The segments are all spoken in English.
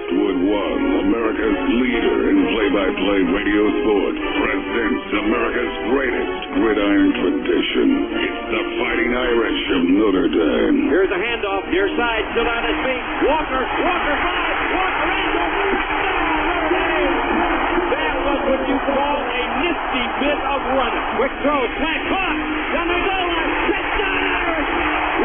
Westwood One, America's leader in play-by-play radio sports, presents America's greatest gridiron tradition. It's the Fighting Irish of Notre Dame. Here's a handoff, near side, still on his feet. Walker, five, Walker ends it. Notre Dame! That was what you call a nifty bit of running. Quick throw, flat caught, down the goal line, touchdown Irish!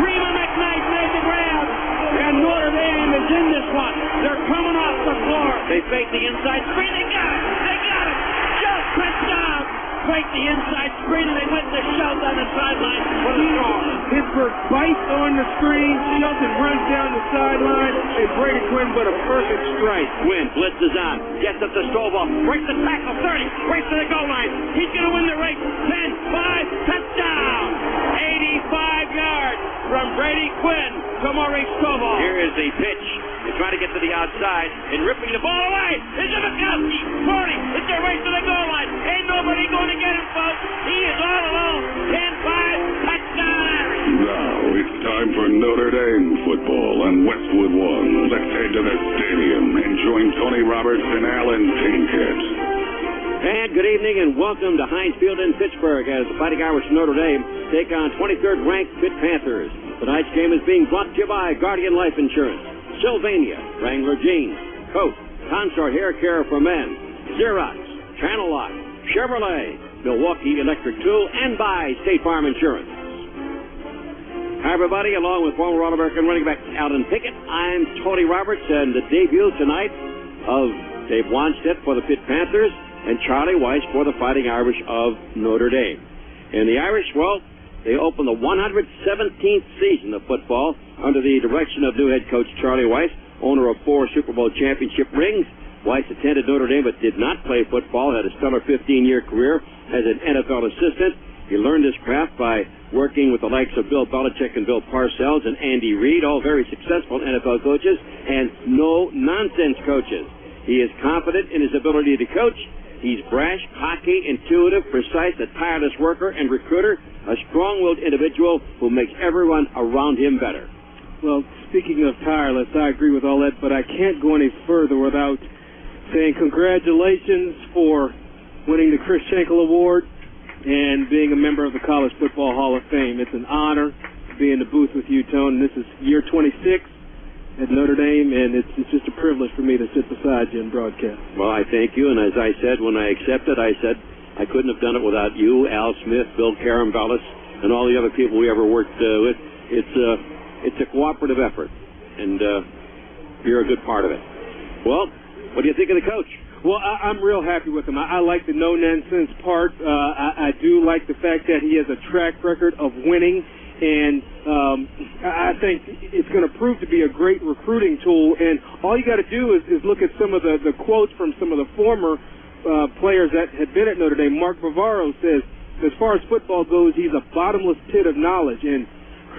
Reba McKnight made the grab, and Notre Dame is in this one. They're coming off the floor. They fake the inside screen, they got it! Just touchdown! Fake the inside screen, and they went to Schultz on the sideline for the draw. Pittsburgh bites on the screen, Shelton runs down the sideline, and Brady Quinn but a perfect strike. Quinn blitzes on, gets up to Stovall, breaks the tackle, 30, race to the goal line. He's going to win the race. 10, 5, touchdown! 85 yards from Brady Quinn to Maurice Stovall. Here is the pitch. They try to get to the outside, and ripping the ball away is Mikowski. 40, it's a race to the goal line. Ain't nobody going to get him, folks. He is all alone. 10-5, touchdown Irish. Now it's time for Notre Dame football on Westwood One. Let's head to the stadium and join Tony Roberts and Alan Pinkett. And good evening and welcome to Heinz Field in Pittsburgh as the Fighting Irish Notre Dame take on 23rd ranked Pitt Panthers. Tonight's game is being brought to you by Guardian Life Insurance, Sylvania, Wrangler Jeans, Coat, Consort Hair Care for Men, Xerox, Channel Lock, Chevrolet, Milwaukee Electric Tool, and by State Farm Insurance. Hi everybody, along with former All-American running back Alan Pinkett, I'm Tony Roberts, and the debut tonight of Dave Wannstedt for the Pitt Panthers and Charlie Weis for the Fighting Irish of Notre Dame. And the Irish, well, they open the 117th season of football under the direction of new head coach Charlie Weis, owner of 4 Super Bowl championship rings. Weis attended Notre Dame but did not play football, had a stellar 15-year career as an NFL assistant. He learned his craft by working with the likes of Bill Belichick and Bill Parcells and Andy Reid, all very successful NFL coaches and no-nonsense coaches. He is confident in his ability to coach. He's brash, cocky, intuitive, precise, a tireless worker and recruiter, a strong-willed individual who makes everyone around him better. Well, speaking of tireless, I agree with all that, but I can't go any further without saying congratulations for winning the Chris Schenkel Award and being a member of the College Football Hall of Fame. It's an honor to be in the booth with you, Tone. This is year 26 at Notre Dame, and it's just a privilege for me to sit beside you and broadcast. Well, I thank you, and as I said when I accepted, I said I couldn't have done it without you, Al Smith, Bill Carambelis, and all the other people we ever worked with. It's a cooperative effort, and you're a good part of it. Well, what do you think of the coach? Well, I'm real happy with him. I like the no-nonsense part. I do like the fact that he has a track record of winning, and I think it's going to prove to be a great recruiting tool. And all you got to do is look at some of the quotes from some of the former players that had been at Notre Dame. Mark Bavaro says, as far as football goes, he's a bottomless pit of knowledge. And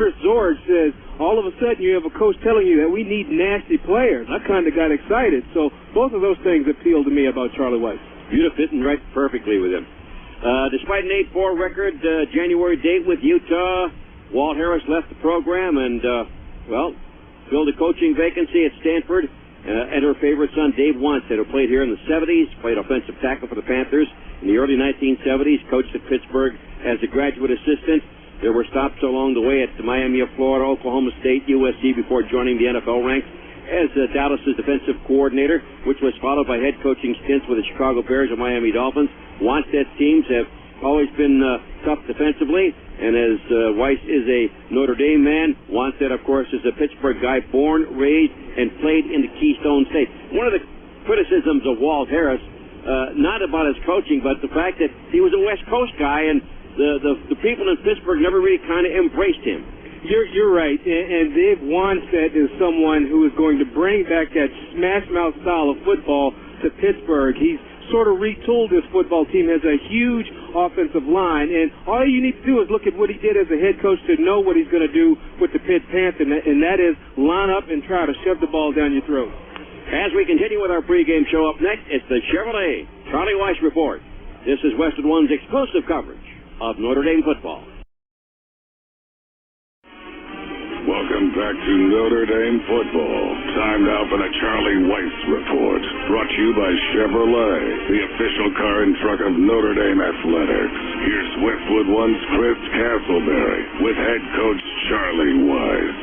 Chris Zorge says, all of a sudden you have a coach telling you that we need nasty players. I kind of got excited. So both of those things appeal to me about Charlie Weis. You'd have fit in right perfectly with him. Despite an 8-4 record, January date with Utah, Walt Harris left the program and, filled a coaching vacancy at Stanford. And her favorite son, Dave Wannstedt, who played here in the 70s, played offensive tackle for the Panthers in the early 1970s, coached at Pittsburgh as a graduate assistant. There were stops along the way at Miami of Florida, Oklahoma State, USC before joining the NFL ranks as Dallas's defensive coordinator, which was followed by head coaching stints with the Chicago Bears and Miami Dolphins. Wannstedt's teams have always been tough defensively, and as Weis is a Notre Dame man, Wannstedt, of course, is a Pittsburgh guy, born, raised, and played in the Keystone State. One of the criticisms of Walt Harris, not about his coaching, but the fact that he was a West Coast guy, and the people in Pittsburgh never really kind of embraced him. You're right, and Dave Wannstedt is someone who is going to bring back that smash-mouth style of football to Pittsburgh. He's sort of retooled this football team, has a huge offensive line, and all you need to do is look at what he did as a head coach to know what he's going to do with the Pitt Panthers, and that is line up and try to shove the ball down your throat. As we continue with our pregame show, up next, it's the Chevrolet Charlie Weis Report. This is Westwood One's exclusive coverage of Notre Dame football. Welcome back to Notre Dame football. Time now for the Charlie Weis Report. Brought to you by Chevrolet, the official car and truck of Notre Dame Athletics. Here's Westwood One's Chris Castleberry with head coach Charlie Weis.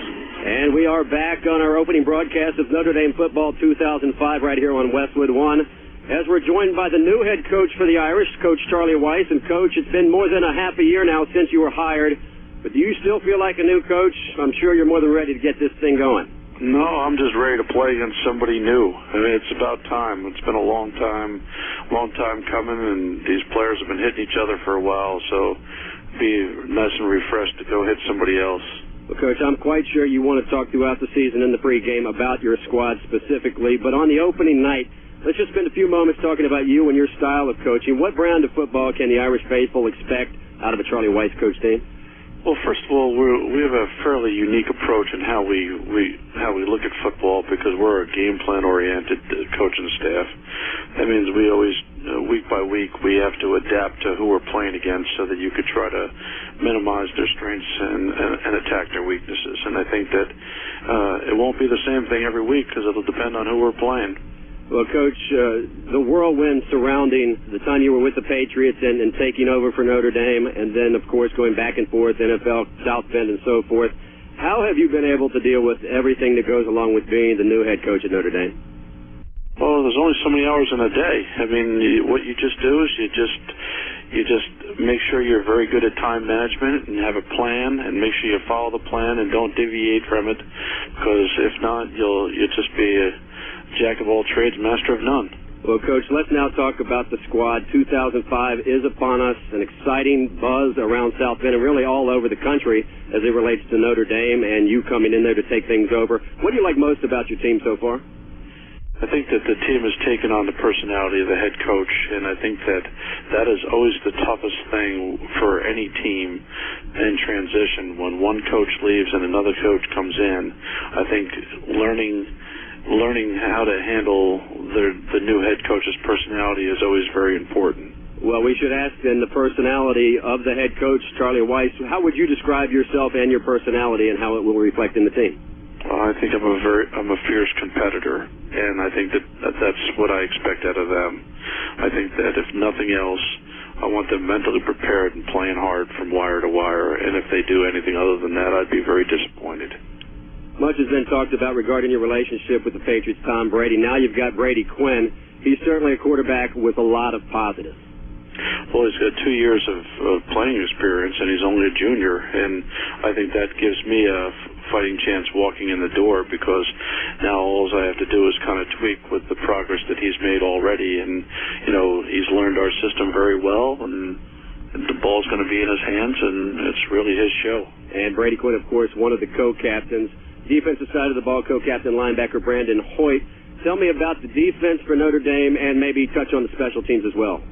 And we are back on our opening broadcast of Notre Dame football 2005 right here on Westwood One. As we're joined by the new head coach for the Irish, Coach Charlie Weis. And, Coach, it's been more than a half a year now since you were hired. But do you still feel like a new coach? I'm sure you're more than ready to get this thing going. No, I'm just ready to play against somebody new. I mean, it's about time. It's been a long time coming, and these players have been hitting each other for a while, so be nice and refreshed to go hit somebody else. Well, Coach, I'm quite sure you want to talk throughout the season in the pregame about your squad specifically, but on the opening night, let's just spend a few moments talking about you and your style of coaching. What brand of football can the Irish faithful expect out of a Charlie Weis coach team? Well, first of all, we have a fairly unique approach in how we look at football because we're a game plan oriented coaching staff. That means we always week by week we have to adapt to who we're playing against so that you could try to minimize their strengths and attack their weaknesses. And I think that it won't be the same thing every week because it'll depend on who we're playing. Well, Coach, the whirlwind surrounding the time you were with the Patriots and taking over for Notre Dame, and then, of course, going back and forth, NFL, South Bend, and so forth, how have you been able to deal with everything that goes along with being the new head coach at Notre Dame? Well, there's only so many hours in a day. I mean, what you just do is you just make sure you're very good at time management and have a plan, and make sure you follow the plan and don't deviate from it, because if not, you'll just be a jack of all trades, master of none. Well, Coach, let's now talk about the squad. 2005 is upon us, an exciting buzz around South Bend and really all over the country as it relates to Notre Dame and you coming in there to take things over. What do you like most about your team so far? I think that the team has taken on the personality of the head coach, and I think that is always the toughest thing for any team in transition. When one coach leaves and another coach comes in, I think learning how to handle the new head coach's personality is always very important. Well, we should ask then the personality of the head coach, Charlie Weis. How would you describe yourself and your personality and how it will reflect in the team? I think I'm a fierce competitor, and I think that's what I expect out of them. I think that if nothing else, I want them mentally prepared and playing hard from wire to wire, and if they do anything other than that, I'd be very disappointed. Much has been talked about regarding your relationship with the Patriots' Tom Brady. Now you've got Brady Quinn. He's certainly a quarterback with a lot of positives. Well, he's got 2 years of playing experience, and he's only a junior, and I think that gives me a fighting chance walking in the door because now all I have to do is kind of tweak with the progress that he's made already, and, he's learned our system very well, and the ball's going to be in his hands, and it's really his show. And Brady Quinn, of course, one of the co-captains. Defensive side of the ball, co-captain linebacker Brandon Hoyt. Tell me about the defense for Notre Dame and maybe touch on the special teams as well.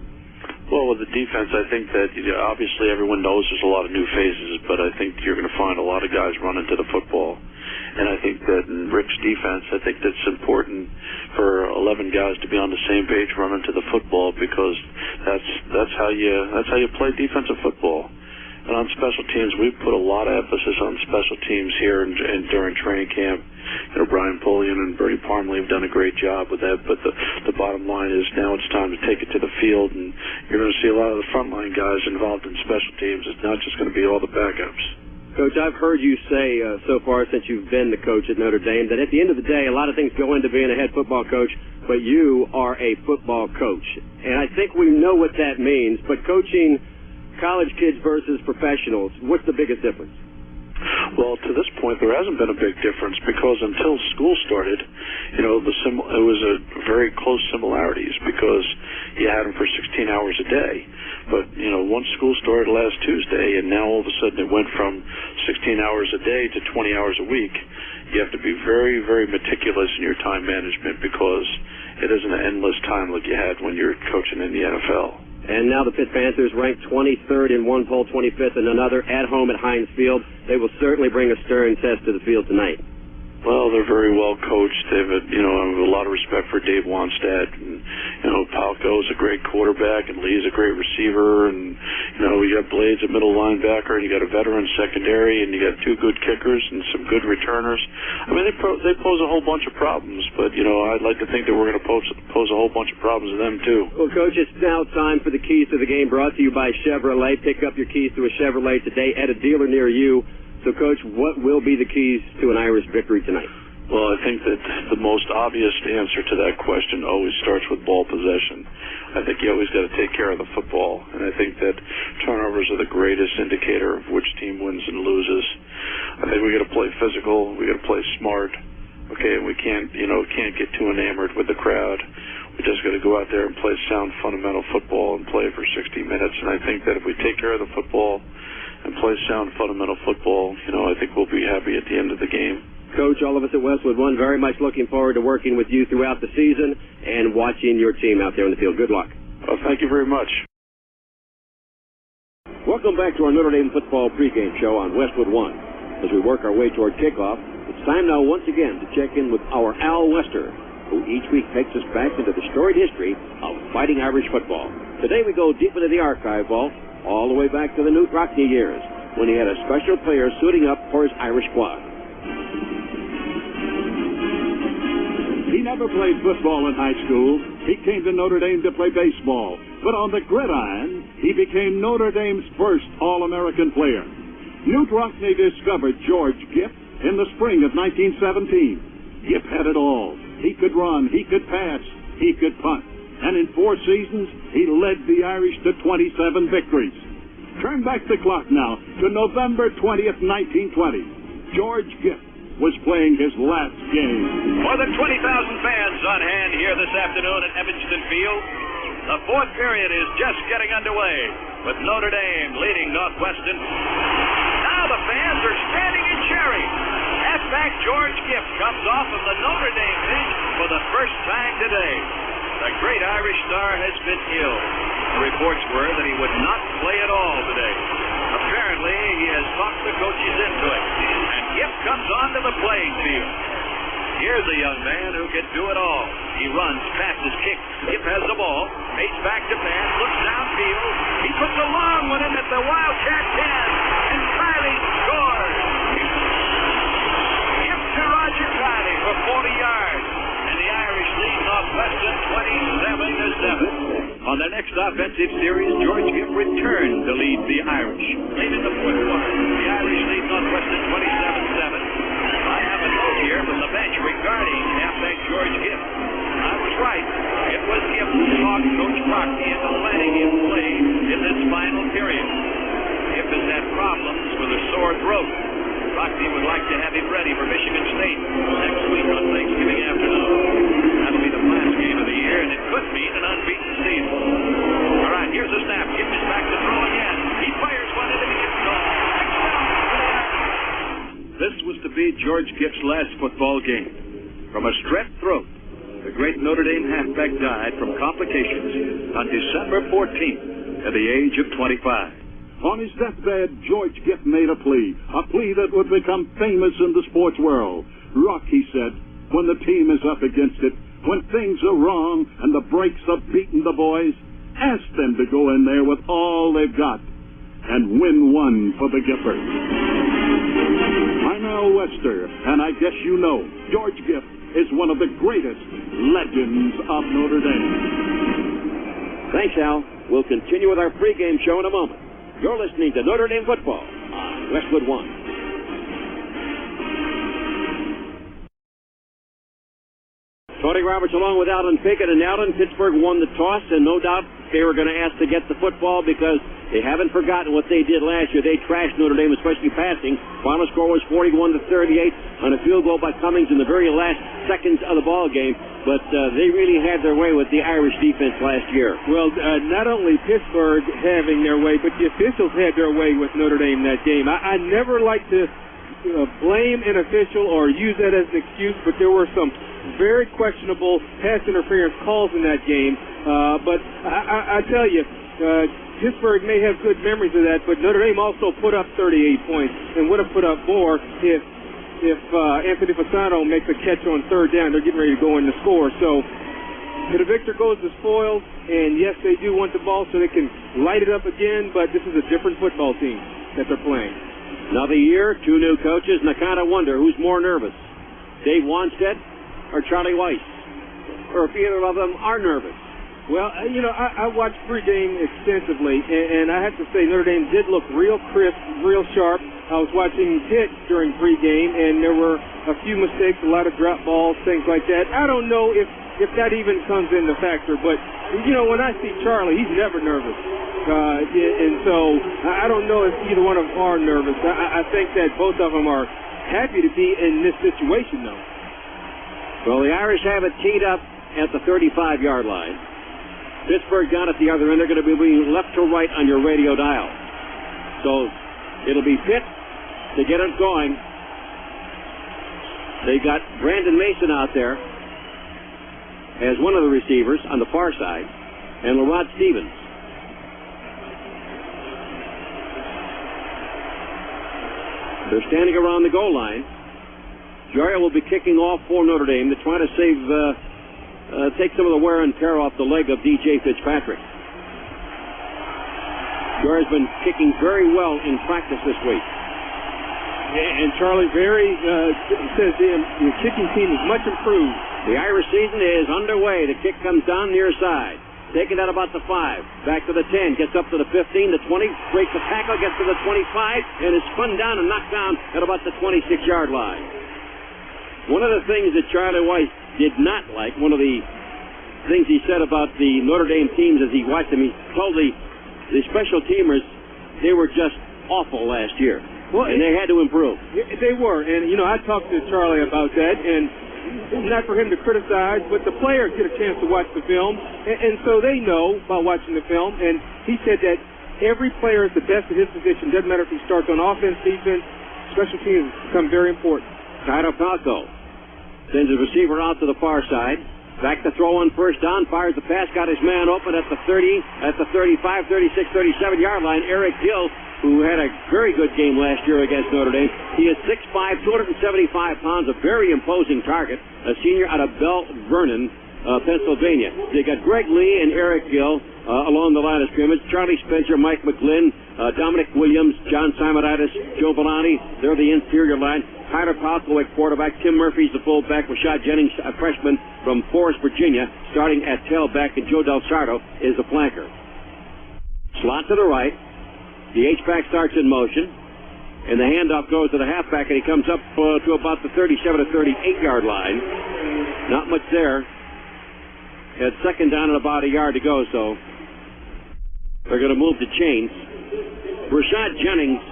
Well, with the defense, I think that obviously everyone knows there's a lot of new faces, but I think you're going to find a lot of guys running to the football. And I think that in Rick's defense, I think that's important for 11 guys to be on the same page running to the football because that's how you play defensive football. And on special teams, we've put a lot of emphasis on special teams here and during training camp. Brian Pullian and Bertie Parmley have done a great job with that, but the bottom line is now it's time to take it to the field, and you're going to see a lot of the frontline guys involved in special teams. It's not just going to be all the backups. Coach, I've heard you say so far since you've been the coach at Notre Dame that at the end of the day, a lot of things go into being a head football coach, but you are a football coach. And I think we know what that means, but coaching college kids versus professionals, what's the biggest difference? Well, to this point, there hasn't been a big difference because until school started, it was a very close similarities because you had them for 16 hours a day. But, once school started last Tuesday, and now all of a sudden it went from 16 hours a day to 20 hours a week, you have to be very, very meticulous in your time management because it isn't an endless time like you had when you're coaching in the NFL. And now the Pitt Panthers ranked 23rd in one poll, 25th in another, at home at Heinz Field. They will certainly bring a stern test to the field tonight. Well, they're very well coached. They have I have a lot of respect for Dave Wannstedt, and Palco's a great quarterback, and Lee's a great receiver, and you got Blades a middle linebacker, and you got a veteran secondary, and you got two good kickers and some good returners. I mean, they pose a whole bunch of problems, but I'd like to think that we're going to pose a whole bunch of problems to them too. Well, Coach, it's now time for the keys to the game, brought to you by Chevrolet. Pick up your keys to a Chevrolet today at a dealer near you. So, Coach, what will be the keys to an Irish victory tonight? Well, I think that the most obvious answer to that question always starts with ball possession. I think you always got to take care of the football, and I think that turnovers are the greatest indicator of which team wins and loses. I think we got to play physical, we got to play smart, okay, and we can't get too enamored with the crowd. We just got to go out there and play sound fundamental football and play for 60 minutes, and I think that if we take care of the football and play sound fundamental football, I think we'll be happy at the end of the game. Coach, all of us at Westwood One very much looking forward to working with you throughout the season and watching your team out there in the field. Good luck. Well, thank you very much. Welcome back to our Notre Dame football pregame show on Westwood One. As we work our way toward kickoff, it's time now once again to check in with our Al Wester, who each week takes us back into the storied history of Fighting Irish football. Today we go deep into the archive vault, all the way back to the Knute Rockne years, when he had a special player suiting up for his Irish squad. He never played football in high school. He came to Notre Dame to play baseball. But on the gridiron, he became Notre Dame's first All-American player. Knute Rockne discovered George Gipp in the spring of 1917. Gipp had it all. He could run, he could pass, he could punt. And in 4 seasons, he led the Irish to 27 victories. Turn back the clock now to November 20th, 1920. George Gipp was playing his last game. For the 20,000 fans on hand here this afternoon at Evanston Field, the fourth period is just getting underway with Notre Dame leading Northwestern. Now the fans are standing and cheering. Halfback George Gipp comes off of the Notre Dame bench for the first time today. The great Irish star has been ill. The reports were that he would not play at all today. Apparently, he has talked the coaches into it, and Gipp comes onto the playing field. Here's a young man who can do it all. He runs, passes, kicks. Gipp has the ball, fakes back to pass, looks downfield. He puts a long one in at the Wildcat 10, and Kiley scores. Gipp to Roger Kiley for 40 yards, and the Irish lead Northwestern 27-7. On their next offensive series, George Gipp returned to lead the Irish. Late in the fourth quarter, the Irish lead Northwestern 27-7. I have a note here from the bench regarding halfback George Gipp. I was right. It was Gipp who talked Coach Rockne into letting him play in this final period. Gipp has had problems with a sore throat. Rockne would like to have him ready for Michigan State next week on Thanksgiving afternoon. That'll be the last game of the year, and it could mean an unbeaten season. All right, here's a snap. Gipp is back to throw again. He fires one into the end zone. This was to be George Gipp's last football game. From a strep throat, the great Notre Dame halfback died from complications on December 14th at the age of 25. On his deathbed, George Gipp made a plea that would become famous in the sports world. Rock, he said, when the team is up against it, when things are wrong and the brakes are beating the boys, ask them to go in there with all they've got and win one for the Gippers. I'm Al Wester, and I guess you know, George Gipp is one of the greatest legends of Notre Dame. Thanks, Al. We'll continue with our pregame show in a moment. You're listening to Notre Dame football on Westwood One. Tony Roberts along with Alden Pickett, and Alden, Pittsburgh won the toss, and no doubt they were going to ask to get the football because they haven't forgotten what they did last year. They trashed Notre Dame, especially passing. Final score was 41-38 on a field goal by Cummings in the very last seconds of the ball game. But they really had their way with the Irish defense last year. Well, not only Pittsburgh having their way, but the officials had their way with Notre Dame that game. I never like to blame an official or use that as an excuse, but there were some very questionable pass interference calls in that game. But I tell you, Pittsburgh may have good memories of that, but Notre Dame also put up 38 points and would have put up more if Anthony Fasano makes a catch on third down. They're getting ready to go in the score. So The victor goes the spoils, and yes, they do want the ball so they can light it up again, but this is a different football team that they're playing. Another year, 2 new coaches, and I kind of wonder who's more nervous, Dave Wannstedt or Charlie Weis, or if either of them are nervous. Well, I watched Pregame extensively, and I have to say Notre Dame did look real crisp, real sharp. I was watching Pitt during Pregame, and there were a few mistakes, a lot of drop balls, things like that. I don't know if that even comes into factor, but, when I see Charlie, he's never nervous. And so I don't know if either one of them are nervous. I think that both of them are happy to be in this situation, though. Well, the Irish have it teed up at the 35-yard line. Pittsburgh down at the other end. They're going to be moving left to right on your radio dial. So it'll be Pitt to get it going. They got Brandon Mason out there as one of the receivers on the far side, and LaRod Stevens. They're standing around the goal line. Joya will be kicking off for Notre Dame to try to take some of the wear and tear off the leg of D.J. Fitzpatrick. Joya's been kicking very well in practice this week. And Charlie Berry says the kicking team is much improved. The Irish season is underway. The kick comes down near side. Taken out about the 5. Back to the 10. Gets up to the 15, the 20. Breaks the tackle. Gets to the 25. And is spun down and knocked down at about the 26-yard line. One of the things that Charlie Weis did not like, one of the things he said about the Notre Dame teams as he watched them, he told the special teamers they were just awful last year. Well, and they had to improve. They were. And, I talked to Charlie about that. And not for him to criticize, but the players get a chance to watch the film. And so they know by watching the film. And he said that every player is the best at his position. Doesn't matter if he starts on offense, defense, special teams become very important. Tyler Palco sends his receiver out to the far side. Back to throw on first down. Fires the pass. Got his man open at the 30, at the 35, 36, 37-yard line. Eric Gill, who had a very good game last year against Notre Dame. He is 6'5", 275 pounds, a very imposing target, a senior out of Bell Vernon, Pennsylvania. They got Greg Lee and Eric Gill along the line of scrimmage. Charlie Spencer, Mike McGlynn, Dominic Williams, John Simonitis, Joe Villani. They're the interior line. Tyler Palco at quarterback. Tim Murphy's the fullback. Rashad Jennings, a freshman from Forest, Virginia, starting at tailback. And Joe Del Sardo is the flanker. Slot to the right. The H-back starts in motion, and the handoff goes to the halfback, and he comes up to about the 37 to 38-yard line. Not much there. Had second down and about a yard to go, so they're going to move the chains. Rashad Jennings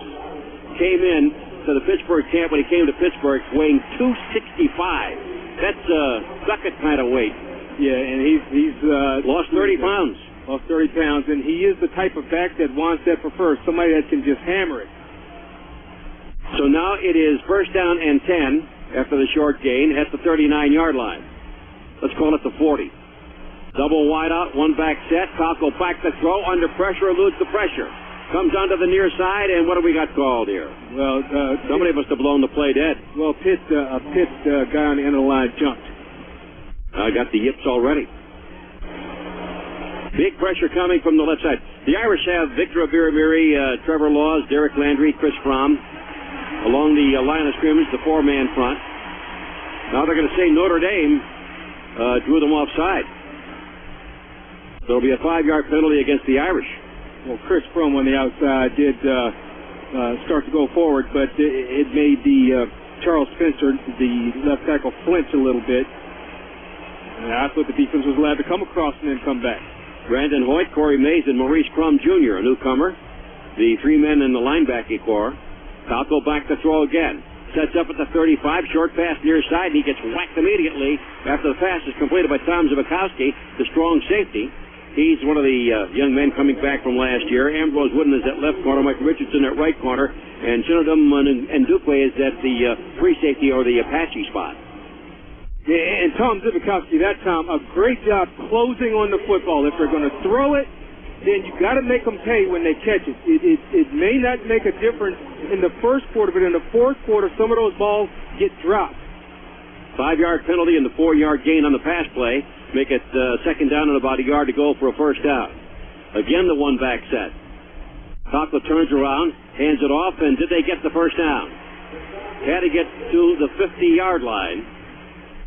came in to the Pittsburgh camp when he came to Pittsburgh weighing 265. That's a bucket kind of weight. Yeah, and he's lost 30 pounds. Lost 30 pounds, and he is the type of back that Wannstedt prefers, somebody that can just hammer it. So now it is first down and 10 after the short gain at the 39-yard line. Let's call it the 40. Double wide out, one back set. Palco back to throw, under pressure, eludes the pressure. Comes onto the near side, and what have we got called here? Well, somebody must have blown the play dead. Well, Pitt guy on the end of the line jumped. I got the yips already. Big pressure coming from the left side. The Irish have Victor Abiramiri, Trevor Laws, Derek Landry, Chris Fromm along the line of scrimmage, the 4-man front. Now they're going to say Notre Dame drew them offside. So it'll be a 5-yard penalty against the Irish. Well, Chris Fromm on the outside did start to go forward, but it made the Charles Spencer, the left tackle, flinch a little bit. And I thought the defense was allowed to come across and then come back. Brandon Hoyt, Corey Mays, and Maurice Crum Jr., a newcomer. The 3 men in the linebacking core. Palco back to throw again. Sets up at the 35, short pass near side, and he gets whacked immediately after the pass is completed by Tom Zbikowski, the strong safety. He's one of the young men coming back from last year. Ambrose Wooden is at left corner, Mike Richardson at right corner, and Chinadum and Duque is at the free safety or the Apache spot. Yeah, and Tom Zbikowski that time, a great job closing on the football. If they're going to throw it, then you got to make them pay when they catch it. It may not make a difference in the first quarter, but in the fourth quarter, some of those balls get dropped. 5-yard penalty and the 4-yard gain on the pass play. make it second down and about a yard to go for a first down. Again, the one-back set. Falco turns around, hands it off, and did they get the first down? Had to get to the 50-yard line.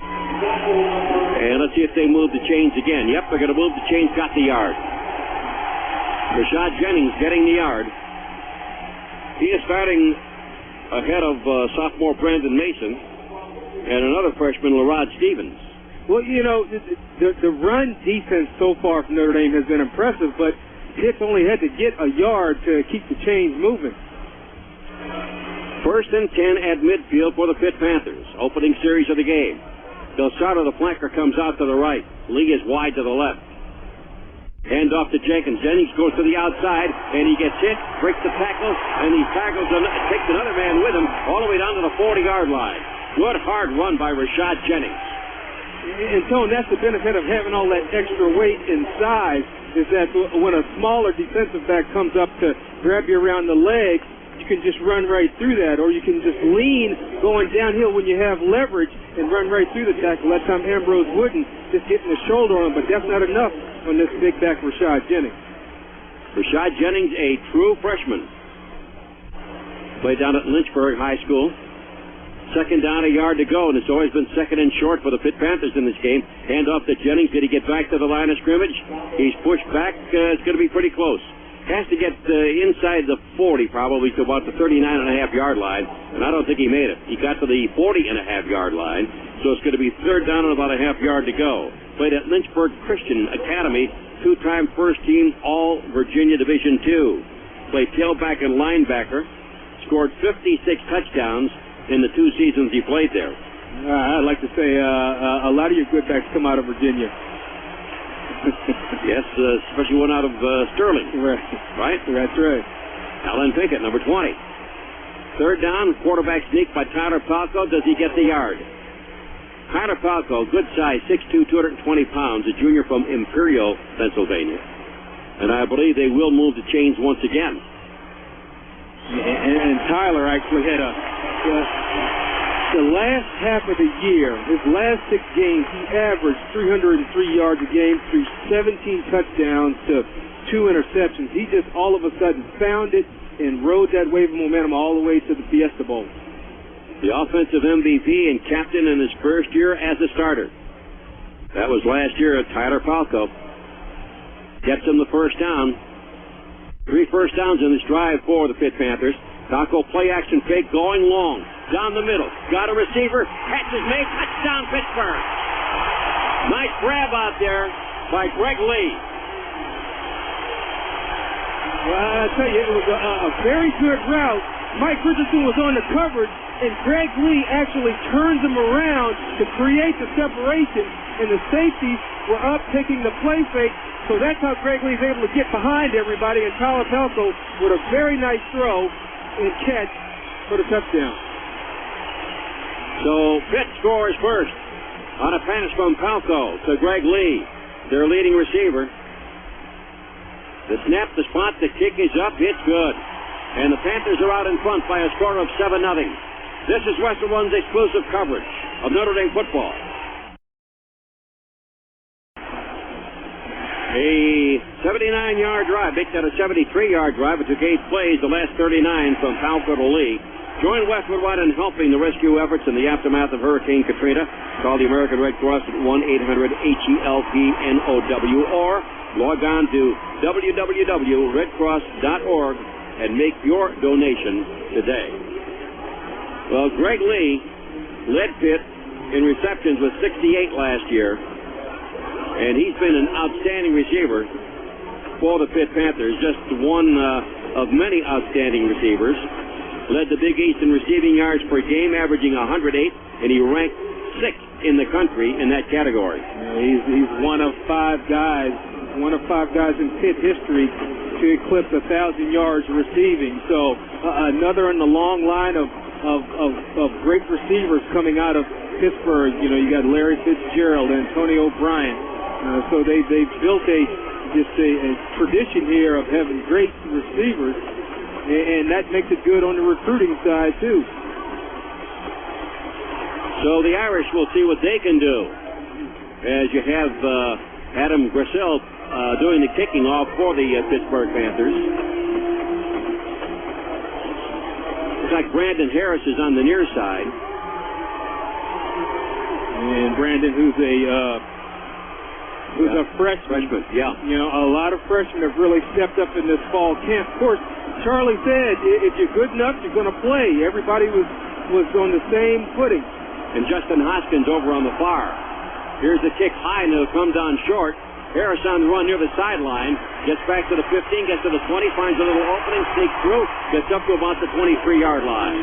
And let's see if they move the chains again. Yep, they're going to move the chains, got the yard. Rashad Jennings getting the yard. He is starting ahead of sophomore Brandon Mason and another freshman, LaRod Stevens. Well, the run defense so far from Notre Dame has been impressive, but Pitt only had to get a yard to keep the chains moving. First and 10 at midfield for the Pitt Panthers. Opening series of the game. Del Sardo, the flanker, comes out to the right. Lee is wide to the left. Hand off to Jenkins. Jennings goes to the outside, and he gets hit, breaks the tackle, and he tackles takes another man with him all the way down to the 40-yard line. Good hard run by Rashad Jennings. And Tone, that's the benefit of having all that extra weight and size, is that when a smaller defensive back comes up to grab you around the leg, you can just run right through that, or you can just lean going downhill when you have leverage and run right through the tackle. That time Ambrose wouldn't, just getting the shoulder on, but that's not enough on this big back Rashad Jennings. Rashad Jennings, a true freshman. Played down at Lynchburg High School. Second down, a yard to go, and it's always been second and short for the Pitt Panthers in this game. Hand off to Jennings. Did he get back to the line of scrimmage? He's pushed back. It's going to be pretty close. Has to get inside the 40, probably to about the 39.5-yard line, and I don't think he made it. He got to the 40.5-yard line, so it's going to be third down and about a half yard to go. Played at Lynchburg Christian Academy, two-time first-team All-Virginia Division II. Played tailback and linebacker. Scored 56 touchdowns in the 2 seasons he played there. I'd like to say a lot of your good backs come out of Virginia. Yes, especially one out of Sterling. Right? That's right. Alan Pinkett, number 20. Third down, quarterback sneak by Tyler Palco. Does he get the yard? Tyler Palco, good size, 6'2", 220 pounds, a junior from Imperial, Pennsylvania. And I believe they will move the chains once again. And Tyler actually had the last half of the year, his last 6 games, he averaged 303 yards a game through 17 touchdowns to 2 interceptions. He just all of a sudden found it and rode that wave of momentum all the way to the Fiesta Bowl. The offensive MVP and captain in his first year as a starter. That was last year at Tyler Falco. Gets him the first down. 3 first downs in this drive for the Pitt Panthers. Falco play action fake going long. Down the middle. Got a receiver. Catch is made. Touchdown Pittsburgh. Nice grab out there by Greg Lee. Well, I tell you, it was a very good route. Mike Richardson was on the coverage, and Greg Lee actually turns him around to create the separation, and the safeties were up taking the play fake. So that's how Greg Lee's able to get behind everybody, and Tyler Palco with a very nice throw and catch for the touchdown. So Pitt scores first on a pass from Palco to Greg Lee, their leading receiver. The snap, the spot, the kick is up. It's good. And the Panthers are out in front by a score of 7-0. This is Westwood One's exclusive coverage of Notre Dame football. A 79-yard drive, makes that a 73-yard drive. It took 8 plays, the last 39 from Palco to Lee. Join Westwood One in helping the rescue efforts in the aftermath of Hurricane Katrina. Call the American Red Cross at 1-800-HELP-NOW or log on to www.redcross.org and make your donation today. Well, Greg Lee led Pitt in receptions with 68 last year, and he's been an outstanding receiver for the Pitt Panthers, just one of many outstanding receivers. Led the Big East in receiving yards per game, averaging 108, and he ranked 6th in the country in that category. He's one of 5 guys in Pitt history to eclipse 1,000 yards receiving. So another in the long line of great receivers coming out of Pittsburgh. You know, you got Larry Fitzgerald, Antonio Bryant. So they've built a tradition here of having great receivers. And that makes it good on the recruiting side, too. So the Irish will see what they can do. as you have Adam Grissel doing the kicking off for the Pittsburgh Panthers. Looks like Brandon Harris is on the near side. And Brandon, who's a freshman. Yeah. You know, a lot of freshmen have really stepped up in this fall camp. Of course, Charlie said, if you're good enough, you're going to play. Everybody was on the same footing. And Justin Hoskins over on the far. Here's the kick high, and it'll come down short. Harris on the run near the sideline. Gets back to the 15, gets to the 20, finds a little opening, sneaks through, gets up to about the 23-yard line.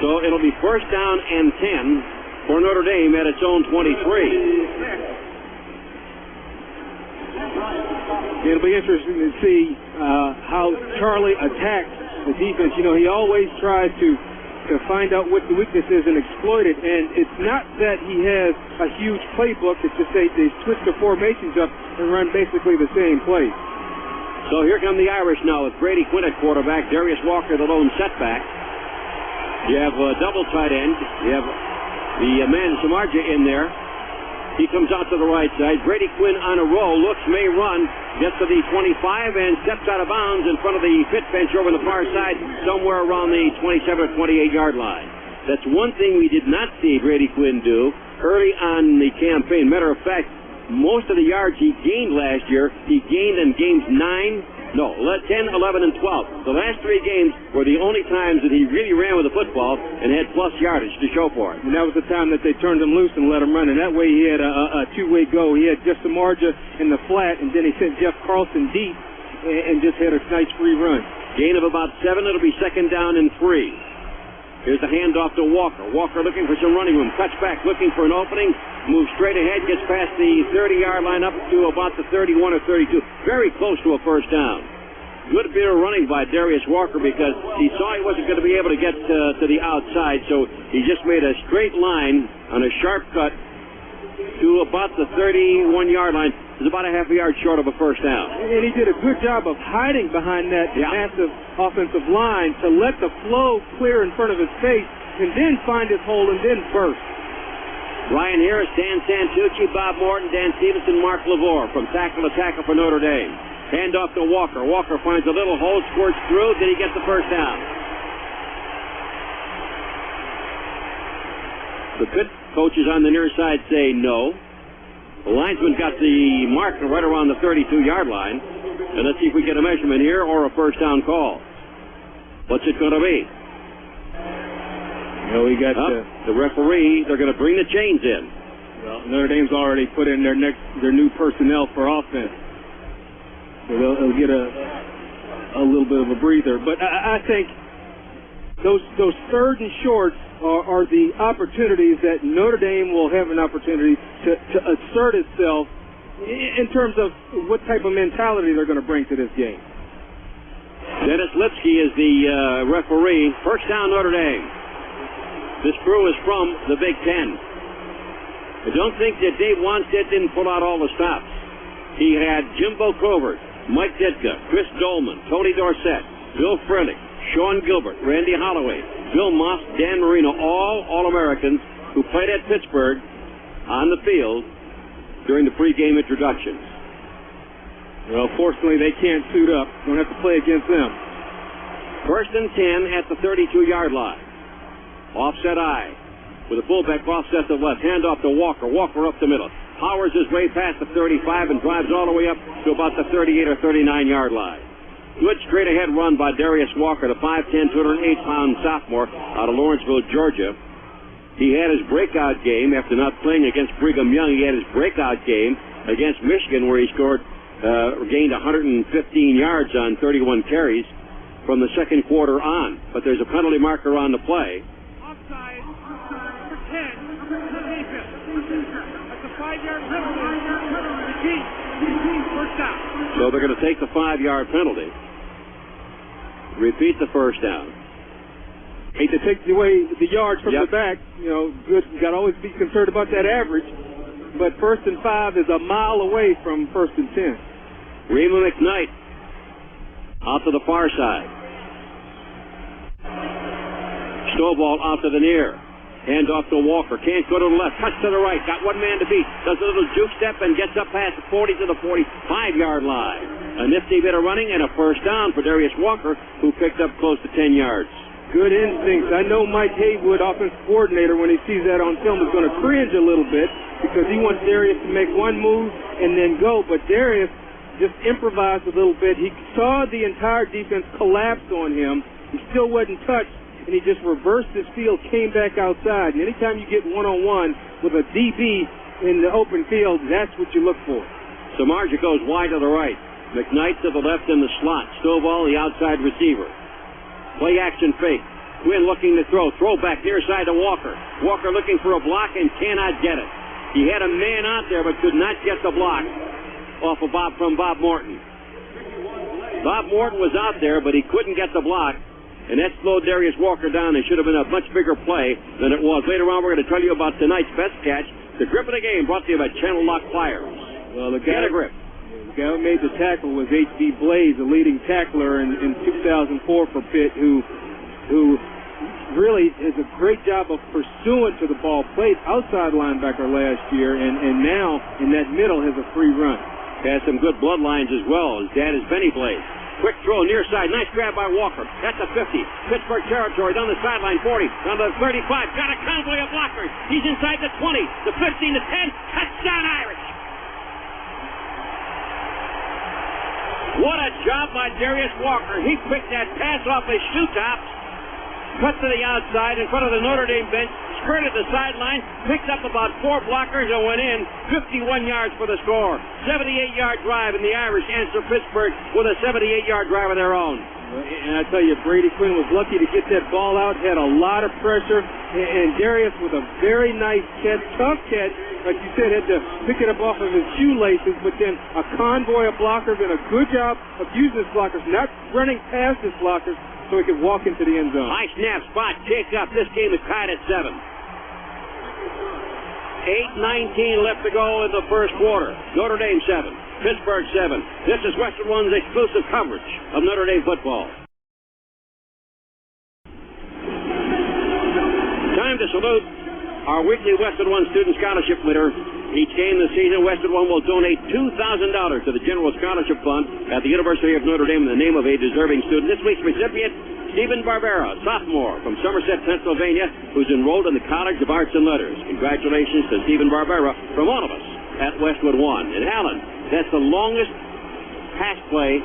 So it'll be first down and 10 for Notre Dame at its own 23. It'll be interesting to see how Charlie attacks the defense. You know, he always tries to find out what the weakness is and exploit it. And it's not that he has a huge playbook. It's just they switch the formations up and run basically the same plays. So here come the Irish now with Brady Quinn at quarterback, Darius Walker the lone setback. You have a double tight end. You have the man Samardzija in there. He comes out to the right side. Brady Quinn on a roll, looks, may run, gets to the 25 and steps out of bounds in front of the Pitt bench over on the far side, somewhere around the 27 or 28-yard line. That's one thing we did not see Brady Quinn do early on in the campaign. Matter of fact, most of the yards he gained last year, he gained in games 10, 11, and 12. The last 3 games were the only times that he really ran with the football and had plus yardage to show for it. And that was the time that they turned him loose and let him run. And that way he had a two-way go. He had just Samardzija in the flat, and then he sent Jeff Carlson deep and just had a nice free run. Gain of about 7. It'll be second down and 3. Here's the handoff to Walker. Walker looking for some running room. Cuts back, looking for an opening. Moves straight ahead, gets past the 30-yard line up to about the 31 or 32. Very close to a first down. Good bit of running by Darius Walker because he saw he wasn't going to be able to get to the outside, so he just made a straight line on a sharp cut to about the 31-yard line. It's about a half a yard short of a first down. And he did a good job of hiding behind that massive offensive line to let the flow clear in front of his face and then find his hole and then burst. Ryan Harris, Dan Santucci, Bob Morton, Dan Stevenson, Mark LaVore from tackle to tackle for Notre Dame. Hand off to Walker. Walker finds a little hole, squirts through. Did he get the first down? The Pitt coaches on the near side say no. The linesman got the marker right around the 32-yard line. And let's see if we get a measurement here or a first down call. What's it going to be? Well, we got the referee. They're going to bring the chains in. Well, Notre Dame's already put in their new personnel for offense. So they'll get a little bit of a breather. But I think those third and shorts are the opportunities that Notre Dame will have an opportunity to assert itself in terms of what type of mentality they're going to bring to this game. Dennis Lipsky is the referee. First down, Notre Dame. This crew is from the Big Ten. I don't think that Dave Wannstedt didn't pull out all the stops. He had Jimbo Covert, Mike Ditka, Chris Dolman, Tony Dorsett, Bill Frelick, Sean Gilbert, Randy Holloway, Bill Moss, Dan Marino, all All-Americans who played at Pittsburgh on the field during the pregame introductions. Well, fortunately, they can't suit up. Don't have to play against them. First and 10 at the 32-yard line. Offset I with a fullback offset to the left. Handoff to Walker. Walker up the middle. Powers his way past the 35 and drives all the way up to about the 38 or 39-yard line. Good straight-ahead run by Darius Walker, the 5'10", 208-pound sophomore out of Lawrenceville, Georgia. He had his breakout game after not playing against Brigham Young. He had his breakout game against Michigan where he gained 115 yards on 31 carries from the second quarter on. But there's a penalty marker on the play. Offside for 10. That's a 5-yard penalty. First down. So they're going to take the 5-yard penalty. Repeat the first down. Hate to take away the yards from the back. You know, good. You got to always be concerned about that average. But first and 5 is a mile away from first and 10. Rima McKnight out to the far side. Stovall out to the near. Hand off to Walker. Can't go to the left. Cuts to the right. Got one man to beat. Does a little juke step and gets up past the 40 to the 45-yard line. A nifty bit of running and a first down for Darius Walker, who picked up close to 10 yards. Good instincts. I know Mike Haywood, offensive coordinator, when he sees that on film, is going to cringe a little bit because he wants Darius to make one move and then go. But Darius just improvised a little bit. He saw the entire defense collapse on him. He still wasn't touched, and he just reversed his field, came back outside. And anytime you get one-on-one with a DB in the open field, that's what you look for. Samardzija goes wide to the right. McKnight to the left in the slot. Stovall, the outside receiver. Play action fake. Quinn looking to throw. Throw back near side to Walker. Walker looking for a block and cannot get it. He had a man out there but could not get the block off of from Bob Morton. Bob Morton was out there, but he couldn't get the block, and that slowed Darius Walker down. It should have been a much bigger play than it was. Later on, we're going to tell you about tonight's best catch. The grip of the game brought to you by Channel Lock Pliers. Well, the Get a grip. The guy who made the tackle was H.B. Blaze, the leading tackler in 2004 for Pitt, who really is a great job of pursuing to the ball. Played outside linebacker last year, and now in that middle has a free run. Has some good bloodlines as well. His dad is Benny Blaze. Quick throw near side. Nice grab by Walker. That's a 50. Pittsburgh territory down the sideline. 40. Down to the 35. Got a convoy of blockers. He's inside the 20. The 15 to 10. Touchdown Irish. What a job by Darius Walker. He picked that pass off his shoe tops, cut to the outside in front of the Notre Dame bench, skirted the sideline, picked up about 4 blockers and went in. 51 yards for the score. 78-yard drive, and the Irish answer Pittsburgh with a 78-yard drive of their own. And I tell you, Brady Quinn was lucky to get that ball out, had a lot of pressure, and Darius with a very nice catch, tough catch, like you said, had to pick it up off of his shoelaces, but then a convoy of blockers and a good job of using his blockers, not running past his blockers so he could walk into the end zone. High snap spot, take up. This game is tied at 7. 8:19 left to go in the first quarter. Notre Dame 7, Pittsburgh 7. This is Westwood One's exclusive coverage of Notre Dame football. Time to salute our weekly Westwood One student scholarship winner. Each game this season, Westwood One will donate $2,000 to the General Scholarship Fund at the University of Notre Dame in the name of a deserving student. This week's recipient, Stephen Barbera, sophomore from Somerset, Pennsylvania, who's enrolled in the College of Arts and Letters. Congratulations to Stephen Barbera from all of us at Westwood One. And Alan, that's the longest pass play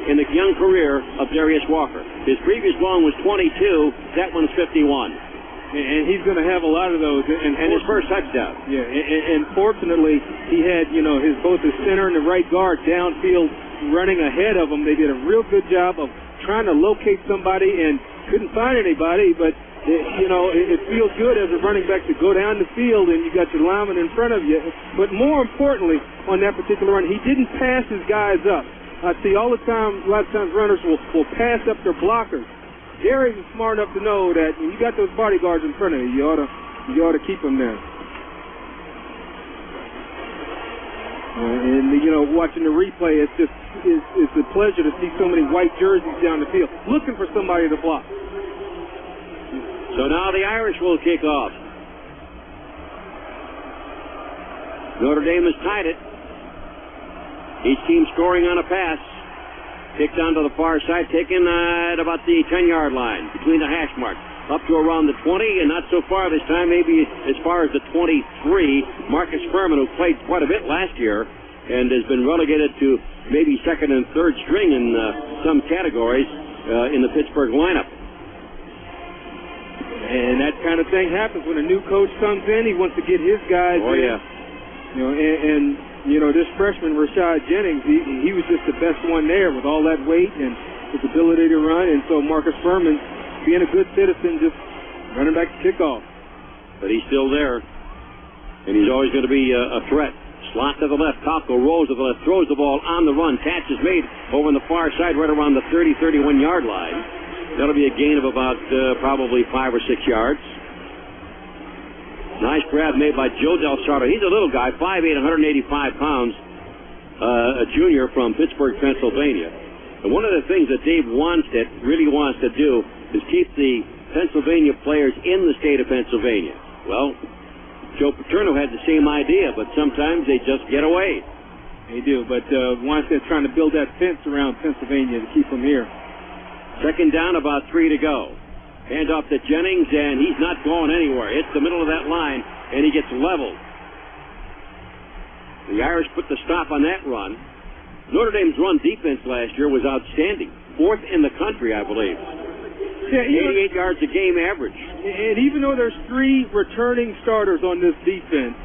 in the young career of Darius Walker. His previous long was 22. That one's 51. And he's going to have a lot of those. And his first touchdown. Yeah, and fortunately, he had, both his center and the right guard downfield running ahead of him. They did a real good job of trying to locate somebody and couldn't find anybody, but, it feels good as a running back to go down the field and you got your lineman in front of you. But more importantly, on that particular run, he didn't pass his guys up. I see all the time, a lot of times runners will pass up their blockers. Darius is smart enough to know that when you got those bodyguards in front of you, you ought to keep them there. And watching the replay, it's a pleasure to see so many white jerseys down the field looking for somebody to block. So now the Irish will kick off. Notre Dame has tied it. Each team scoring on a pass. Kicked down to the far side, taken at about the 10-yard line, between the hash marks, up to around the 20, and not so far this time, maybe as far as the 23. Marcus Furman, who played quite a bit last year and has been relegated to maybe second and third string in some categories in the Pittsburgh lineup. And that kind of thing happens when a new coach comes in. He wants to get his guys in. Yeah. This freshman, Rashad Jennings, he was just the best one there with all that weight and his ability to run. And so Marcus Furman, being a good citizen, just running back to kickoff. But he's still there, and he's always going to be a threat. Slot to the left, Talco rolls to the left, throws the ball on the run. Catch is made over on the far side, right around the 30, 31-yard line. That'll be a gain of about probably 5 or 6 yards. Nice grab made by Joe Del Sardo. He's a little guy, 5'8", 185 pounds, a junior from Pittsburgh, Pennsylvania. And one of the things that Dave Wannstedt really wants to do is keep the Pennsylvania players in the state of Pennsylvania. Well, Joe Paterno had the same idea, but sometimes they just get away. They do, but Wannstedt trying to build that fence around Pennsylvania to keep them here. Second down, about 3 to go. Hand off to Jennings, and he's not going anywhere. It's the middle of that line, and he gets leveled. The Irish put the stop on that run. Notre Dame's run defense last year was outstanding. 4th in the country, I believe. Yeah, 88 yards a game average. And even though there's 3 returning starters on this defense,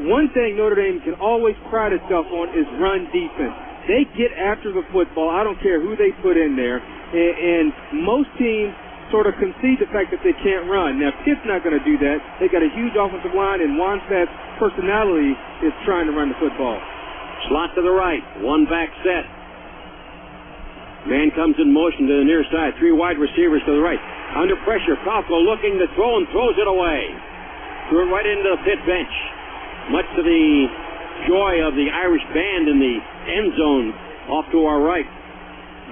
one thing Notre Dame can always pride itself on is run defense. They get after the football. I don't care who they put in there. And most teams sort of concede the fact that they can't run. Now, Pitt's not going to do that. They got a huge offensive line, and Wannstedt's personality is trying to run the football. Slot to the right. 1 back set. Man comes in motion to the near side. 3 wide receivers to the right. Under pressure, Falco looking to throw and throws it away. Threw it right into the Pitt bench. Much to the joy of the Irish band in the end zone off to our right.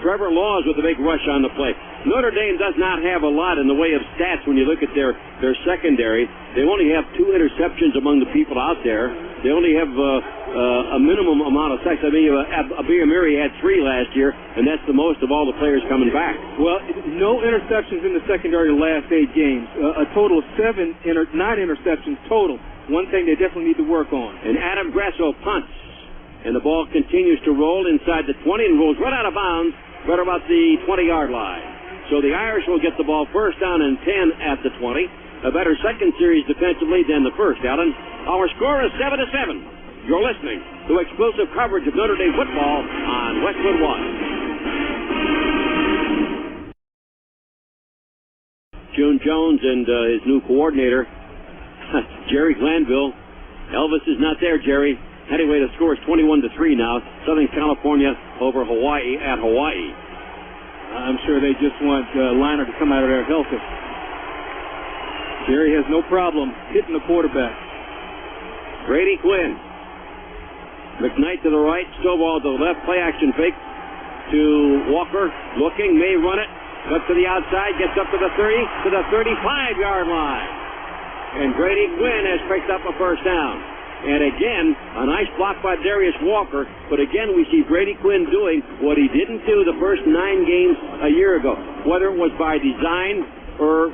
Trevor Laws with a big rush on the play. Notre Dame does not have a lot in the way of stats when you look at their secondary. They only have 2 interceptions among the people out there. They only have a minimum amount of sacks. I mean, Abiyamiri had 3 last year, and that's the most of all the players coming back. Well, no interceptions in the secondary the last 8 games. A total of 9 interceptions total. One thing they definitely need to work on. And Adam Grasso punts, and the ball continues to roll inside the 20 and rolls right out of bounds, right about the 20-yard line. So the Irish will get the ball first down and 10 at the 20. A better second series defensively than the first, Alan. Our score is 7-7. You're listening to exclusive coverage of Notre Dame football on Westwood One. June Jones and his new coordinator, Jerry Glanville. Elvis is not there, Jerry. Anyway, the score is 21-3 now. Southern California over Hawaii at Hawaii. I'm sure they just want Liner to come out of there healthy. Jerry has no problem hitting the quarterback. Brady Quinn. McKnight to the right, Stovall to the left, play action fake to Walker, looking, may run it, up to the outside, gets up to the 30, to the 35-yard line. And Brady Quinn has picked up a first down. And again, a nice block by Darius Walker, but again we see Brady Quinn doing what he didn't do the first 9 games a year ago, whether it was by design or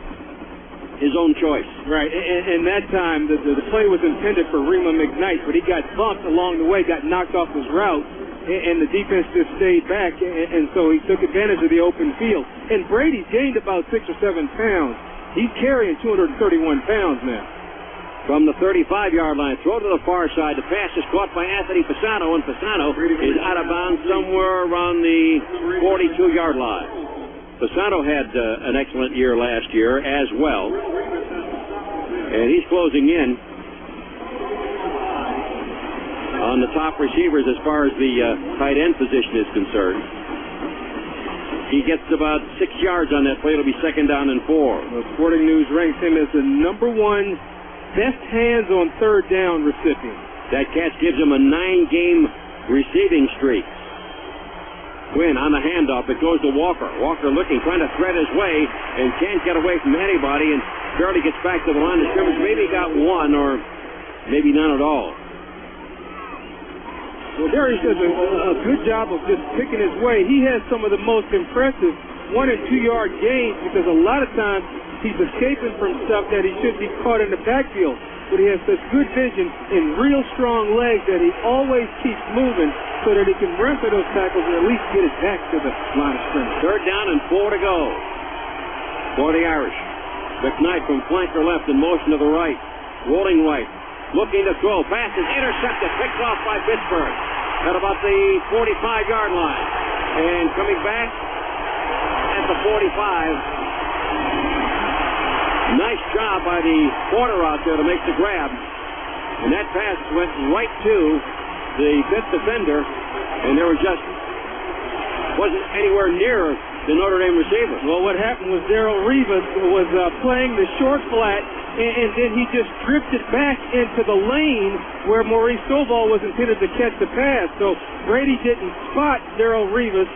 his own choice. Right, and that time the play was intended for Rima McKnight, but he got bumped along the way, got knocked off his route, and the defense just stayed back, and so he took advantage of the open field. And Brady's gained about 6 or 7 pounds. He's carrying 231 pounds now. From the 35-yard line, throw to the far side. The pass is caught by Anthony Pisano, and Pisano is out of bounds somewhere around the 42-yard line. Pisano had an excellent year last year as well, and he's closing in on the top receivers as far as the tight end position is concerned. He gets about 6 yards on that play. It'll be second down and 4. Well, Sporting News ranks him as the number 1 best hands on third down recipient. That catch gives him a 9-game receiving streak. Quinn on the handoff. It goes to Walker. Walker looking, trying to thread his way, and can't get away from anybody, and barely gets back to the line of scrimmage. Maybe got 1 or maybe none at all. Well, Darius does a good job of just picking his way. He has some of the most impressive 1- and 2-yard gains because a lot of times he's escaping from stuff that he should be caught in the backfield. But he has such good vision and real strong legs that he always keeps moving so that he can run for those tackles and at least get it back to the line of scrimmage. Third down and 4 to go for the Irish. McKnight from flanker left in motion to the right. Rolling right. Looking to throw. Pass is intercepted. Picked off by Pittsburgh at about the 45-yard line. And coming back at the 45. Nice job by the corner out there to make the grab. And that pass went right to the Pitt defender, and there was wasn't anywhere near the Notre Dame receiver. Well, what happened was Darrell Rivas was playing the short flat, and then he just drifted back into the lane where Maurice Stovall was intended to catch the pass. So Brady didn't spot Darrell Rivas,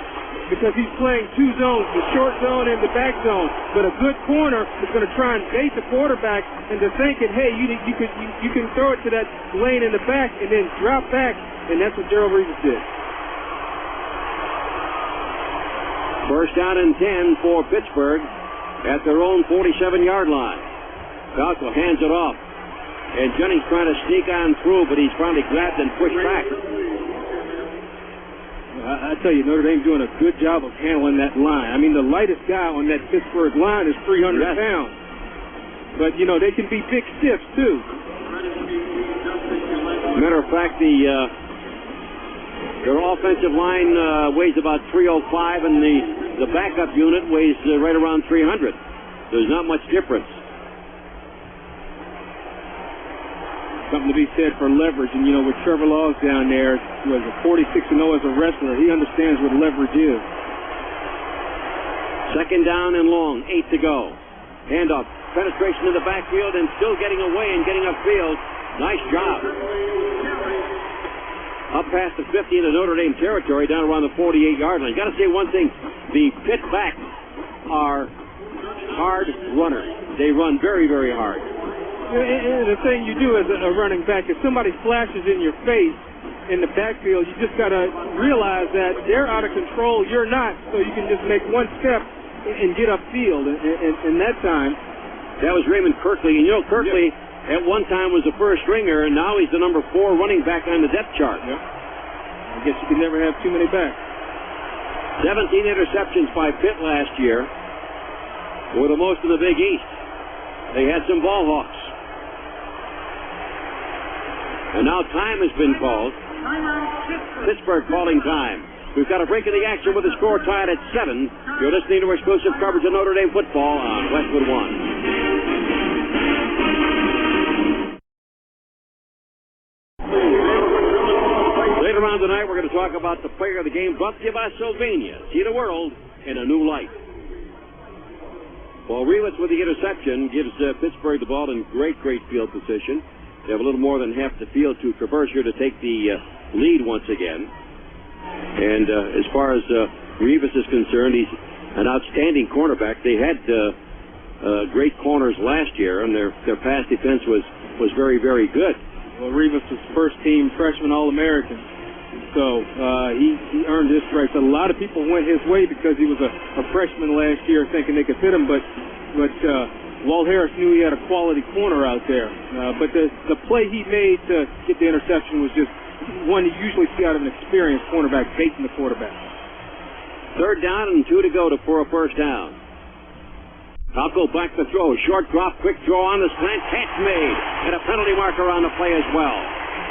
because he's playing two zones, the short zone and the back zone. But a good corner is going to try and bait the quarterback into thinking, hey, you can throw it to that lane in the back and then drop back, and that's what Gerald Reeves did. First down and 10 for Pittsburgh at their own 47-yard line. Falco hands it off. And Jennings trying to sneak on through, but he's finally grabbed and pushed back. I tell you, Notre Dame's doing a good job of handling that line. I mean, the lightest guy on that Pittsburgh line is 300 pounds. But, you know, they can be big stiffs, too. Matter of fact, their offensive line weighs about 305, and the backup unit weighs right around 300. There's not much difference. Something to be said for leverage. And, you know, with Trevor Laws down there, who has a 46-0 as a wrestler, he understands what leverage is. Second down and long, 8 to go. Handoff, penetration in the backfield, and still getting away and getting upfield. Nice job. Up past the 50 into Notre Dame territory, down around the 48-yard line. Got to say one thing. The Pitt backs are hard runners. They run very, very hard. And the thing you do as a running back, if somebody flashes in your face in the backfield, you just got to realize that they're out of control, you're not, so you can just make one step and get upfield. And that time, that was Raymond Kirkley. And you know, Kirkley at one time was the first stringer, and now he's the number 4 running back on the depth chart. Yeah. I guess you can never have too many backs. 17 interceptions by Pitt last year, were the most in the Big East. They had some ball hawks. And now time has been called. Pittsburgh calling time. We've got a break in the action with the score tied at 7. You're listening to exclusive coverage of Notre Dame football on Westwood One. Later on tonight, we're going to talk about the player of the game brought to you by Sylvania. See the world in a new light. Well, Weis with the interception gives Pittsburgh the ball in great field position. They have a little more than half the field to traverse here to take the lead once again. And as far as Weis is concerned, he's an outstanding cornerback. They had great corners last year, and their pass defense was very, very good. Well, Weis was first-team freshman All-American, so he earned his stripes. A lot of people went his way because he was a freshman last year, thinking they could fit him, but Walt Harris knew he had a quality corner out there. But the play he made to get the interception was just one you usually see out of an experienced cornerback, baiting the quarterback. Third down and 2 to go for a first down. Falco back to throw. Short drop, quick throw on the slant. Catch made. And a penalty marker on the play as well.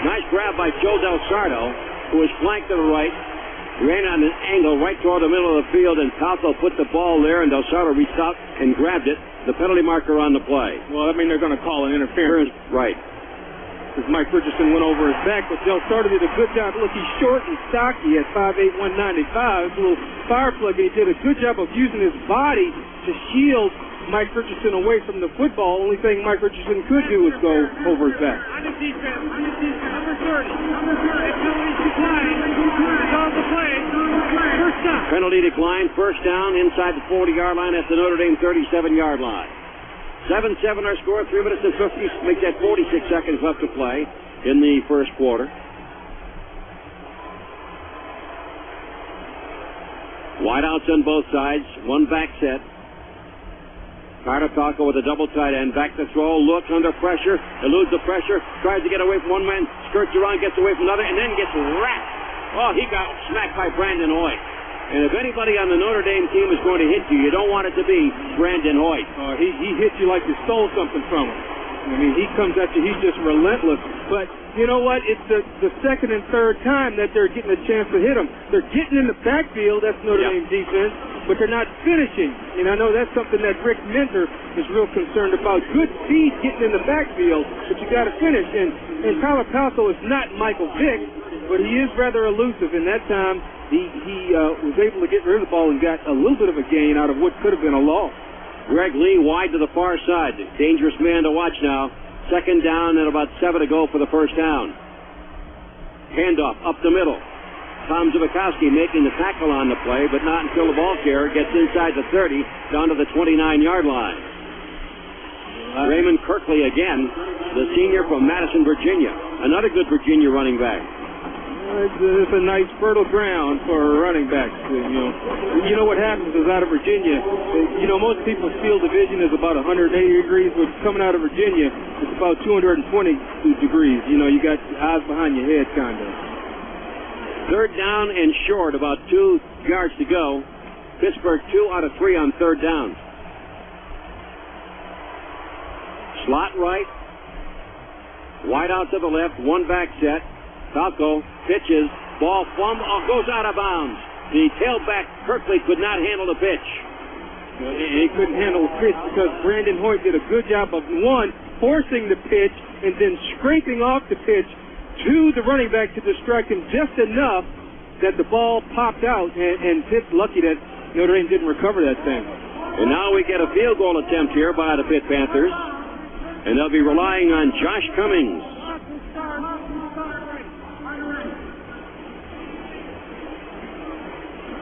Nice grab by Joe Del Sardo, who was flanked to the right. Ran on an angle right toward the middle of the field, and Falco put the ball there, and Del Sardo reached out and grabbed it. The penalty marker on the play. Well, I mean, they're going to call an interference. Right. Because Mike Richardson went over his back, but Del Sardo did a good job. Look, he's short and stocky at 5'8", 195. It's a little fire plug, and he did a good job of using his body to shield Mike Richardson away from the football. Only thing Mike Richardson could do was go over his back. On the defense, number 30. Penalty decline. On the play. First down. Penalty decline. First down inside the 40-yard line at the Notre Dame 37-yard line. 7-7 our score. 3 minutes and 50. Make that 46 seconds left to play in the first quarter. Wideouts on both sides. One back set. Carter Falco with a double tight end. Back to throw. Looks under pressure. Eludes the pressure. Tries to get away from one man. Skirts around. Gets away from another. And then gets wrapped. Oh, he got smacked by Brandon Hoyt. And if anybody on the Notre Dame team is going to hit you, you don't want it to be Brandon Hoyt. He hit you like you stole something from him. I mean, he comes at you. He's just relentless. But you know what? It's the second and third time that they're getting a chance to hit him. They're getting in the backfield. That's Notre Dame defense. But they're not finishing. And I know that's something that Rick Minter is real concerned about. Good speed getting in the backfield, but you got to finish. And Tyler Falco is not Michael Vick, but he is rather elusive. And that time, he was able to get rid of the ball and got a little bit of a gain out of what could have been a loss. Greg Lee wide to the far side. Dangerous man to watch now. Second down and about 7 to go for the first down. Handoff up the middle. Tom Zivakowski making the tackle on the play, but not until the ball carrier gets inside the 30, down to the 29-yard line. Raymond Kirkley again, the senior from Madison, Virginia. Another good Virginia running back. It's a nice fertile ground for running backs. You know what happens is out of Virginia, most people's field division is about 180 degrees, but coming out of Virginia, it's about 220 degrees. You got eyes behind your head, kind of. Third down and short, about 2 yards to go. Pittsburgh 2 out of 3 on third down. Slot right, wide out to the left, one back set. Falco pitches, ball goes out of bounds. The tailback Kirkley could not handle the pitch. He couldn't handle the pitch because Brandon Hoyt did a good job of, one, forcing the pitch and then scraping off the pitch to the running back to distract him just enough that the ball popped out, and Pitt's lucky that Notre Dame didn't recover that thing. And now we get a field goal attempt here by the Pitt Panthers, and they'll be relying on Josh Cummings.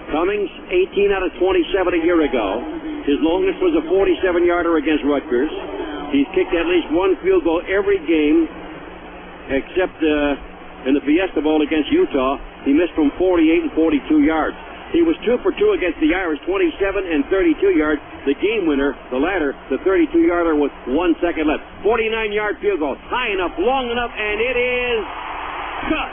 Cummings, 18 out of 27 a year ago. His longest was a 47-yarder against Rutgers. He's kicked at least one field goal every game, except in the Fiesta Bowl against Utah. He missed from 48 and 42 yards. He was 2 for 2 against the Irish, 27 and 32 yards. The game winner, the latter, the 32-yarder with 1 second left. 49-yard field goal, high enough, long enough, and it is cut.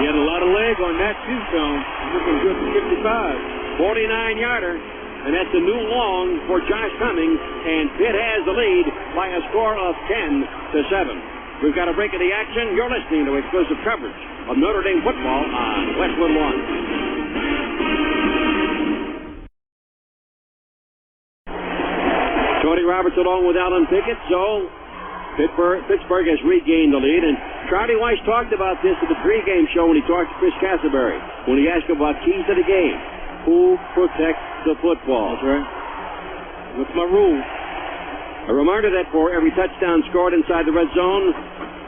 He had a lot of leg on that too, Tom. Looking good for 55. 49-yarder, and that's a new long for Josh Cummings, and Pitt has the lead by a score of 10-7. We've got a break of the action. You're listening to exclusive coverage of Notre Dame football on Westwood One. Tony Roberts along with Alan Pickett, so Pittsburgh has regained the lead, and Charlie Weis talked about this at the pregame show when he talked to Chris Castleberry, when he asked about keys to the game. Who protects the football? That's right. That's my rule. A reminder that for every touchdown scored inside the red zone,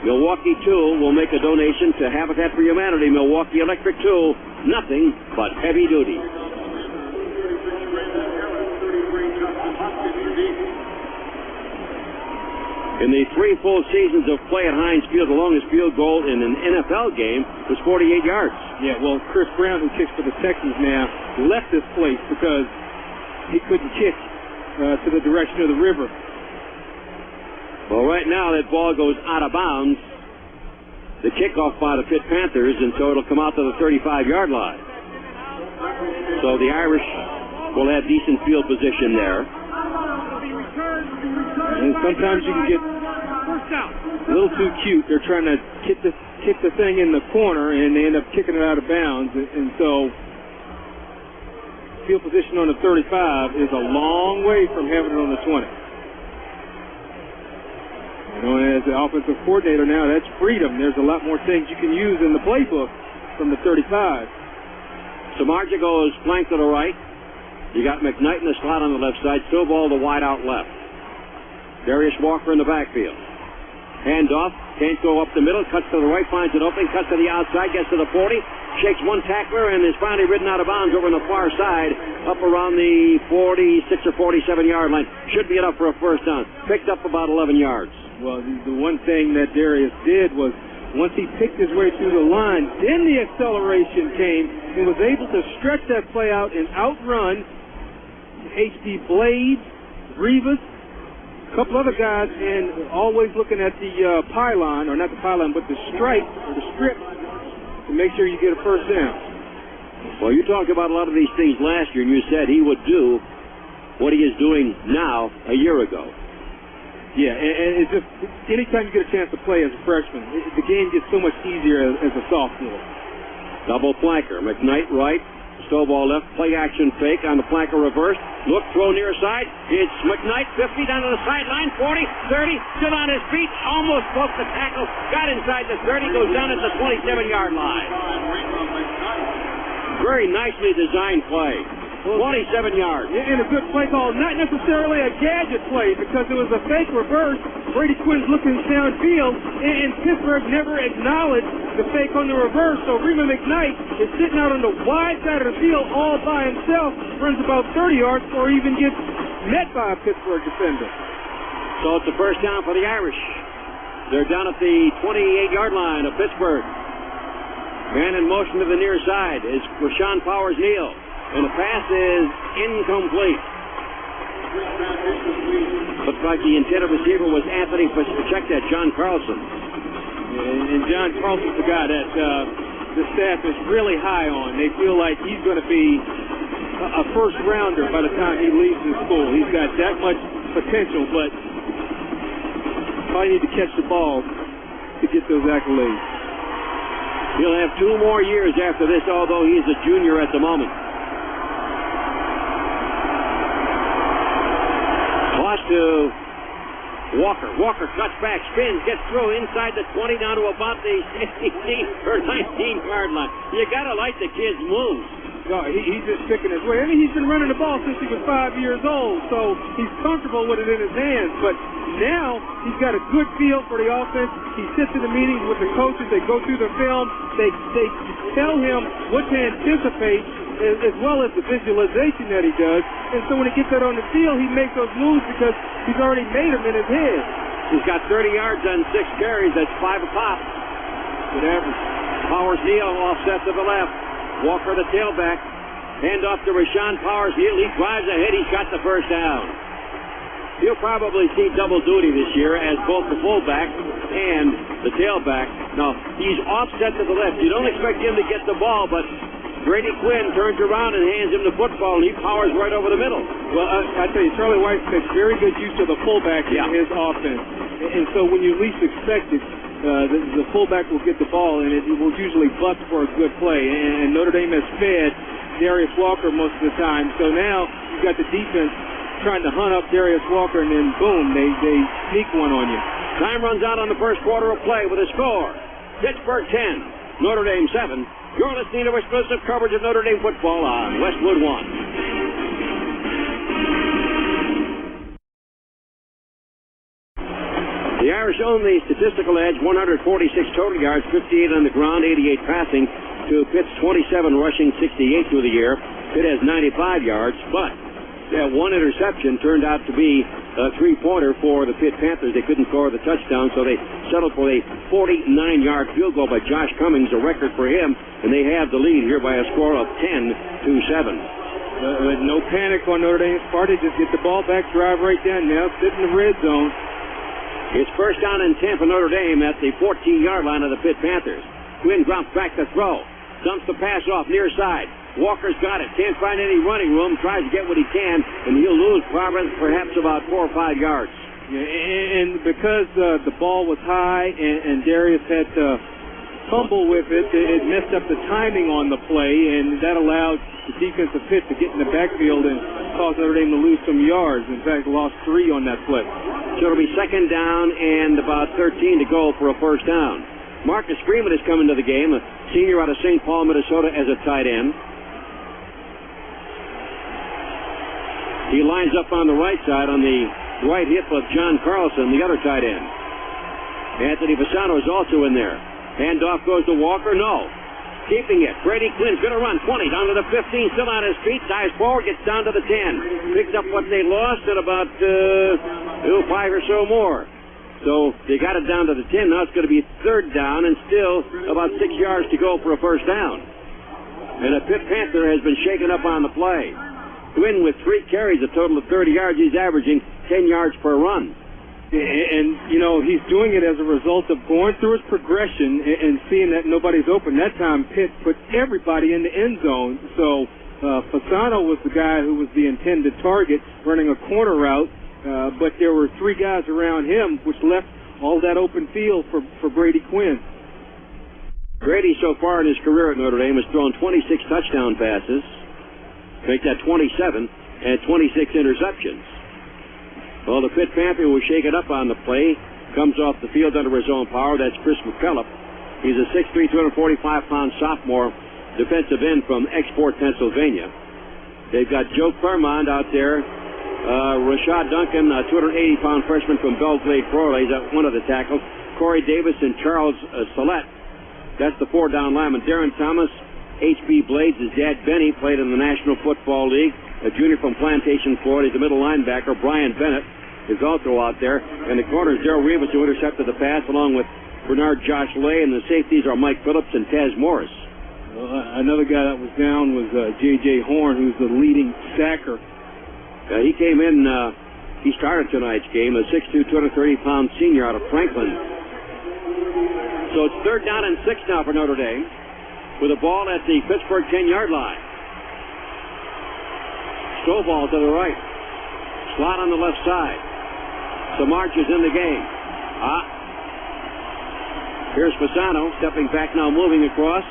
Milwaukee Tool will make a donation to Habitat for Humanity. Milwaukee Electric Tool, nothing but heavy duty. In the 3 full seasons of play at Heinz Field, the longest field goal in an NFL game was 48 yards. Yeah, well, Chris Brown, who kicks for the Texans now, left this place because he couldn't kick to the direction of the river. Well, right now that ball goes out of bounds. The kickoff by the Pitt Panthers, and so it'll come out to the 35-yard line. So the Irish will have decent field position there. And sometimes you can get a little too cute. They're trying to kick the thing in the corner, and they end up kicking it out of bounds. And so field position on the 35 is a long way from having it on the 20. As the offensive coordinator now, that's freedom. There's a lot more things you can use in the playbook from the 35. Samardzija goes flank to the right. You got McKnight in the slot on the left side. Stovall the wide out left. Darius Walker in the backfield. Handoff. Can't go up the middle. Cuts to the right. Finds it open. Cuts to the outside. Gets to the 40. Shakes one tackler and is finally ridden out of bounds over on the far side. Up around the 46 or 47-yard line. Should be enough for a first down. Picked up about 11 yards. Well, the one thing that Darius did was once he picked his way through the line, then the acceleration came and was able to stretch that play out and outrun H.B. Blades, Rivas, a couple other guys, and always looking at the pylon, or not the pylon, but the stripe or the strip to make sure you get a first down. Well, you talked about a lot of these things last year, and you said he would do what he is doing now a year ago. Yeah, and it's just anytime you get a chance to play as a freshman, the game gets so much easier as a sophomore. Double flanker. McKnight right, Stovall left, play action fake on the flanker reverse. Look, throw near side. It's McKnight, 50 down to the sideline, 40, 30, still on his feet, almost broke the tackle, got inside the 30, goes down at the 27-yard line. Very nicely designed play. 27 yards. And a good play call, not necessarily a gadget play because it was a fake reverse. Brady Quinn's looking downfield, and Pittsburgh never acknowledged the fake on the reverse. So Rima McKnight is sitting out on the wide side of the field all by himself, runs about 30 yards, or even gets met by a Pittsburgh defender. So it's a first down for the Irish. They're down at the 28-yard line of Pittsburgh. Man in motion to the near side is Rashawn Powers-Neal. And the pass is incomplete. Looks like the intended receiver was Anthony Pacheco, John Carlson. And John Carlson's the guy that the staff is really high on. They feel like he's going to be a first rounder by the time he leaves the school. He's got that much potential, but probably need to catch the ball to get those accolades. He'll have 2 more years after this, although he's a junior at the moment. Toss to Walker. Walker cuts back, spins, gets through inside the 20 down to about the 18 or 19-yard line. You got to like the kid's moves. No, he's just picking his way. I mean, he's been running the ball since he was 5 years old, so he's comfortable with it in his hands. But now he's got a good feel for the offense. He sits in the meetings with the coaches. They go through the film. They tell him what to anticipate, as well as the visualization that he does. And so when he gets that on the field, he makes those moves because he's already made them in his head. He's got 30 yards on 6 carries. That's 5 a pop. Good average. Powers-Neal offset to the left. Walker, the tailback. Hand off to Rashawn Powers-Neal. He drives ahead. He's got the first down. He'll probably see double duty this year as both the fullback and the tailback. Now, he's offset to the left. You don't expect him to get the ball, but Brady Quinn turns around and hands him the football, and he powers right over the middle. Well, I tell you, Charlie Weis makes very good use of the fullback in his offense. And so when you least expect it, the fullback will get the ball, and it will usually bust for a good play. And Notre Dame has fed Darius Walker most of the time. So now you've got the defense trying to hunt up Darius Walker, and then boom, they sneak one on you. Time runs out on the first quarter of play with a score. Pittsburgh 10, Notre Dame 7. You're listening to exclusive coverage of Notre Dame football on Westwood One. The Irish own the statistical edge, 146 total yards, 58 on the ground, 88 passing, to Pitt's 27 rushing, 68 through the year. Pitt has 95 yards, but that one interception turned out to be a 3-pointer for the Pitt Panthers. They couldn't score the touchdown, so they settled for a 49-yard field goal by Josh Cummings, a record for him, and they have the lead here by a score of 10-7. No panic on Notre Dame's part. They just get the ball back, drive right down now, sit in the red zone. It's first down and 10 for Notre Dame at the 14-yard line of the Pitt Panthers. Quinn drops back to throw. Dumps the pass off near side. Walker's got it. Can't find any running room. Tries to get what he can, and he'll lose perhaps about 4 or 5 yards. Yeah, and because the ball was high and Darius had to fumble with it, it messed up the timing on the play, and that allowed the defensive Pitt to get in the backfield and cause Notre Dame to lose some yards. In fact, lost 3 on that play. So it'll be second down and about 13 to go for a first down. Marcus Freeman is coming to the game, a senior out of St. Paul, Minnesota, as a tight end. He lines up on the right side on the right hip of John Carlson, the other tight end. Anthony Fasano is also in there. Handoff goes to Walker. No. Keeping it. Brady Quinn's going to run 20 down to the 15, still on his feet. Dives forward, gets down to the 10. Picks up what they lost at about 5 or so more. So they got it down to the 10. Now it's going to be third down and still about 6 yards to go for a first down. And a Pitt Panther has been shaken up on the play. Quinn with 3 carries, a total of 30 yards. He's averaging 10 yards per run. And, you know, he's doing it as a result of going through his progression and seeing that nobody's open. That time, Pitt put everybody in the end zone. So Fasano was the guy who was the intended target, running a corner route. But there were 3 guys around him, which left all that open field for Brady Quinn. Brady, so far in his career at Notre Dame, has thrown 26 touchdown passes. Make that 27, and 26 interceptions. Well, the Pitt Panther was shaken up on the play. Comes off the field under his own power. That's Chris McCullough. He's a 6'3", 245-pound sophomore defensive end from Export, Pennsylvania. They've got Joe Claremont out there. Rashad Duncan, a 280-pound freshman from Belgrade, Florida. He's one of the tackles. Corey Davis and Charles Salette. That's the 4-down lineman. Darren Thomas, H.B. Blades, his dad Benny, played in the National Football League. A junior from Plantation, Florida. He's a middle linebacker. Brian Bennett is also out there. And the corners, Darrell Rivas, who intercepted the pass, along with Bernard Josh Lay. And the safeties are Mike Phillips and Taz Morris. Another guy that was down was J.J. Horn, who's the leading sacker. He came in, he started tonight's game, a 6'2", 230-pound senior out of Franklin. So it's 3rd down and 6 now for Notre Dame, with a ball at the Pittsburgh 10-yard line. Stovall to the right. Slot on the left side. Samarch is in the game. Here's Fasano, stepping back now, moving across.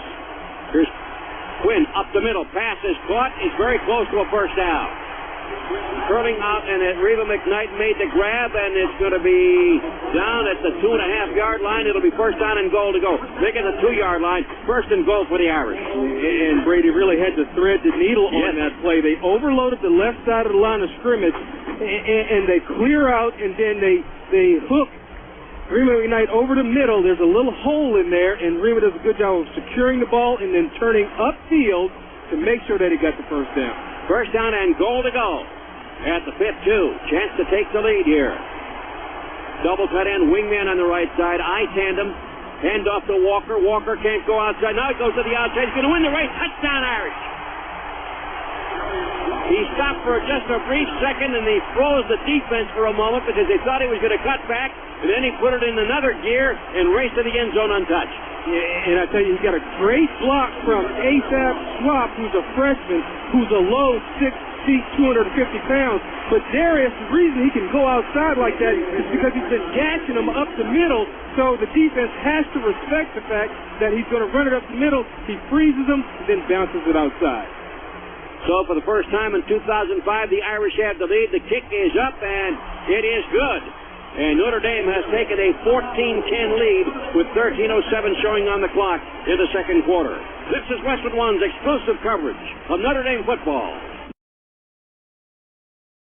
Here's Quinn up the middle. Pass is caught. He's very close to a first down. Curling out, and Reva McKnight made the grab, and it's going to be down at the 2.5-yard line. It'll be first down and goal to go. Make it the 2-yard line. First and goal for the Irish. And Brady really had to thread the needle on that play. They overloaded the left side of the line of scrimmage, and they clear out, and then they hook Reva McKnight over the middle. There's a little hole in there, and Reva does a good job of securing the ball and then turning upfield to make sure that he got the first down. First down and goal to go at the Pitt 2. Chance to take the lead here. Double cut in, wingman on the right side, I tandem, hand off to Walker. Walker can't go outside. Now he goes to the outside. He's going to win the race. Touchdown, Irish. He stopped for just a brief second, and he froze the defense for a moment because they thought he was going to cut back, and then he put it in another gear and raced to the end zone untouched. Yeah, and I tell you, he's got a great block from Asaph Swap, who's a freshman, who's a low 6 feet, 250 pounds. But Darius, the reason he can go outside like that is because he's been gashing him up the middle, so the defense has to respect the fact that he's going to run it up the middle. He freezes him, then bounces it outside. So for the first time in 2005, the Irish have the lead. The kick is up, and it is good. And Notre Dame has taken a 14-10 lead with 13:07 showing on the clock in the second quarter. This is Westwood One's exclusive coverage of Notre Dame football.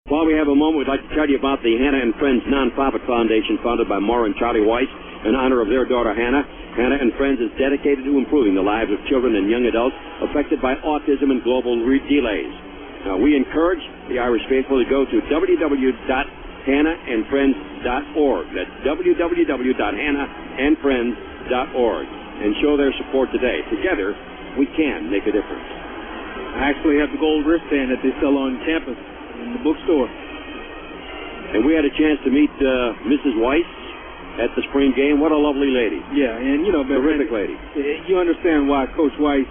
While we have a moment, we'd like to tell you about the Hannah and Friends nonprofit foundation founded by Maura and Charlie Weis in honor of their daughter Hannah. Hannah and Friends is dedicated to improving the lives of children and young adults affected by autism and global delays. Now, we encourage the Irish faithful to go to www.hannahandfriends.org. That's www.hannahandfriends.org and show their support today. Together, we can make a difference. I actually have the gold wristband that they sell on campus in the bookstore. And we had a chance to meet Mrs. Weis at the spring game. What a lovely lady. Yeah, and you know, terrific lady. You understand why Coach Weis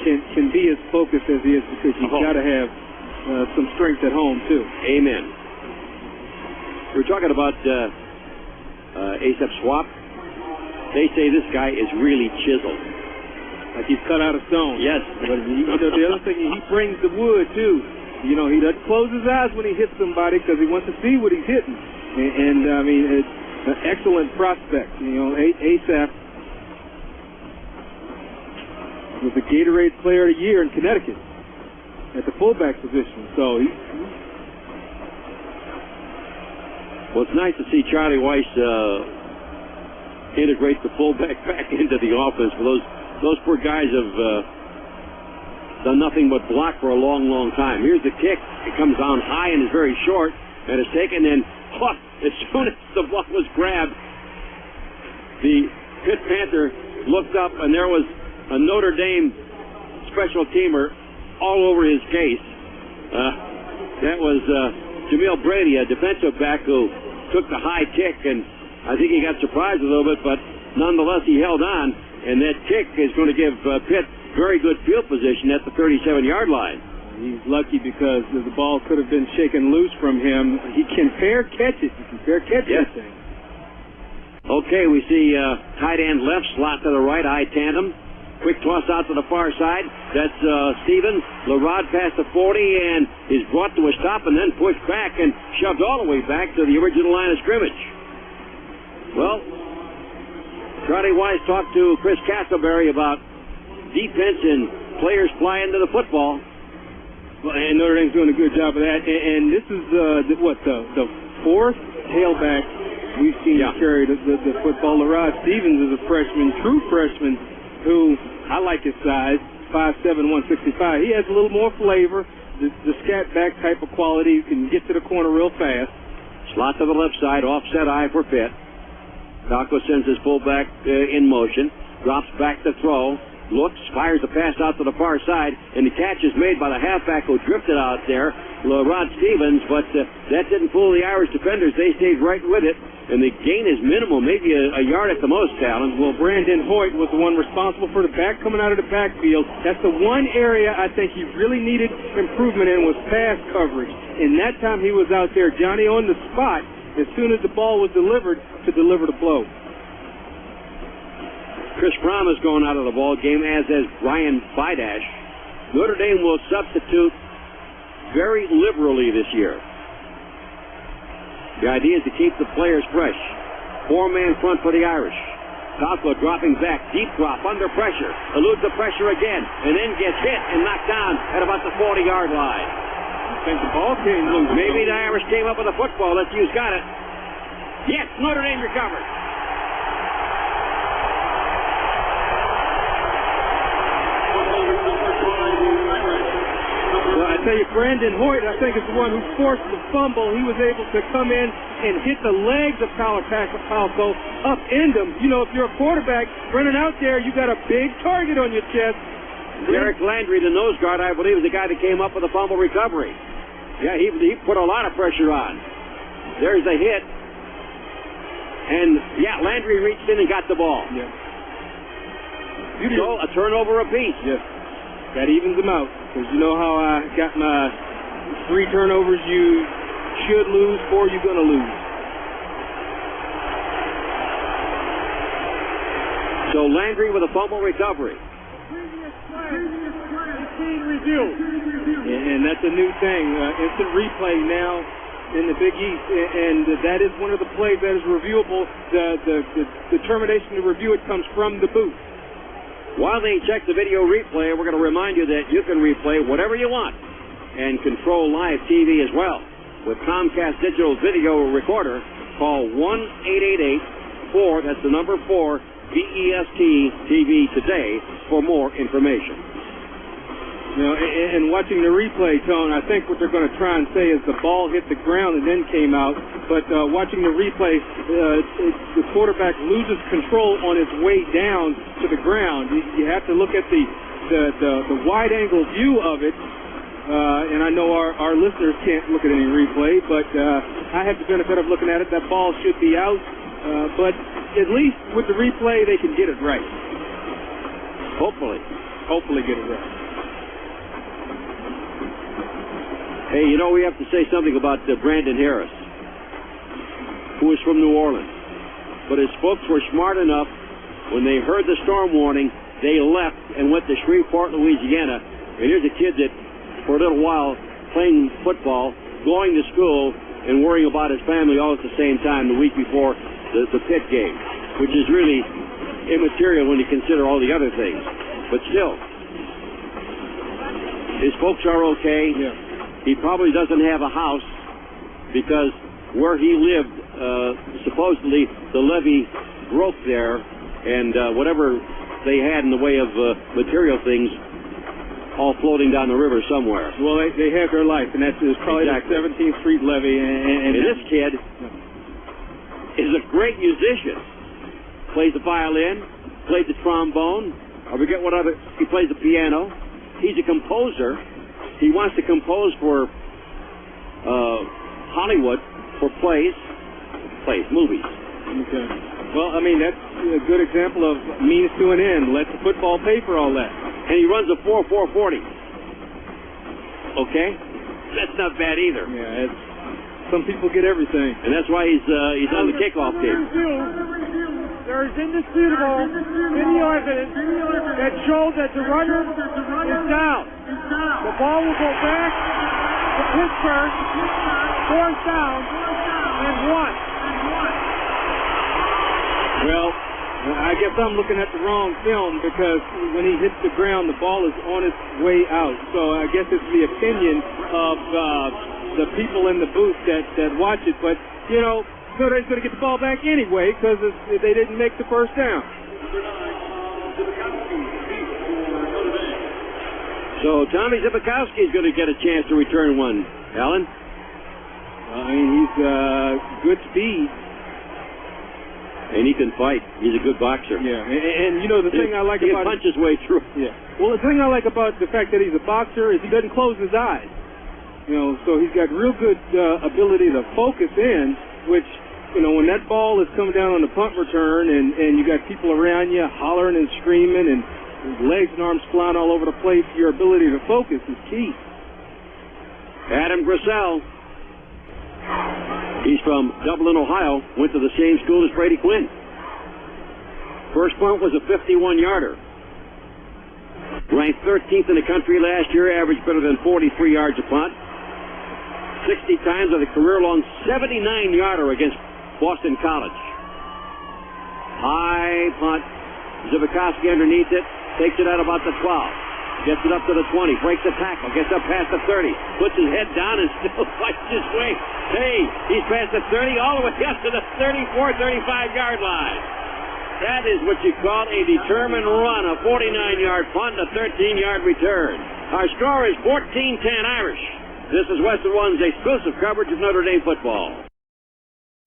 can be as focused as he is, because you've got to have some strength at home too. Amen. We're talking about Asaph Swap. They say this guy is really chiseled. Like he's cut out of stone. Yes. But the other thing, he brings the wood too. You know, he doesn't close his eyes when he hits somebody because he wants to see what he's hitting. And I mean, it's an excellent prospect. You know, Asaph was the Gatorade Player of the Year in Connecticut at the fullback position. So he. Well, it's nice to see Charlie Weis integrate the fullback back into the offense. For those poor guys have done nothing but block for a long, long time. Here's the kick. It comes down high and is very short, and is taken in. As soon as the ball was grabbed, the Pitt Panther looked up, and there was a Notre Dame special teamer all over his case. That was Jamil Brady, a defensive back who took the high kick, and I think he got surprised a little bit, but nonetheless he held on, and that kick is going to give Pitt very good field position at the 37-yard line. He's lucky because the ball could have been shaken loose from him. He can fair catch it. He can fair catch this thing. Okay, we see tight end left, slot to the right, I tandem. Quick toss out to the far side. That's Stevens. LaRod past the 40 and is brought to a stop and then pushed back and shoved all the way back to the original line of scrimmage. Well, Charlie Weis talked to Chris Castleberry about defense and players flying to the football. Well, and Notre Dame's doing a good job of that. And this is the fourth tailback we've seen carry the football. LaRod Stevens is a freshman, true freshman, who I like his size, 5'7", 165. He has a little more flavor, the scat back type of quality. He can get to the corner real fast. Slot to the left side, offset eye for Pitt. Falco sends his fullback in motion, drops back to throw, looks, fires the pass out to the far side, and the catch is made by the halfback who drifted out there, Rod Stevens, but that didn't fool the Irish defenders. They stayed right with it, and the gain is minimal, maybe a yard at the most, Talon. Well, Brandon Hoyt was the one responsible for the back coming out of the backfield. That's the one area I think he really needed improvement in was pass coverage. And that time he was out there, Johnny, on the spot, as soon as the ball was delivered, to deliver the blow. Chris Fromm is going out of the ball game, as is Brian Bidash. Notre Dame will substitute very liberally this year. The idea is to keep the players fresh. Four-man front for the Irish. Falco dropping back, deep drop, under pressure, eludes the pressure again, and then gets hit and knocked down at about the 40-yard line. I think the ball came loose. Maybe the Irish came up with a football. Let's use got it. Yes, Notre Dame recovered. Well, I tell you, Brandon Hoyt, I think, is the one who forced the fumble. He was able to come in and hit the legs of Falco, upend him. You know, if you're a quarterback running out there, you got a big target on your chest. Derek Landry, the nose guard, I believe, is the guy that came up with the fumble recovery. Yeah, he put a lot of pressure on. There's a hit. And, yeah, Landry reached in and got the ball. Yeah. So, a turnover apiece. Yes. That evens them out. Because you know how I got my 3 turnovers you should lose, 4 you're going to lose. So Landry with a fumble recovery. And that's a new thing. Instant replay now in the Big East. And that is one of the plays that is reviewable. The determination to review it comes from the booth. While they check the video replay, we're going to remind you that you can replay whatever you want and control live TV as well. With Comcast Digital Video Recorder, call 1-888-4, that's the number 4, BEST TV today for more information. You know, and watching the replay, Tone, I think what they're going to try and say is the ball hit the ground and then came out. But watching the replay, the quarterback loses control on his way down to the ground. You have to look at the wide-angle view of it. And I know our listeners can't look at any replay, but I have the benefit of looking at it. That ball should be out. But at least with the replay, they can get it right. Hopefully get it right. Hey, you know, we have to say something about Brandon Harris, who is from New Orleans. But his folks were smart enough, when they heard the storm warning, they left and went to Shreveport, Louisiana. And here's a kid that, for a little while, playing football, going to school, and worrying about his family all at the same time the week before the Pitt game, which is really immaterial when you consider all the other things. But still, his folks are okay. Yeah. He probably doesn't have a house because where he lived, supposedly the levee broke there, and whatever they had in the way of material things all floating down the river somewhere. Well, they have their life, and that's probably exactly. The 17th Street levee. And this kid is a great musician. Plays the violin, plays the trombone, I forget what other, he plays the piano. He's a composer. He wants to compose for Hollywood, for movies. Okay. Well, I mean, that's a good example of means to an end. Let the football pay for all that. And he runs a 4.40. Okay? That's not bad either. Yeah, some people get everything. And that's why he's on the kickoff team. There is indisputable video evidence that shows that the runner is down. The ball will go back to Pittsburgh, 4th down, and 1. Well, I guess I'm looking at the wrong film because when he hits the ground, the ball is on its way out. So I guess it's the opinion of the people in the booth that watch it. But, you know, Notre Dame's going to get the ball back anyway because they didn't make the first down. So Tommy Zibikowski is going to get a chance to return one. Alan? I mean, he's good speed. And he can fight. He's a good boxer. Yeah, and you know the thing I like about he can punch his way through. Yeah. Well, the thing I like about the fact that he's a boxer is he doesn't close his eyes. You know, so he's got real good ability to focus in, which, you know, when that ball is coming down on the punt return and you got people around you hollering and screaming and legs and arms flying all over the place, your ability to focus is key. Adam Grissel. He's from Dublin, Ohio. Went to the same school as Brady Quinn. First punt was a 51-yarder. Ranked 13th in the country last year, averaged better than 43 yards a punt. 60 times with a career-long 79-yarder against Boston College. High punt. Zibikowski underneath it. Takes it out about the 12. Gets it up to the 20, breaks the tackle, gets up past the 30, puts his head down and still fights his way. Hey, he's past the 30, all the way up to the 34, 35-yard line. That is what you call a determined run, a 49-yard punt, a 13-yard return. Our score is 14-10 Irish. This is Westwood One's exclusive coverage of Notre Dame football.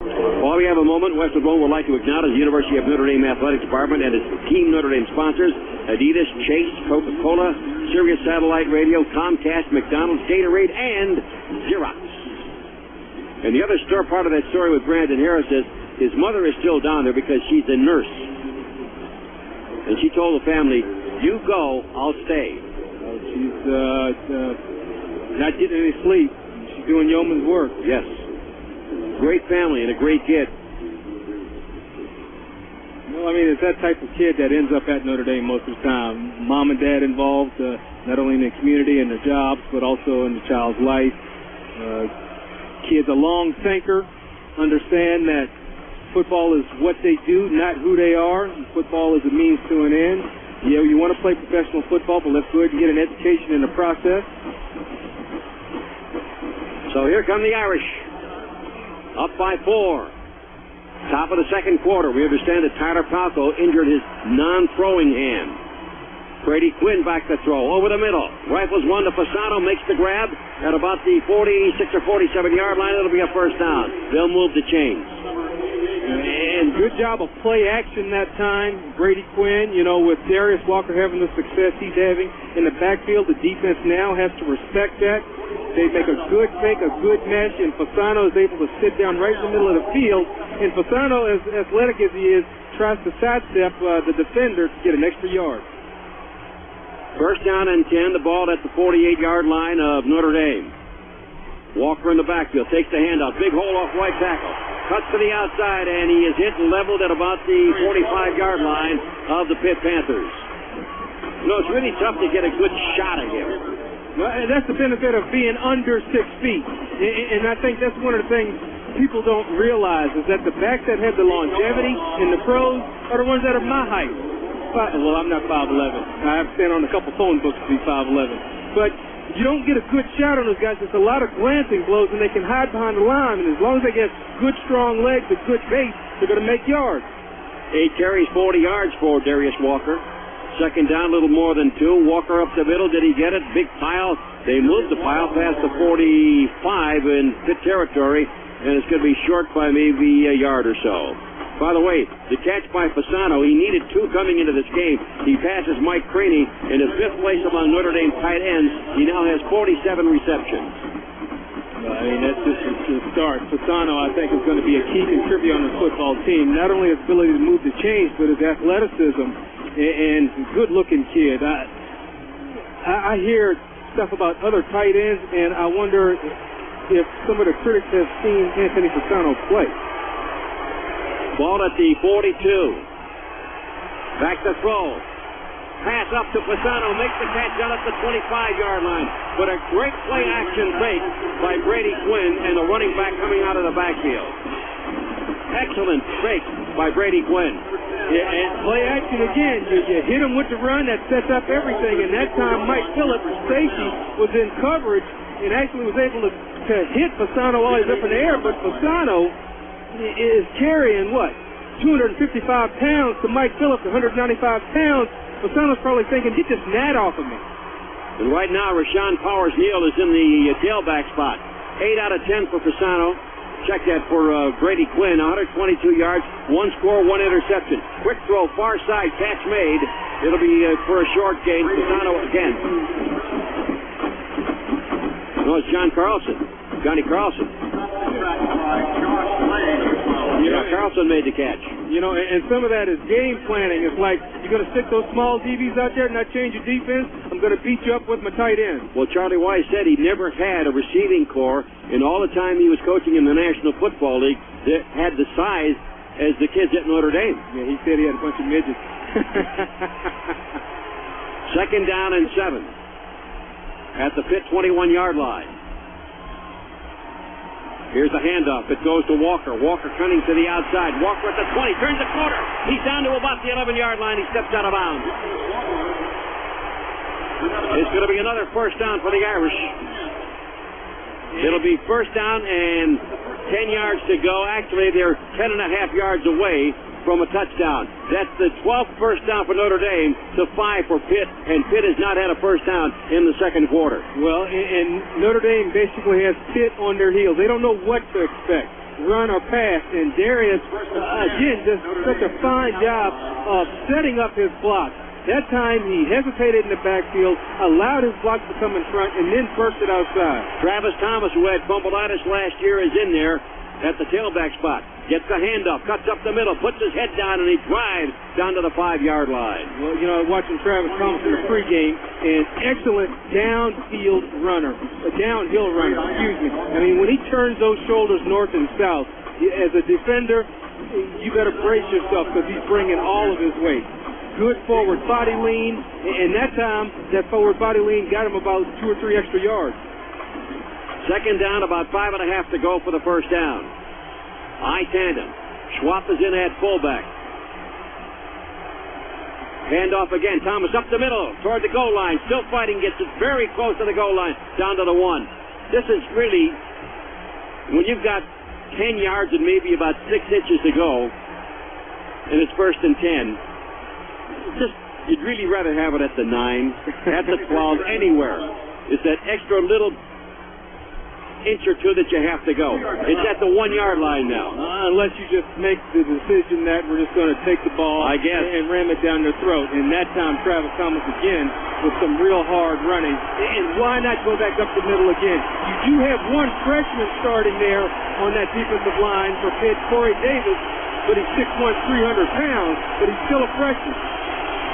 While we have a moment, Westwood One would like to acknowledge the University of Notre Dame Athletics Department and its team Notre Dame sponsors, Adidas, Chase, Coca-Cola, Sirius Satellite Radio, Comcast, McDonald's, Gatorade, and Xerox. And the other part of that story with Brandon Harris is his mother is still down there because she's a nurse. And she told the family, you go, I'll stay. She's not getting any sleep. She's doing yeoman's work. Yes. Great family and a great kid. Well, I mean, it's that type of kid that ends up at Notre Dame most of the time. Mom and dad involved, not only in the community and their jobs, but also in the child's life. Kid's a long thinker, understand that football is what they do, not who they are. Football is a means to an end. Yeah, you want to play professional football, but let's go ahead and get an education in the process. So here come the Irish. Up by 4. Top of the second quarter. We understand that Tyler Palco injured his non-throwing hand. Brady Quinn back to throw. Over the middle. Rifles one to Fasano. Makes the grab at about the 46 or 47-yard line. It'll be a first down. They'll move the chains. And good job of play action that time. Brady Quinn, you know, with Darius Walker having the success he's having in the backfield, the defense now has to respect that. They make a good fake, a good mesh, and Fasano is able to sit down right in the middle of the field. And Fasano, as athletic as he is, tries to sidestep the defender to get an extra yard. First down and 10, the ball at the 48-yard line of Notre Dame. Walker in the backfield, takes the handoff, big hole off right tackle. Cuts to the outside, and he is hit and leveled at about the 45-yard line of the Pitt Panthers. You know, it's really tough to get a good shot at him. Well, and that's the benefit of being under 6 feet. And I think that's one of the things people don't realize is that the backs that have the longevity in the pros are the ones that are my height. Well, I'm not 5'11". I have to stand on a couple phone books to be 5'11". But you don't get a good shot on those guys. It's a lot of glancing blows, and they can hide behind the line. And as long as they get good, strong legs and good base, they're going to make yards. 8 carries, 40 yards for Darius Walker. Second down, a little more than 2. Walker up the middle. Did he get it? Big pile. They moved the pile past the 45 in Pitt territory, and it's going to be short by maybe a yard or so. By the way, the catch by Fasano, he needed 2 coming into this game. He passes Mike Craney in his 5th place among Notre Dame tight ends. He now has 47 receptions. I mean, that's just a start. Fasano, I think, is going to be a key contributor on the football team. Not only his ability to move the chains, but his athleticism. And good-looking kid. I hear stuff about other tight ends, and I wonder if some of the critics have seen Anthony Fasano play. Ball at the 42. Back to throw. Pass up to Fasano. Makes the catch down at the 25-yard line. But a great play-action fake by Brady Quinn and the running back coming out of the backfield. Excellent fake by Brady Quinn. Yeah, and play action again. You hit him with the run, that sets up everything. And that time, Mike Phillips, Stacy, was in coverage and actually was able to hit Fasano while he's up in the air. But Fasano is carrying, 255 pounds to Mike Phillips, 195 pounds. Fasano's probably thinking, get this gnat off of me. And right now, Rashawn Powers-Neal is in the tailback spot. 8 out of 10 for Fasano. Check that for Grady Quinn. 122 yards, 1 score, 1 interception. Quick throw, far side, catch made. It'll be for a short gain. Fasano again. No, it's Johnny Carlson. Carlson made the catch. And some of that is game planning. It's like, you're going to stick those small DBs out there and not change your defense? I'm going to beat you up with my tight end. Well, Charlie Weis said he never had a receiving corps in all the time he was coaching in the National Football League that had the size as the kids at Notre Dame. Yeah, he said he had a bunch of midgets. 2nd down and 7 at the Pitt 21-yard line. Here's the handoff. It goes to Walker. Walker cutting to the outside. Walker at the 20. Turns the corner. He's down to about the 11-yard line. He steps out of bounds. It's going to be another first down for the Irish. It'll be first down and 10 yards to go. Actually, they're 10.5 yards away from a touchdown. That's the 12th first down for Notre Dame to 5 for Pitt, and Pitt has not had a first down in the second quarter. Well, and Notre Dame basically has Pitt on their heels. They don't know what to expect, run or pass, and Darius, again, does such a fine job of setting up his block. That time he hesitated in the backfield, allowed his block to come in front, and then bursted outside. Travis Thomas, who had fumblitis last year, is in there at the tailback spot. Gets the handoff, cuts up the middle, puts his head down, and he drives down to the 5-yard line. Well, watching Travis Thomas in the pregame, an excellent downfield runner, a downhill runner, excuse me. I mean, when he turns those shoulders north and south, as a defender, you got to brace yourself because he's bringing all of his weight. Good forward body lean, and that time, that forward body lean got him about 2 or 3 extra yards. 2nd down, about 5.5 to go for the first down. I tandem. Schwab is in at fullback. Handoff again. Thomas up the middle toward the goal line. Still fighting. Gets it very close to the goal line. Down to the 1. This is really, when you've got 10 yards and maybe about 6 inches to go, and it's 1st and 10, you'd really rather have it at the 9, at the 12, anywhere. It's that extra little inch or 2 that you have to go. It's at the 1-yard line now. Unless you just make the decision that we're just going to take the ball, I guess, and ram it down their throat. And that time, Travis Thomas again with some real hard running. And why not go back up the middle again? You do have one freshman starting there on that defensive line for Pitt, Corey Davis, but he's 6'1", 300 pounds, but he's still a freshman.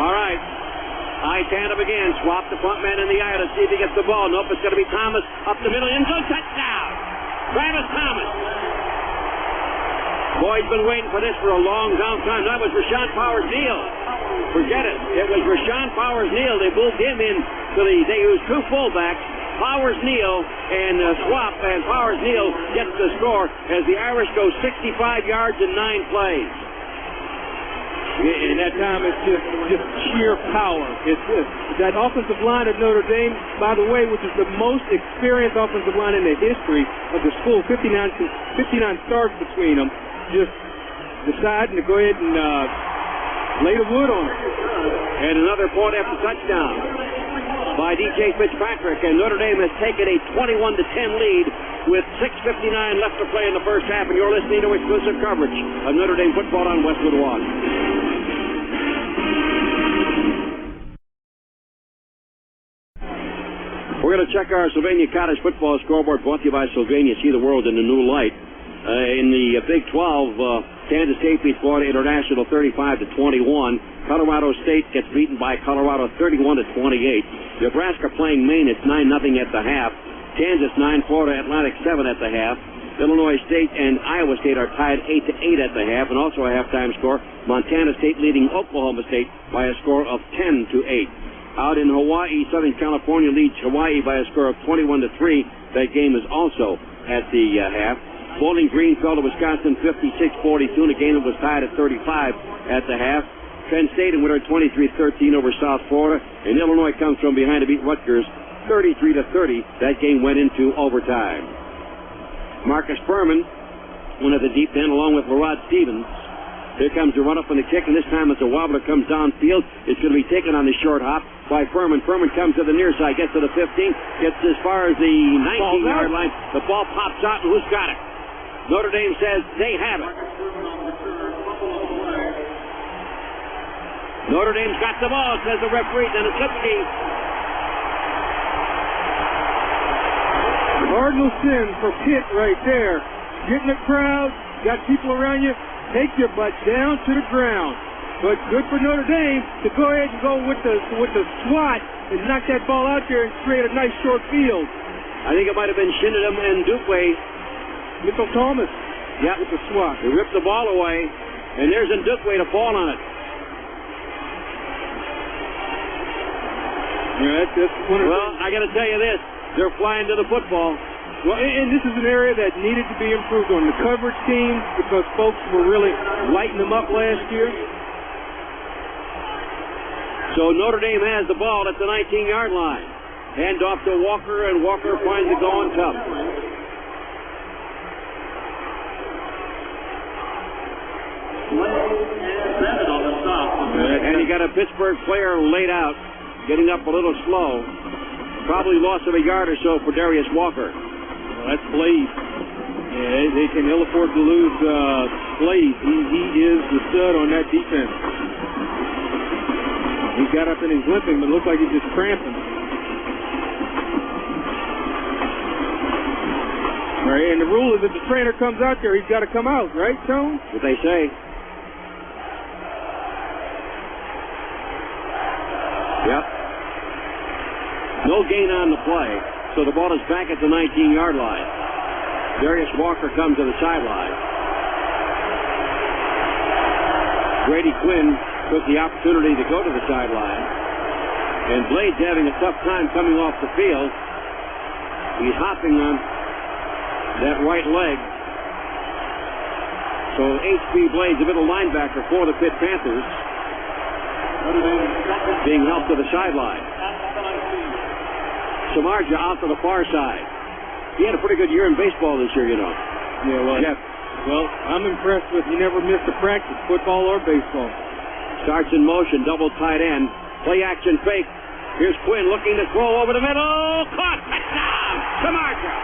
All right. I tandem again. Swap the front man in the eye to see if he gets the ball. Nope, it's going to be Thomas up the middle. End zone touchdown. Travis Thomas. Boy, he's been waiting for this for a long time. That was Rashawn Powers-Neal. Forget it. It was Rashawn Powers-Neal. They moved him in. They used 2 fullbacks. Powers-Neal and Swap, and Powers-Neal gets the score as the Irish go 65 yards in 9 plays. And that time it's just sheer power. It's that offensive line of Notre Dame, by the way, which is the most experienced offensive line in the history of the school, 59 starts between them, just deciding to go ahead and lay the wood on it. And another point after touchdown by DJ Fitzpatrick, and Notre Dame has taken a 21-10 lead with 6:59 left to play in the first half, and you're listening to exclusive coverage of Notre Dame football on Westwood One. We're going to check our Sylvania Cottage football scoreboard brought to you by Sylvania. See the world in a new light. In the Big 12, Kansas State beats Florida International 35-21. Colorado State gets beaten by Colorado 31-28. Nebraska playing Maine. It's 9-0 at the half. Kansas 9, Florida Atlantic 7 at the half. Illinois State and Iowa State are tied 8-8 at the half, and also a halftime score. Montana State leading Oklahoma State by a score of 10-8. Out in Hawaii, Southern California leads Hawaii by a score of 21-3. That game is also at the half. Bowling Green fell to Wisconsin 56-42 in a game that was tied at 35 at the half. Penn State and winner 23-13 over South Florida. And Illinois comes from behind to beat Rutgers 33-30. That game went into overtime. Marcus Furman went at the deep end along with Larod Stevens. Here comes the run-up on the kick, and this time as the wobbler comes downfield, it's going to be taken on the short hop by Furman. Furman comes to the near side, gets to the 15, gets as far as the 19-yard line. The ball pops out, and who's got it? Notre Dame says they have it. Notre Dame's got the ball, says the referee, and it's Lipsky. Cardinal sin for Pitt right there. Get in the crowd, got people around you, take your butt down to the ground. But good for Notre Dame to go ahead and go with the swat and knock that ball out there and create a nice short field. I think it might have been Shinadam and Dupway. Mitchell Thomas, yeah, with the swat. They ripped the ball away, and there's Ndukwe to fall on it. Yeah, that's one of well, I got to tell you this. They're flying to the football. Well, and this is an area that needed to be improved on the coverage team because folks were really lighting them up last year. So Notre Dame has the ball at the 19-yard line. Hand off to Walker, and Walker finds it going tough. And you got a Pittsburgh player laid out, getting up a little slow. Probably loss of a yard or so for Darius Walker. Well, that's Blade. Yeah, they can ill afford to lose Blade. He is the stud on that defense. He got up and he's limping, but it looks like he's just cramping. All right, and the rule is if the trainer comes out there, he's got to come out, right, Tone? What they say. Yep. No gain on the play, so the ball is back at the 19-yard line. Darius Walker comes to the sideline. Brady Quinn took the opportunity to go to the sideline. And Blade's having a tough time coming off the field. He's hopping on that right leg. So H.B. Blade's a middle linebacker for the Pitt Panthers, being helped to the sideline. Samardzija out to the far side. He had a pretty good year in baseball this year, you know. Yeah, well, Jeff. Well, I'm impressed with he never missed a practice, football or baseball. Starts in motion, double tight end. Play action fake. Here's Quinn looking to throw over the middle. Caught! Touchdown! Samardzija!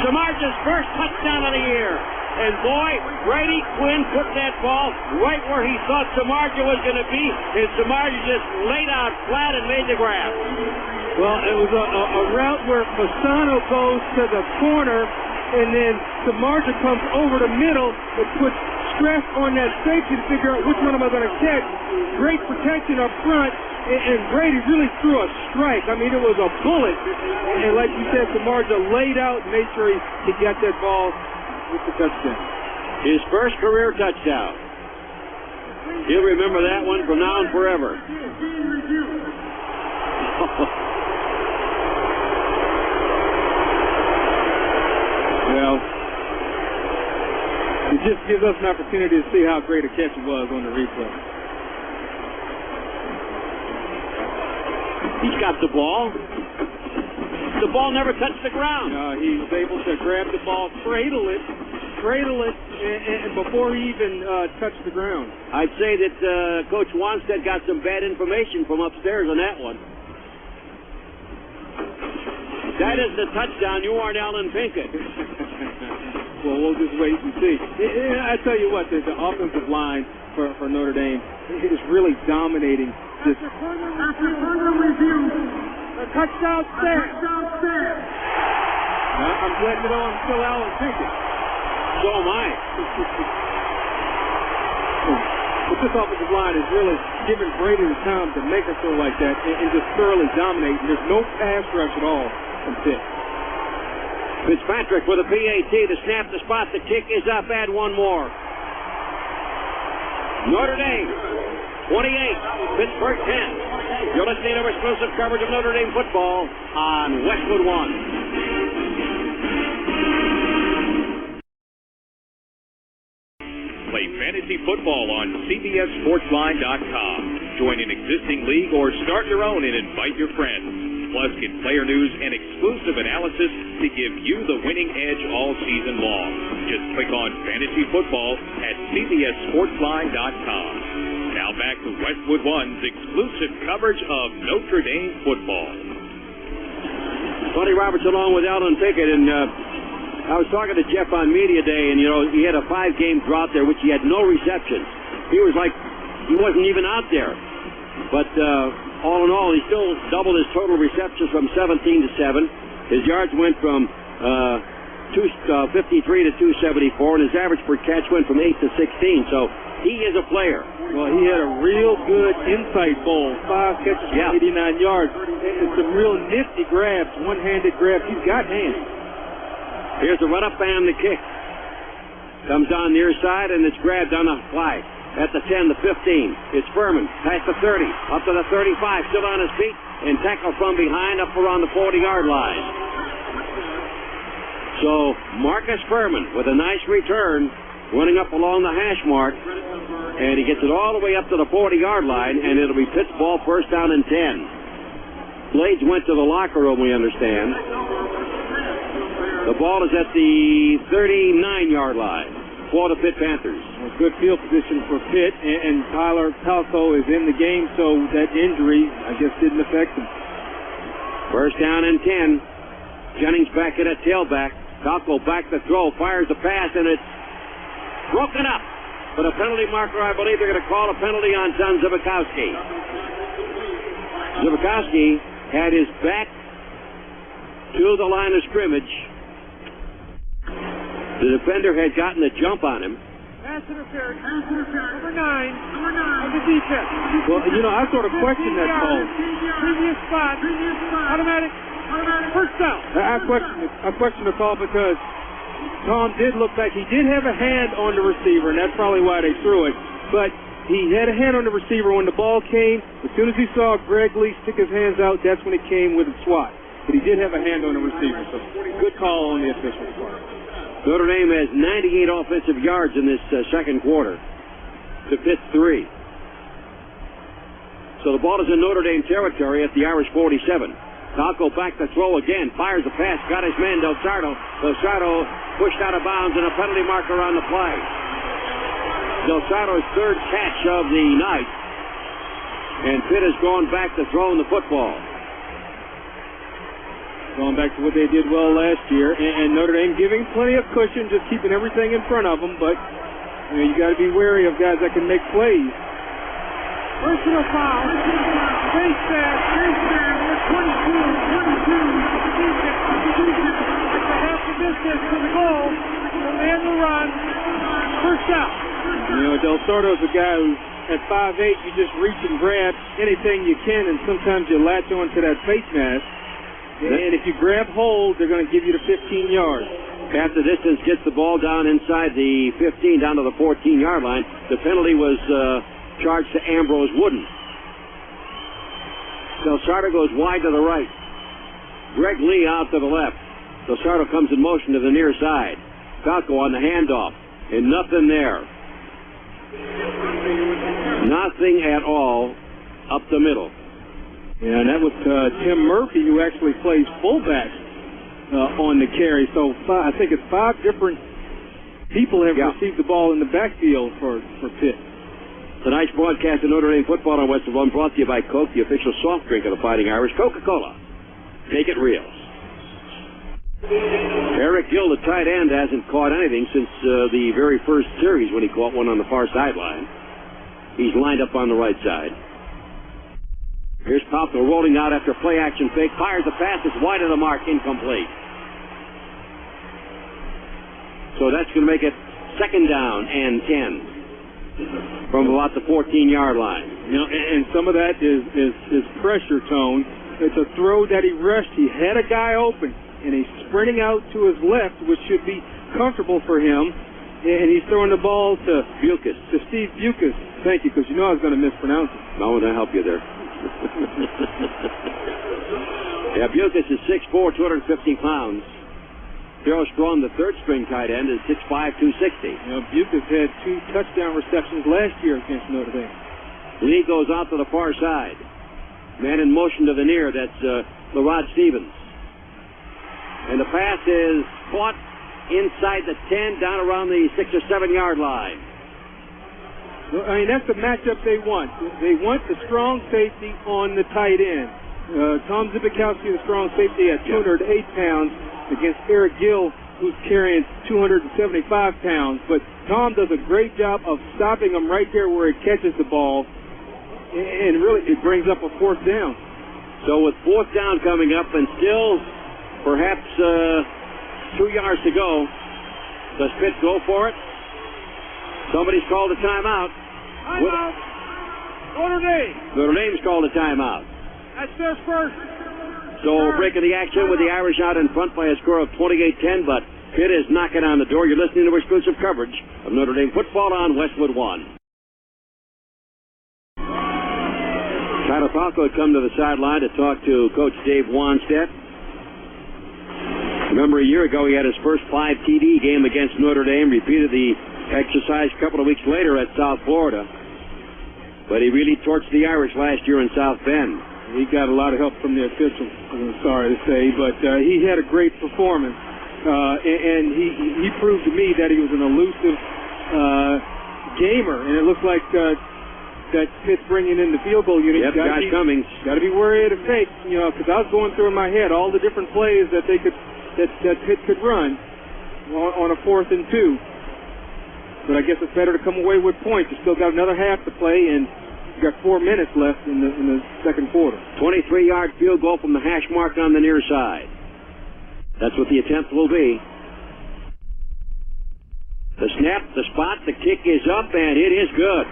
Samardzija's first touchdown of the year. And boy, Brady Quinn put that ball right where he thought Samardzija was going to be, and Samardzija just laid out flat and made the grab. Well, it was a route where Fasano goes to the corner, and then Samardzija comes over the middle and puts stress on that safety to figure out which one am I going to catch. Great protection up front, and Brady really threw a strike. I mean, it was a bullet. And like you said, Samardzija laid out and made sure he got that ball with the touchdown. His first career touchdown. He'll remember that one from now and forever. Well, it just gives us an opportunity to see how great a catch it was on the replay. He's got the ball. The ball never touched the ground. He was able to grab the ball, cradle it, and before he even touched the ground. I'd say that Coach Wannstedt got some bad information from upstairs on that one. That is the touchdown. You aren't Alan Pinkett. Well, we'll just wait and see. I tell you what, the offensive line for Notre Dame is really dominating this. After further review, the touchdown stand. I'm letting it on still Alan Pinkett. So am I. But this offensive line is really giving Brady the time to make it feel like that and just thoroughly dominate. There's no pass rush at all from Pitt. Fitzpatrick with a PAT, the snap, the spot, the kick is up. Add one more. Notre Dame 28, Pittsburgh 10. You're listening to exclusive coverage of Notre Dame football on Westwood One. fantasy football on CBSSportsLine.com. Join an existing league or start your own and invite your friends. Plus, get player news and exclusive analysis to give you the winning edge all season long. Just click on fantasy football at CBSSportsLine.com. Now back to Westwood One's exclusive coverage of Notre Dame football. Tony Roberts along with Alan Pickett, and I was talking to Jeff on Media Day, and, you know, he had a 5-game drought there, which he had no receptions. He was like, he wasn't even out there. But all in all, he still doubled his total receptions from 17 to 7. His yards went from 253 to 274, and his average per catch went from 8 to 16. So he is a player. Well, he had a real good insight bowl, 5 catches for 89 yards. And some real nifty grabs, one-handed grabs. He's got hands. Here's the run-up and the kick. Comes down near side, and it's grabbed on the fly. At the 10, the 15. It's Furman. Past the 30. Up to the 35. Still on his feet. And tackled from behind up around the 40-yard line. So Marcus Furman with a nice return, running up along the hash mark. And he gets it all the way up to the 40-yard line, and it'll be Pitt's ball, first down and 10. Blades went to the locker room, we understand. The ball is at the 39-yard line for the Pitt Panthers. A good field position for Pitt, and Tyler Palco is in the game, so that injury, I guess, didn't affect him. First down and 10. Jennings back at a tailback. Palco back to throw, fires the pass, and it's broken up. But a penalty marker, I believe they're going to call a penalty on John Zibikowski. Zibikowski had his back to the line of scrimmage. The defender had gotten a jump on him. Pass interference. Number 9 of the defense. Well, you know, I sort of questioned that call. Previous spot. Automatic. First down. I questioned the call because Tom did look like he did have a hand on the receiver, and that's probably why they threw it. But he had a hand on the receiver when the ball came. As soon as he saw Greg Lee stick his hands out, that's when it came with a swat. But he did have a hand on the receiver, so good call on the official's part. Notre Dame has 98 offensive yards in this second quarter to Pitt's 3. So the ball is in Notre Dame territory at the Irish 47. Falco back to throw again, fires the pass, got his man Del Sardo. Del Sardo pushed out of bounds and a penalty marker on the play. Del Sardo's third catch of the night, and Pitt has gone back to throwing the football. Going back to what they did well last year, and Notre Dame giving plenty of cushion, just keeping everything in front of them, but you got to be wary of guys that can make plays. Personal foul. Face mask. Number 22. Half the distance to the goal. And the run. First down. You know, Del Sardo's a guy who, at 5'8", you just reach and grab anything you can, and sometimes you latch onto that face mask. And if you grab hold, they're going to give you the 15 yards. Half the distance gets the ball down inside the 15, down to the 14-yard line. The penalty was charged to Ambrose Wooden. Del Sardo goes wide to the right. Greg Lee out to the left. Del Sardo comes in motion to the near side. Falco on the handoff, and nothing there. Nothing at all up the middle. Yeah, and that was Tim Murphy, who actually plays fullback on the carry. So I think it's 5 different people have received the ball in the backfield for Pitt. Tonight's broadcast of Notre Dame football on Westwood One brought to you by Coke, the official soft drink of the Fighting Irish. Coca-Cola. Take it real. Eric Gill, the tight end, hasn't caught anything since the very first series when he caught one on the far sideline. He's lined up on the right side. Here's Palco rolling out after play-action fake. Fires the pass. It's wide of the mark. Incomplete. So that's going to make it second down and 10 from about the 14-yard line. You know, and some of that is pressure, Tone. It's a throw that he rushed. He had a guy open, and he's sprinting out to his left, which should be comfortable for him. And he's throwing the ball to Bucas. To Steve Bucas. Thank you, because you know I was going to mispronounce it. No, I help you there. Yeah, Bucas is 6'4", 250 pounds. Darryl Strong, the third-string tight end, is 6'5", 260. You know, Bucas had 2 touchdown receptions last year against Notre Dame. Lee goes out to the far side. Man in motion to the near, that's LaRod Stevens. And the pass is caught inside the 10, down around the 6 or 7 yard line. Well, I mean, that's the matchup they want. They want the strong safety on the tight end. Tom Zbikowski, the strong safety, at 208 pounds against Eric Gill, who's carrying 275 pounds. But Tom does a great job of stopping him right there where he catches the ball, and really it brings up a 4th down. So with 4th down coming up and still perhaps 2 yards to go, does Pitt go for it? Somebody's called a timeout. Timeout. Notre Dame. Notre Dame's called a timeout. That's their first. So breaking the action with the Irish out in front by a score of 28-10, but Pitt is knocking on the door. You're listening to exclusive coverage of Notre Dame football on Westwood One. Tyler Falco had come to the sideline to talk to Coach Dave Wannstedt. Remember, a year ago he had his first 5 TD game against Notre Dame, repeated the exercise a couple of weeks later at South Florida. But he really torched the Irish last year in South Bend. He got a lot of help from the officials, I'm sorry to say, but he had a great performance. And he proved to me that he was an elusive gamer, and it looks like that Pitt's bringing in the field goal unit. Yep, Josh Cummings. Got to be worried of fake, you know, because I was going through in my head all the different plays that they could that Pitt could run on a 4th and 2. But I guess it's better to come away with points. You still got another half to play, and you got 4 minutes left in the second quarter. 23-yard field goal from the hash mark on the near side. That's what the attempt will be. The snap, the spot, the kick is up, and it is good.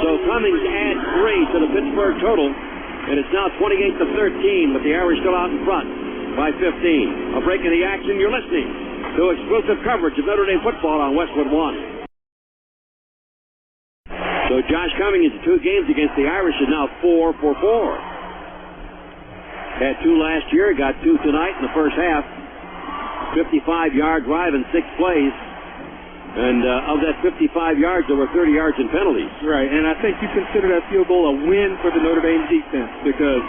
So Cummings adds 3 to the Pittsburgh total, and it's now 28-13, but the Irish still out in front by 15. A break in the action. You're listening to exclusive coverage of Notre Dame football on Westwood One. So Josh Cummings in 2 games against the Irish is now 4 for 4. Had 2 last year, got 2 tonight in the first half. 55-yard drive in 6 plays. And of that 55 yards, there were 30 yards in penalties. Right, and I think you consider that field goal a win for the Notre Dame defense because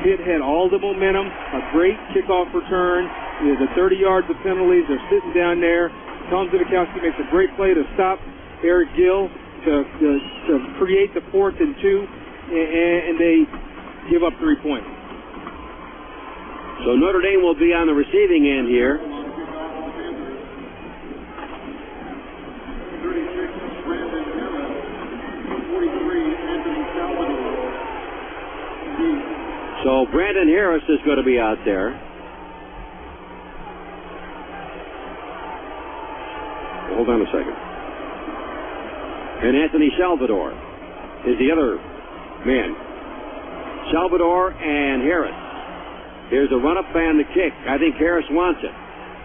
Pitt had all the momentum, a great kickoff return, the 30 yards of penalties. They're sitting down there. Tom Zbikowski makes a great play to stop Eric Gill to create the 4th and 2, and they give up 3 points. So Notre Dame will be on the receiving end here. So Brandon Harris is going to be out there. Hold on a second. And Anthony Salvador is the other man. Salvador and Harris. Here's the run-up and the kick. I think Harris wants it.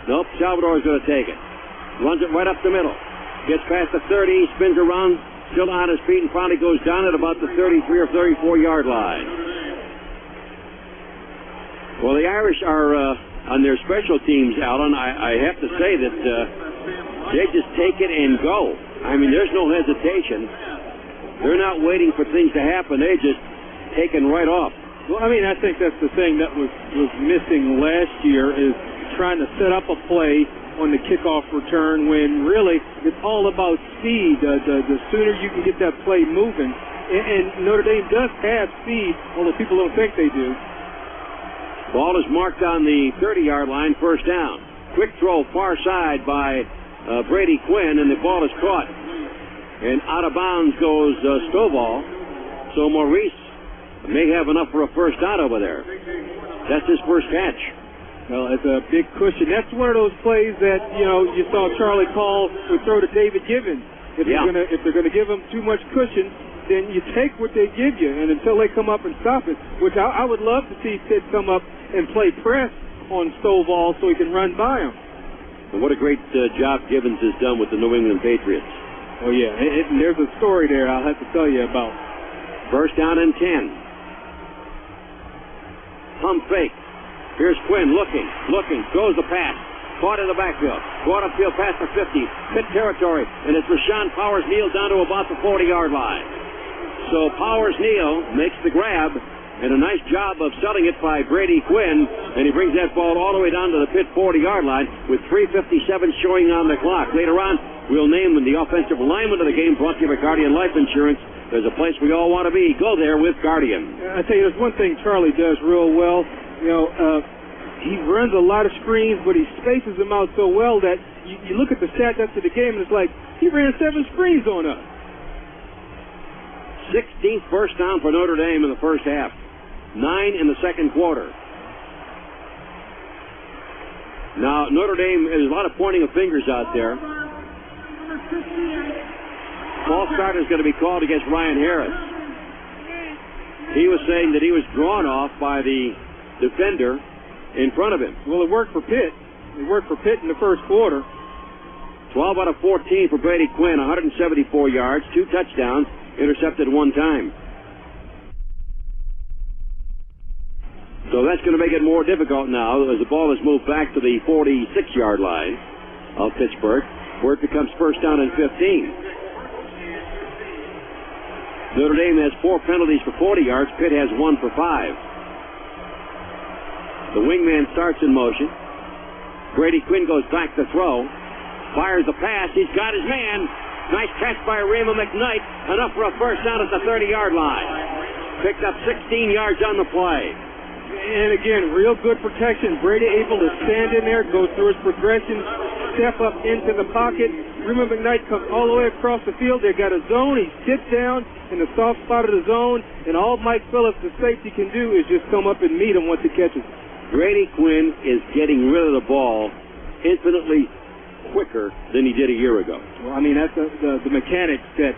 Nope, Salvador is going to take it. Runs it right up the middle. Gets past the 30, spins around, still on his feet, and finally goes down at about the 33 or 34-yard line. Well, the Irish are on their special teams, Alan. I have to say that they just take it and go. I mean, there's no hesitation. They're not waiting for things to happen. They just taking right off. Well, I mean, I think that's the thing that was missing last year is trying to set up a play on the kickoff return when really it's all about speed. The sooner you can get that play moving. And Notre Dame does have speed, although people don't think they do. Ball is marked on the 30-yard line, first down. Quick throw far side by Brady Quinn, and the ball is caught. And out of bounds goes Stovall. So Maurice may have enough for a first down over there. That's his first catch. Well, it's a big cushion. That's one of those plays that, you know, you saw Charlie Call would throw to David Gibbons. If they're gonna give him too much cushion, then you take what they give you, and until they come up and stop it, which I would love to see Pitt come up and play press on Stovall so he can run by him. And what a great job Gibbons has done with the New England Patriots. Oh, yeah. And there's a story there I'll have to tell you about. First down and 10. Pump fake. Here's Quinn looking, throws the pass. Caught in the backfield. Caught upfield past the 50. Pitt territory. And it's Rashawn Powers-Neal down to about the 40-yard line. So Powers-Neal makes the grab. And a nice job of selling it by Brady Quinn. And he brings that ball all the way down to the Pitt 40-yard line with 3:57 showing on the clock. Later on, we'll name the offensive lineman of the game, brought to you by Guardian Life Insurance. There's a place we all want to be. Go there with Guardian. I tell you, there's one thing Charlie does real well. He runs a lot of screens, but he spaces them out so well that you look at the stats after the game, and it's like, he ran 7 screens on us. 16th first down for Notre Dame in the first half. 9 in the second quarter. Now, Notre Dame, there's a lot of pointing of fingers out there. False start is going to be called against Ryan Harris. He was saying that he was drawn off by the defender in front of him. Well, it worked for Pitt. It worked for Pitt in the first quarter. 12 out of 14 for Brady Quinn, 174 yards, 2 touchdowns, intercepted 1 time. So that's going to make it more difficult now as the ball is moved back to the 46-yard line of Pittsburgh, where it becomes first down and 15. Notre Dame has 4 penalties for 40 yards. Pitt has 1 for 5. The wingman starts in motion. Brady Quinn goes back to throw. Fires the pass. He's got his man. Nice catch by Raymond McKnight. Enough for a first down at the 30-yard line. Picked up 16 yards on the play. And again, real good protection. Brady able to stand in there, go through his progression, step up into the pocket. Raymond McKnight comes all the way across the field. They got a zone. He sits down in the soft spot of the zone, and all Mike Phillips, the safety, can do is just come up and meet him once he catches it. Brady Quinn is getting rid of the ball infinitely quicker than he did a year ago. Well, I mean, that's the mechanics that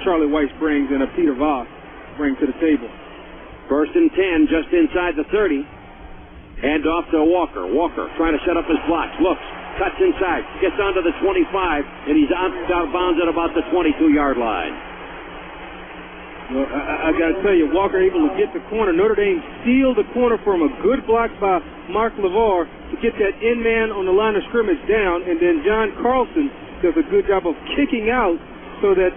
Charlie Weis brings and Peter Voss brings to the table. First and 10, just inside the 30. Hand off to Walker. Walker trying to set up his blocks. Looks, cuts inside, gets onto the 25, and he's out of bounds at about the 22-yard line. Well, I got to tell you, Walker able to get the corner. Notre Dame sealed the corner from a good block by Mark LeVar to get that in man on the line of scrimmage down, and then John Carlson does a good job of kicking out so that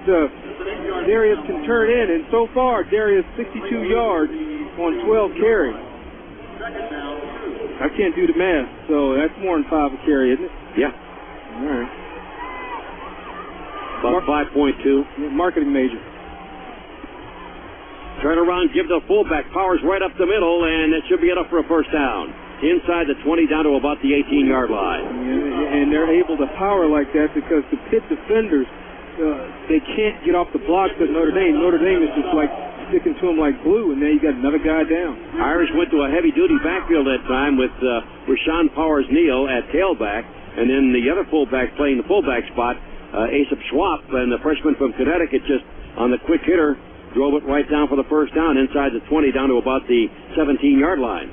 Darius can turn in. And so far, Darius 62 yards on 12 carries. I can't do the math, so that's more than 5 a carry, isn't it? Yeah. All right. About 5.2. Marketing major. Turn around, give the fullback. Powers right up the middle, and it should be enough for a first down. Inside the 20, down to about the 18-yard line. And they're able to power like that because the Pitt defenders, they can't get off the blocks at Notre Dame. Notre Dame is just like sticking to them like glue, and then you got another guy down. Irish went to a heavy-duty backfield that time with Rashawn Powers-Neal at tailback, and then the other fullback playing the fullback spot, Asap Schwab, and the freshman from Connecticut just on the quick hitter drove it right down for the first down inside the 20 down to about the 17-yard line.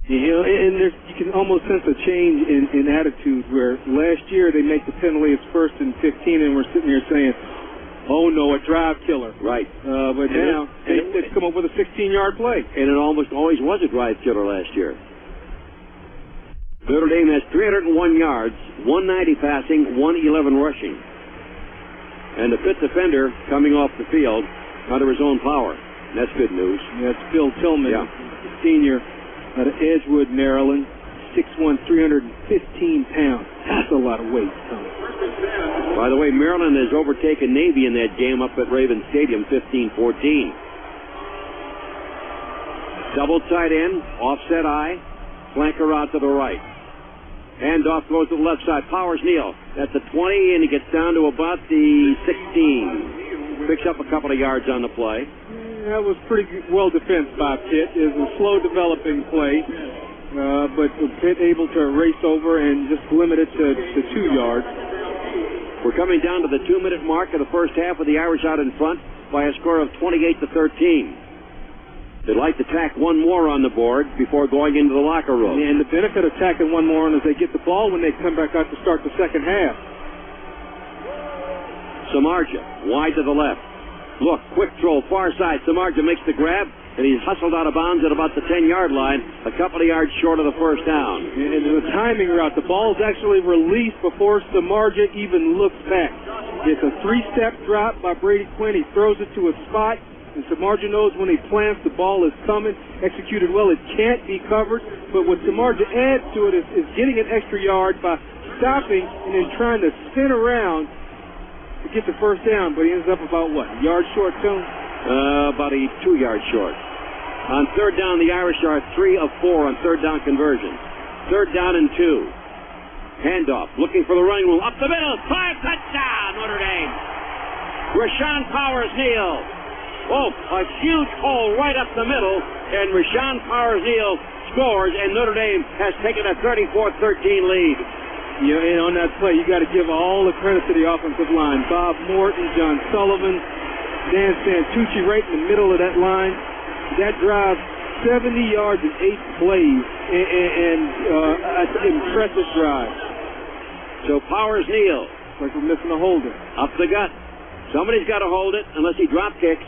You know, and you can almost sense a change in attitude where last year they make the penalty, it's first and 15, and we're sitting here saying, oh no, a drive killer. Right. But now they've come up with a 16-yard play. And it almost always was a drive killer last year. Notre Dame has 301 yards, 190 passing, 111 rushing. And the Pitt defender coming off the field under his own power. That's good news. Yeah, it's Phil Tillman, senior out of Edgewood, Maryland, 6'1", 315 pounds. That's a lot of weight, Tommy. By the way, Maryland has overtaken Navy in that game up at Raven Stadium, 15-14. Double tight end, offset eye, flanker out to the right. Handoff goes to the left side. Powers-Neal. That's a 20, and he gets down to about the 16. Picks up a couple of yards on the play. That was pretty well defensed by Pitt. It was a slow developing play, but Pitt able to race over and just limit it to 2 yards. We're coming down to the 2-minute mark of the first half with the Irish out in front by a score of 28-13. They'd like to tack one more on the board before going into the locker room. And the benefit of tacking one more on is they get the ball when they come back out to start the second half. Samardzija, wide to the left. Look, quick throw, far side. Samardzija makes the grab, and he's hustled out of bounds at about the 10-yard line, a couple of yards short of the first down. And the timing route, the ball is actually released before Samardzija even looks back. It's a 3-step drop by Brady Quinn. He throws it to a spot, and Samardzija knows when he plants, the ball is coming. Executed well, it can't be covered. But what Samardzija adds to it is getting an extra yard by stopping and then trying to spin around to get the first down. But he ends up about, what, a yard short, Tone? About a 2 yards short. On third down, the Irish are 3 of 4 on third down conversions. Third down and 2. Handoff, looking for the running room. Up the middle, 5 touchdown, Notre Dame. Rashawn Powers-Neal. Oh, a huge hole right up the middle, and Rashawn Powers-Neal scores, and Notre Dame has taken a 34-13 lead. And on that play, you got to give all the credit to the offensive line. Bob Morton, John Sullivan, Dan Santucci right in the middle of that line. That drive, 70 yards in 8 plays, and an impressive drive. So Powers-Neal. Like we're missing a holder. Up the gut. Somebody's got to hold it, unless he drop kicks.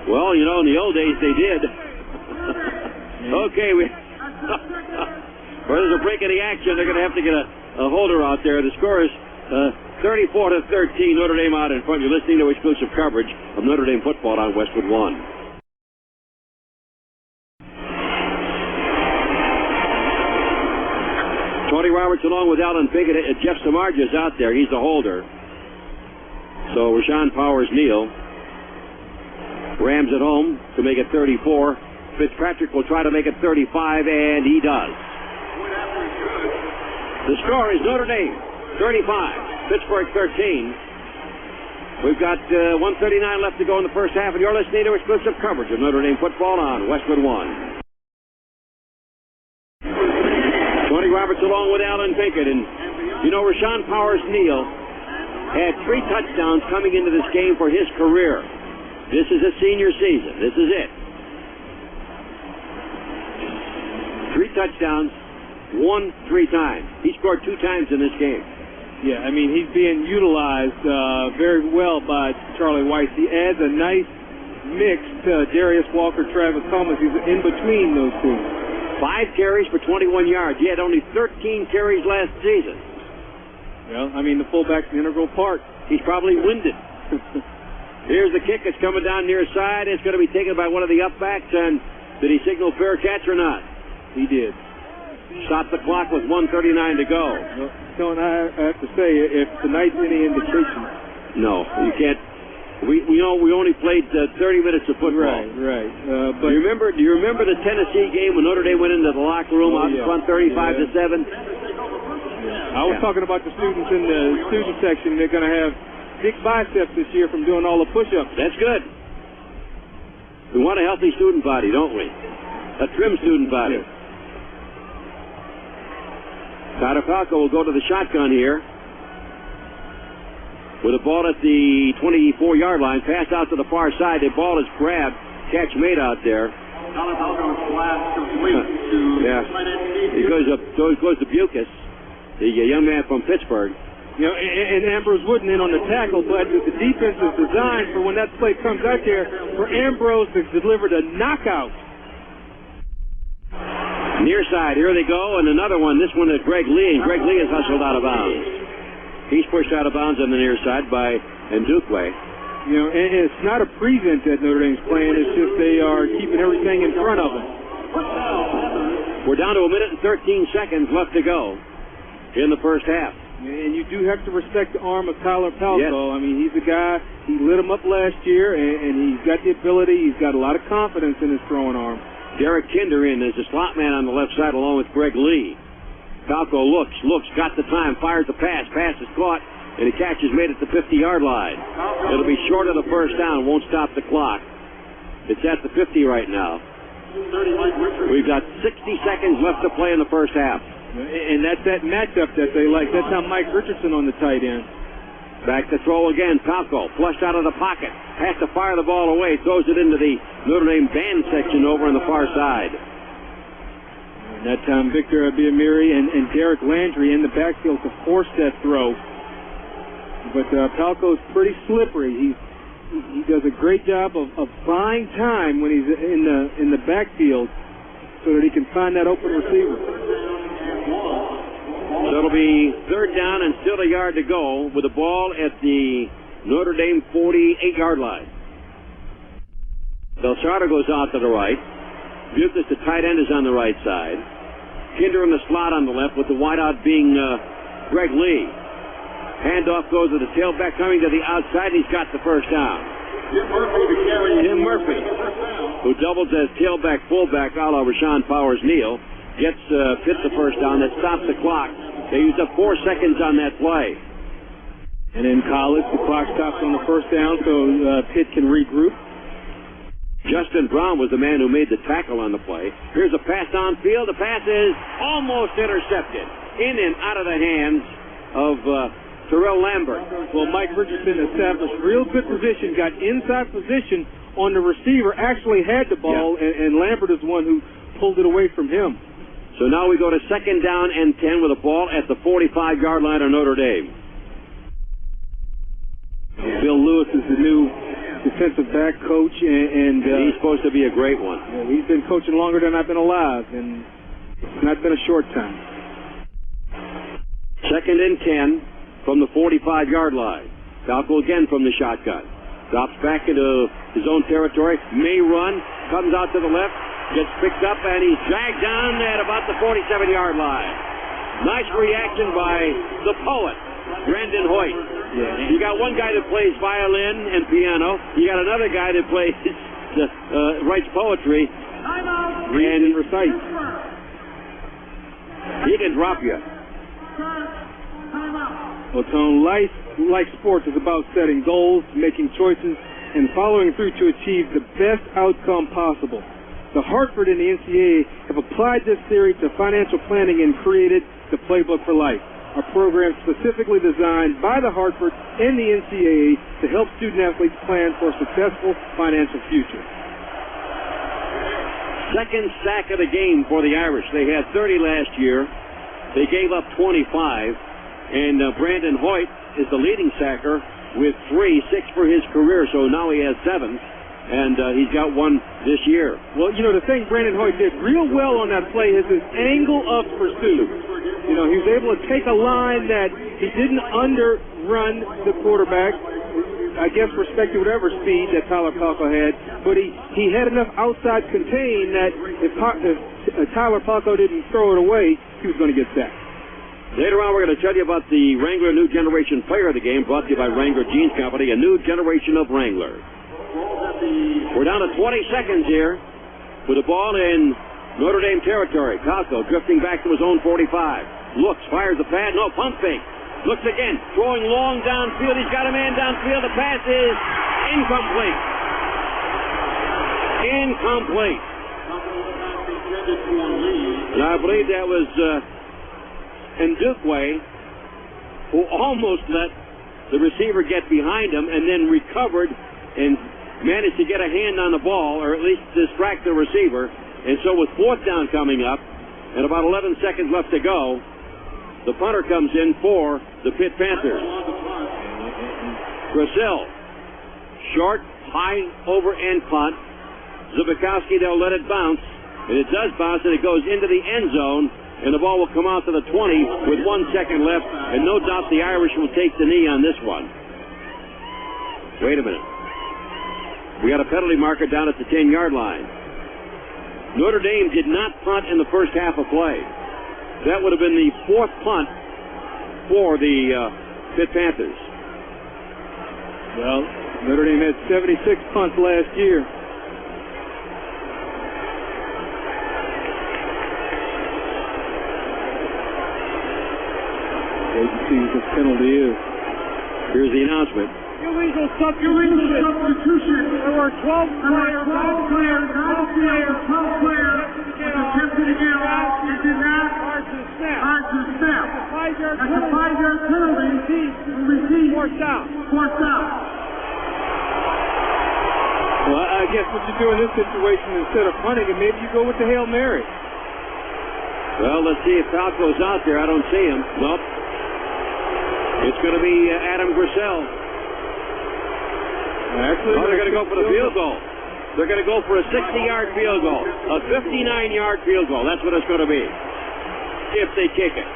Well, you know, in the old days they did. Okay, there's a break in the action. They're going to have to get a holder out there. The score is 34-13, Notre Dame out in front. You're listening to exclusive coverage of Notre Dame football on Westwood One. Tony Roberts along with Alan Pickett. Jeff Samardzija is out there. He's the holder. So Rashawn Powers-Neal rams it home to make it 34. Fitzpatrick will try to make it 35, and he does. The score is Notre Dame 35, Pittsburgh 13. We've got 1:39 left to go in the first half, and you're listening to exclusive coverage of Notre Dame football on Westwood One. Tony Roberts along with Alan Pinkett, and you know Rashawn Powers-Neal had 3 touchdowns coming into this game for his career. This is a senior season. This is it. 3 touchdowns, won 3 times. He scored 2 times in this game. Yeah, I mean, he's being utilized very well by Charlie Weis. He adds a nice mix to Darius Walker, Travis Thomas. He's in between those two. 5 carries for 21 yards. He had only 13 carries last season. Well, I mean, the fullback's an integral part. He's probably winded. Here's the kick. It's coming down near side. It's going to be taken by one of the upbacks. And did he signal fair catch or not? He did. Stop the clock with 1:39 to go. Well, Tone, I have to say, if tonight's any indication. No, you can't. We only played 30 minutes of football. Right. But do you remember the Tennessee game when Notre Dame went into the locker room out in front 35-7? I was talking about the students in the student section. They're going to have big biceps this year from doing all the push-ups. That's good. We want a healthy student body, don't we? A trim student body. Yes. Tyler Falco will go to the shotgun here with a ball at the 24-yard line. Pass out to the far side. The ball is grabbed. Catch made out there. Tyler Falco's last complete to It goes to Bucas, the young man from Pittsburgh. You know, and Ambrose Wooden in on the tackle, but the defense is designed for when that play comes out there for Ambrose to deliver the knockout. Near side, here they go, and another one. This one is Greg Lee, and Greg Lee is hustled out of bounds. He's pushed out of bounds on the near side by Ndukwe. You know, and it's not a prevent that Notre Dame's playing. It's just they are keeping everything in front of them. We're down to 1 minute and 13 seconds left to go in the first half. And you do have to respect the arm of Tyler Falco. Yes. I mean, he's a guy, he lit him up last year, and he's got the ability, he's got a lot of confidence in his throwing arm. Derek Kinder in as the slot man on the left side along with Greg Lee. Falco looks, got the time, fires the pass. Pass is caught, and the catch is made at the 50-yard line. It'll be short of the first down, won't stop the clock. It's at the 50 right now. We've got 60 seconds left to play in the first half. And that's that matchup that they like. That's how Mike Richardson on the tight end. Back to throw again. Falco flushed out of the pocket. Has to fire the ball away. Throws it into the Notre Dame band section over on the far side. And that time, Victor Abiamiri and Derek Landry in the backfield to force that throw. But Palco's pretty slippery. He does a great job of buying time when he's in the backfield so that he can find that open receiver. So it'll be third down and still a yard to go with the ball at the Notre Dame 48-yard line. Belsardo goes out to the right. Buckus, the tight end, is on the right side. Kinder in the slot on the left with the wideout being Greg Lee. Handoff goes to the tailback coming to the outside, and he's got the first down. Tim Murphy, who doubles as tailback, fullback, a la Rashawn Powers-Neal, gets Pitt the first down. That stops the clock. They used up 4 seconds on that play. And in college, the clock stops on the first down, so Pitt can regroup. Justin Brown was the man who made the tackle on the play. Here's a pass downfield. The pass is almost intercepted. In and out of the hands of Terrell Lambert. Well, Mike Richardson established real good position, got inside position on the receiver, actually had the ball, and Lambert is the one who pulled it away from him. So now we go to second down and 10 with a ball at the 45-yard line of Notre Dame. Bill Lewis is the new defensive back coach, and he's supposed to be a great one. He's been coaching longer than I've been alive, and it's not been a short time. Second and 10 from the 45-yard line. Falco again from the shotgun. Drops back into his own territory. May run. Comes out to the left. Gets picked up, and he's dragged down at about the 47-yard line. Nice reaction by the poet, Brandon Hoyt. Yeah. You got one guy that plays violin and piano. You got another guy that plays, writes poetry and recites. He can drop you. Well, Tone, life, like sports, is about setting goals, making choices, and following through to achieve the best outcome possible. The Hartford and the NCAA have applied this theory to financial planning and created the Playbook for Life, a program specifically designed by the Hartford and the NCAA to help student-athletes plan for a successful financial future. Second sack of the game for the Irish. They had 30 last year. They gave up 25. And Brandon Hoyt is the leading sacker with 6 for his career, so now he has 7. And he's got 1 this year. Well, you know, the thing Brandon Hoyt did real well on that play is his angle of pursuit. You know, he was able to take a line that he didn't underrun the quarterback, I guess respecting whatever speed that Tyler Palco had, but he had enough outside contain that if Tyler Palco didn't throw it away, he was going to get sacked. Later on, we're going to tell you about the Wrangler New Generation Player of the Game, brought to you by Wrangler Jeans Company, a new generation of Wrangler. We're down to 20 seconds here with the ball in Notre Dame territory. Palco drifting back to his own 45. Looks, fires the pad, no, pump fake. Looks again, throwing long downfield. He's got a man downfield. The pass is incomplete. Incomplete. And I believe that was Ndukwe, who almost let the receiver get behind him and then recovered and managed to get a hand on the ball, or at least distract the receiver. And so with fourth down coming up and about 11 seconds left to go, the punter comes in for the Pitt Panthers. Grissel, short, high, over-end punt. Zubikowski, they'll let it bounce. And it does bounce, and it goes into the end zone. And the ball will come out to the 20 with 1 second left. And no doubt the Irish will take the knee on this one. Wait a minute. We got a penalty marker down at the 10-yard line. Notre Dame did not punt in the first half of play. That would have been the 4th punt for the Pitt Panthers. Well, Notre Dame had 76 punts last year. Wait to see what this penalty is. Here's the announcement. Illegal substitution. There were 12 players attempted to get out. It did not. Hard to snap. That's a 5-yard penalty. Receive. Fourth down. Well, I guess what you do in this situation, instead of punting it, maybe you go with the Hail Mary. Well, let's see if Falco's out there. I don't see him. Nope. It's going to be Adam Grissel. Actually, they're going to go for the field goal. They're going to go for a 60-yard field goal, a 59-yard field goal. That's what it's going to be if they kick it.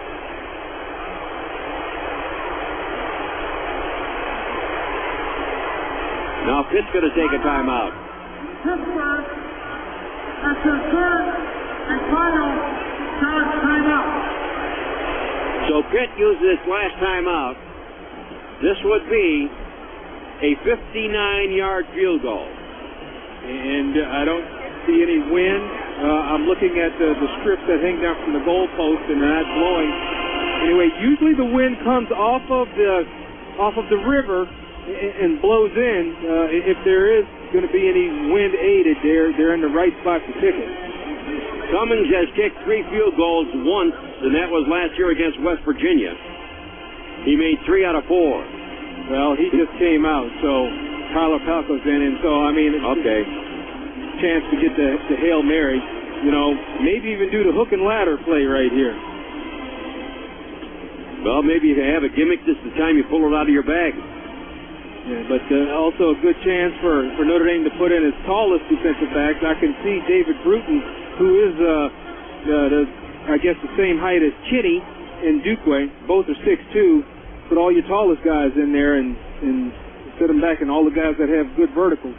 Now Pitt's going to take a timeout. Pittsburgh, that's their third and final charge timeout. So Pitt uses its last timeout. This would be a 59-yard field goal. And I don't see any wind. I'm looking at the strips that hang down from the goalpost, and they're not blowing. Anyway, usually the wind comes off of the river and blows in. If there is going to be any wind aided, they're in the right spot to kick it. Cummings has kicked 3 field goals once, and that was last year against West Virginia. He made 3 out of 4. Well, he just came out, so Tyler Palco's in, and so, I mean, it's okay. Chance to get the Hail Mary, you know, maybe even do the hook and ladder play right here. Well, maybe if you have a gimmick, this is the time you pull it out of your bag. Yeah, but also a good chance for Notre Dame to put in his tallest defensive backs. I can see David Bruton, who is, I guess, the same height as Chitty and Duquay. Both are 6'2". Put all your tallest guys in there and sit them back, and all the guys that have good verticals.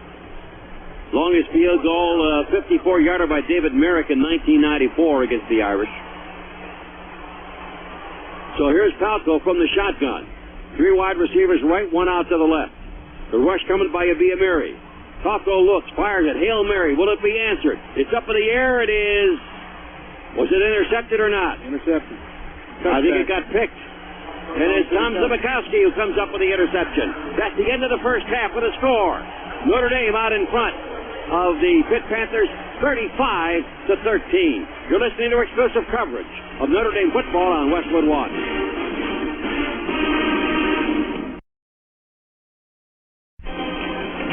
Longest field goal, 54-yarder by David Merrick in 1994 against the Irish. So here's Palco from the shotgun. 3 wide receivers right, 1 out to the left. The rush coming by Abiamiri. Palco looks, fires it. Hail Mary. Will it be answered? It's up in the air. It is. Was it intercepted or not? Intercepted. I think it got picked. And it's Tom Zibikowski who comes up with the interception. That's the end of the first half with a score. Notre Dame out in front of the Pitt Panthers, 35-13. You're listening to exclusive coverage of Notre Dame football on Westwood One.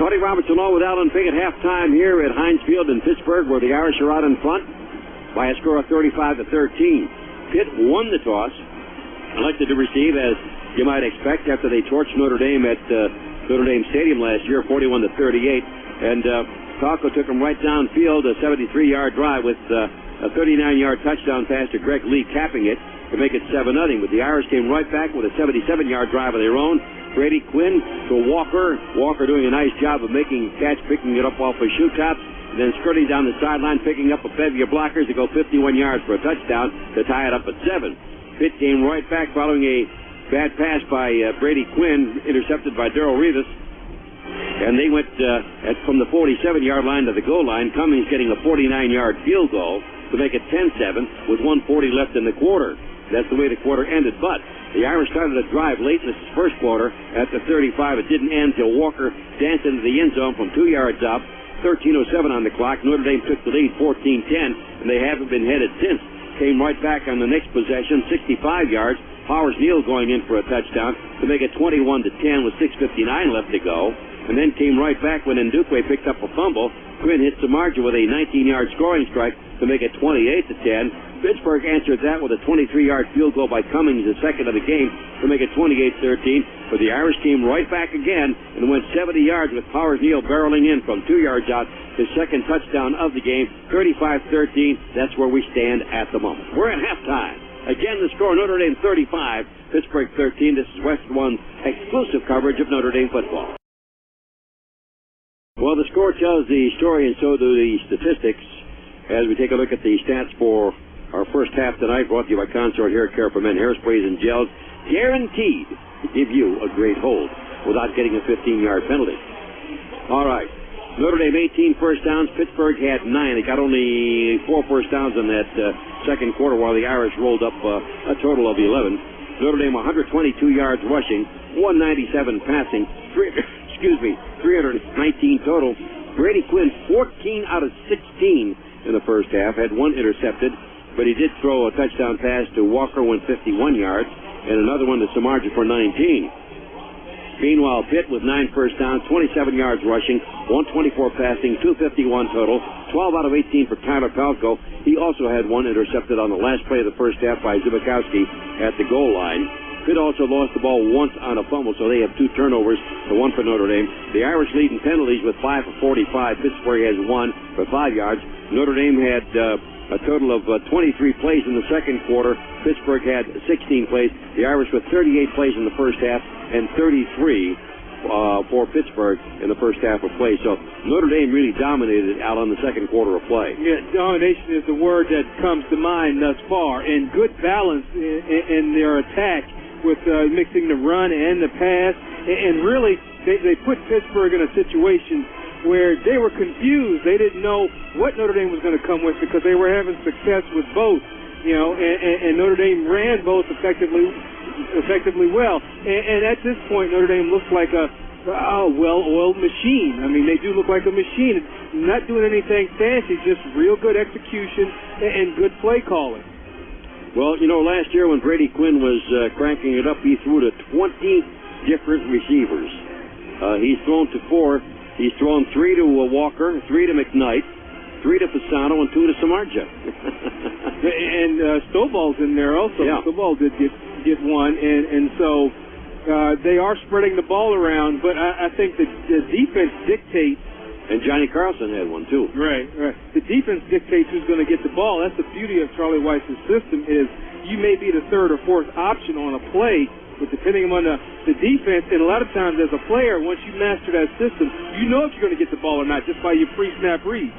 Tony Roberts along with Alan Figg at halftime here at Heinz Field in Pittsburgh, where the Irish are out in front by a score of 35-13. Pitt won the toss, elected to receive, as you might expect, after they torched Notre Dame at Notre Dame Stadium last year, 41-38. And Palco took them right downfield, a 73-yard drive with a 39-yard touchdown pass to Greg Lee, capping it to make it 7-0. But the Irish came right back with a 77-yard drive of their own. Brady Quinn to Walker. Walker doing a nice job of making a catch, picking it up off his shoe tops, and then skirting down the sideline, picking up a bevy of blockers to go 51 yards for a touchdown to tie it up at 7. Pitt came right back following a bad pass by Brady Quinn, intercepted by Darrell Rivas. And they went from the 47-yard line to the goal line. Cummings getting a 49-yard field goal to make it 10-7 with 1:40 left in the quarter. That's the way the quarter ended. But the Irish started a drive late in the first quarter at the 35. It didn't end until Walker danced into the end zone from 2 yards out. 13:07 on the clock. Notre Dame took the lead 14-10, and they haven't been headed since. Came right back on the next possession, 65 yards. Powers Neal going in for a touchdown to make it 21-10 with 6:59 left to go. And then came right back when Ndukwe picked up a fumble. Quinn hits the margin with a 19-yard scoring strike to make it 28-10. Pittsburgh answered that with a 23-yard field goal by Cummings, the second of the game, to make it 28-13. But the Irish came right back again and went 70 yards with Powers Neal barreling in from 2 yards out. His second touchdown of the game, 35-13. That's where we stand at the moment. We're at halftime. Again, the score, Notre Dame 35, Pittsburgh 13. This is West One's exclusive coverage of Notre Dame football. Well, the score tells the story, and so do the statistics, as we take a look at the stats for our first half tonight, brought to you by Consort Hair Care for Men, Hairsprays and Gels, guaranteed to give you a great hold without getting a 15-yard penalty. All right. Notre Dame 18 first downs. Pittsburgh had 9. They got only 4 first downs in that second quarter, while the Irish rolled up a total of 11. Notre Dame 122 yards rushing, 197 passing, 319 total. Brady Quinn 14 out of 16 in the first half, had 1 intercepted, but he did throw a touchdown pass to Walker, went 51 yards, and another one to Samardzija for 19. Meanwhile, Pitt with 9 first downs, 27 yards rushing, 124 passing, 251 total, 12 out of 18 for Tyler Palco. He also had 1 intercepted on the last play of the first half by Zibikowski at the goal line. Pitt also lost the ball once on a fumble, so they have 2 turnovers to 1 for Notre Dame. The Irish lead in penalties with 5 for 45. Pittsburgh has 1 for 5 yards. Notre Dame had a total of 23 plays in the second quarter. Pittsburgh had 16 plays. The Irish with 38 plays in the first half and 33 for Pittsburgh in the first half of play. So Notre Dame really dominated out on the second quarter of play. Yeah, domination is the word that comes to mind thus far, and good balance in their attack with mixing the run and the pass. And really, they put Pittsburgh in a situation where they were confused. They didn't know what Notre Dame was going to come with because they were having success with both, and Notre Dame ran both effectively well. And at this point, Notre Dame looks like a well-oiled machine. I mean, they do look like a machine. Not doing anything fancy, just real good execution and good play calling. Well, last year when Brady Quinn was cranking it up, he threw to 20 different receivers. He's thrown to 4. He's thrown 3 to Walker, 3 to McKnight, 3 to Fasano, and 2 to Samardzija. And Stovall's in there also. Yeah. Stovall did get 1, and so they are spreading the ball around, but I think the defense dictates. And Johnny Carlson had 1 too. Right. The defense dictates who's going to get the ball. That's the beauty of Charlie Weis' system is you may be the 3rd or 4th option on a play, but depending on the defense, and a lot of times as a player, once you master that system, you know if you're going to get the ball or not just by your pre-snap read.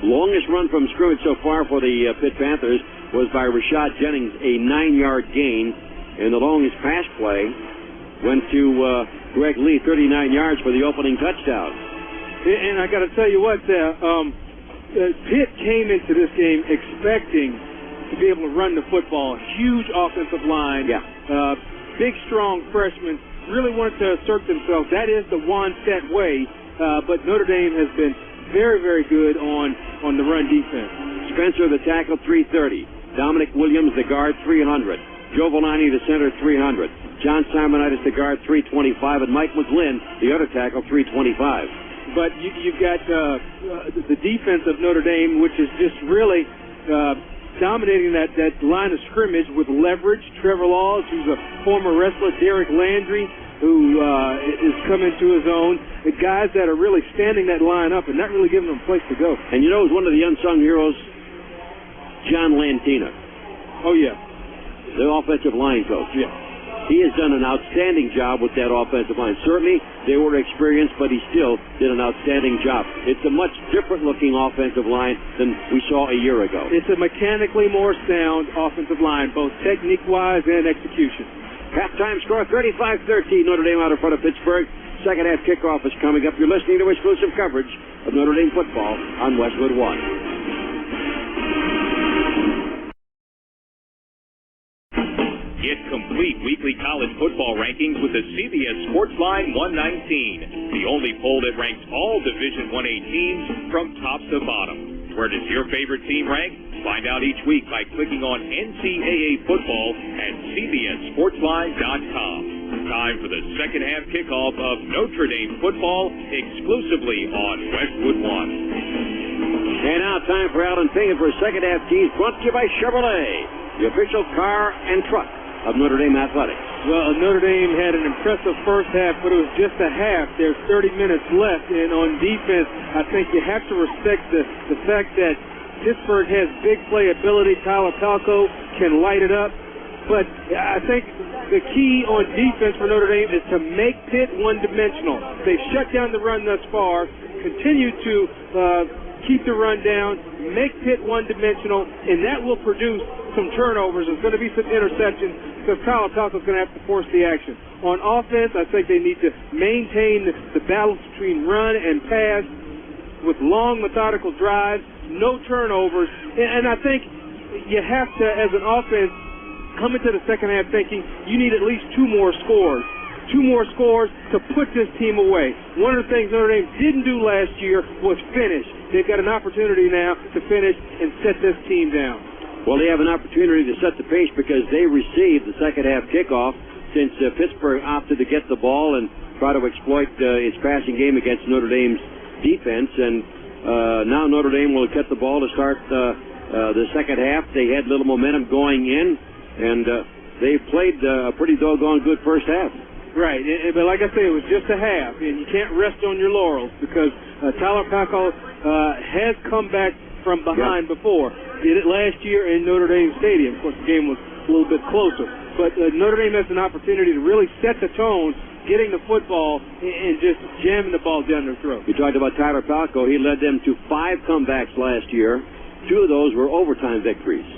Longest run from scrimmage so far for the Pitt Panthers was by Rashad Jennings, a 9-yard gain, and the longest pass play went to Greg Lee, 39 yards for the opening touchdown. And I got to tell you what, Pitt came into this game expecting to be able to run the football. Huge offensive line. Yeah. Big, strong freshmen really wanted to assert themselves. That is the Wannstedt way, but Notre Dame has been very, very good on the run defense. Spencer, the tackle, 330. Dominic Williams, the guard, 300. Joe Villani, the center, 300. John Simonitis, the guard, 325. And Mike McGlynn, the other tackle, 325. But you've got the defense of Notre Dame, which is just really dominating that line of scrimmage with leverage. Trevor Laws, who's a former wrestler, Derek Landry, who is coming to his own. The guys that are really standing that line up and not really giving them a place to go. And who's one of the unsung heroes? John Lantina. Oh, yeah. The offensive line coach. Yeah. He has done an outstanding job with that offensive line. Certainly, they were experienced, but he still did an outstanding job. It's a much different-looking offensive line than we saw a year ago. It's a mechanically more sound offensive line, both technique-wise and execution. Halftime score, 35-13, Notre Dame out in front of Pittsburgh. Second half kickoff is coming up. You're listening to exclusive coverage of Notre Dame football on Westwood One. Get complete weekly college football rankings with the CBS Sportsline 119, the only poll that ranks all Division I teams from top to bottom. Where does your favorite team rank? Find out each week by clicking on NCAA football at CBSSportsline.com. Time for the second half kickoff of Notre Dame football exclusively on Westwood One. And now time for Alan Payne for a second half tease brought to you by Chevrolet, the official car and truck of Notre Dame Athletics. Well, Notre Dame had an impressive first half, but it was just a half. There's 30 minutes left, and on defense, I think you have to respect the fact that Pittsburgh has big playability. Tyler Palco can light it up, but I think the key on defense for Notre Dame is to make Pitt one-dimensional. They've shut down the run thus far, continue to keep the run down, make Pitt one-dimensional, and that will produce some turnovers. There's going to be some interceptions because Tyler Palco's going to have to force the action. On offense, I think they need to maintain the balance between run and pass with long, methodical drives, no turnovers. And I think you have to, as an offense, come into the second half thinking you need at least 2 more scores. 2 more scores to put this team away. One of the things Notre Dame didn't do last year was finish. They've got an opportunity now to finish and set this team down. Well, they have an opportunity to set the pace because they received the second half kickoff since Pittsburgh opted to get the ball and try to exploit its passing game against Notre Dame's defense. And now Notre Dame will get the ball to start the second half. They had little momentum going in, and they played a pretty doggone good first half. Right, but like I say, it was just a half, and you can't rest on your laurels because Tyler Paco has come back from behind before. Did it last year in Notre Dame Stadium. Of course, the game was a little bit closer. But Notre Dame has an opportunity to really set the tone, getting the football and just jamming the ball down their throat. You talked about Tyler Paco. He led them to 5 comebacks last year. 2 of those were overtime victories.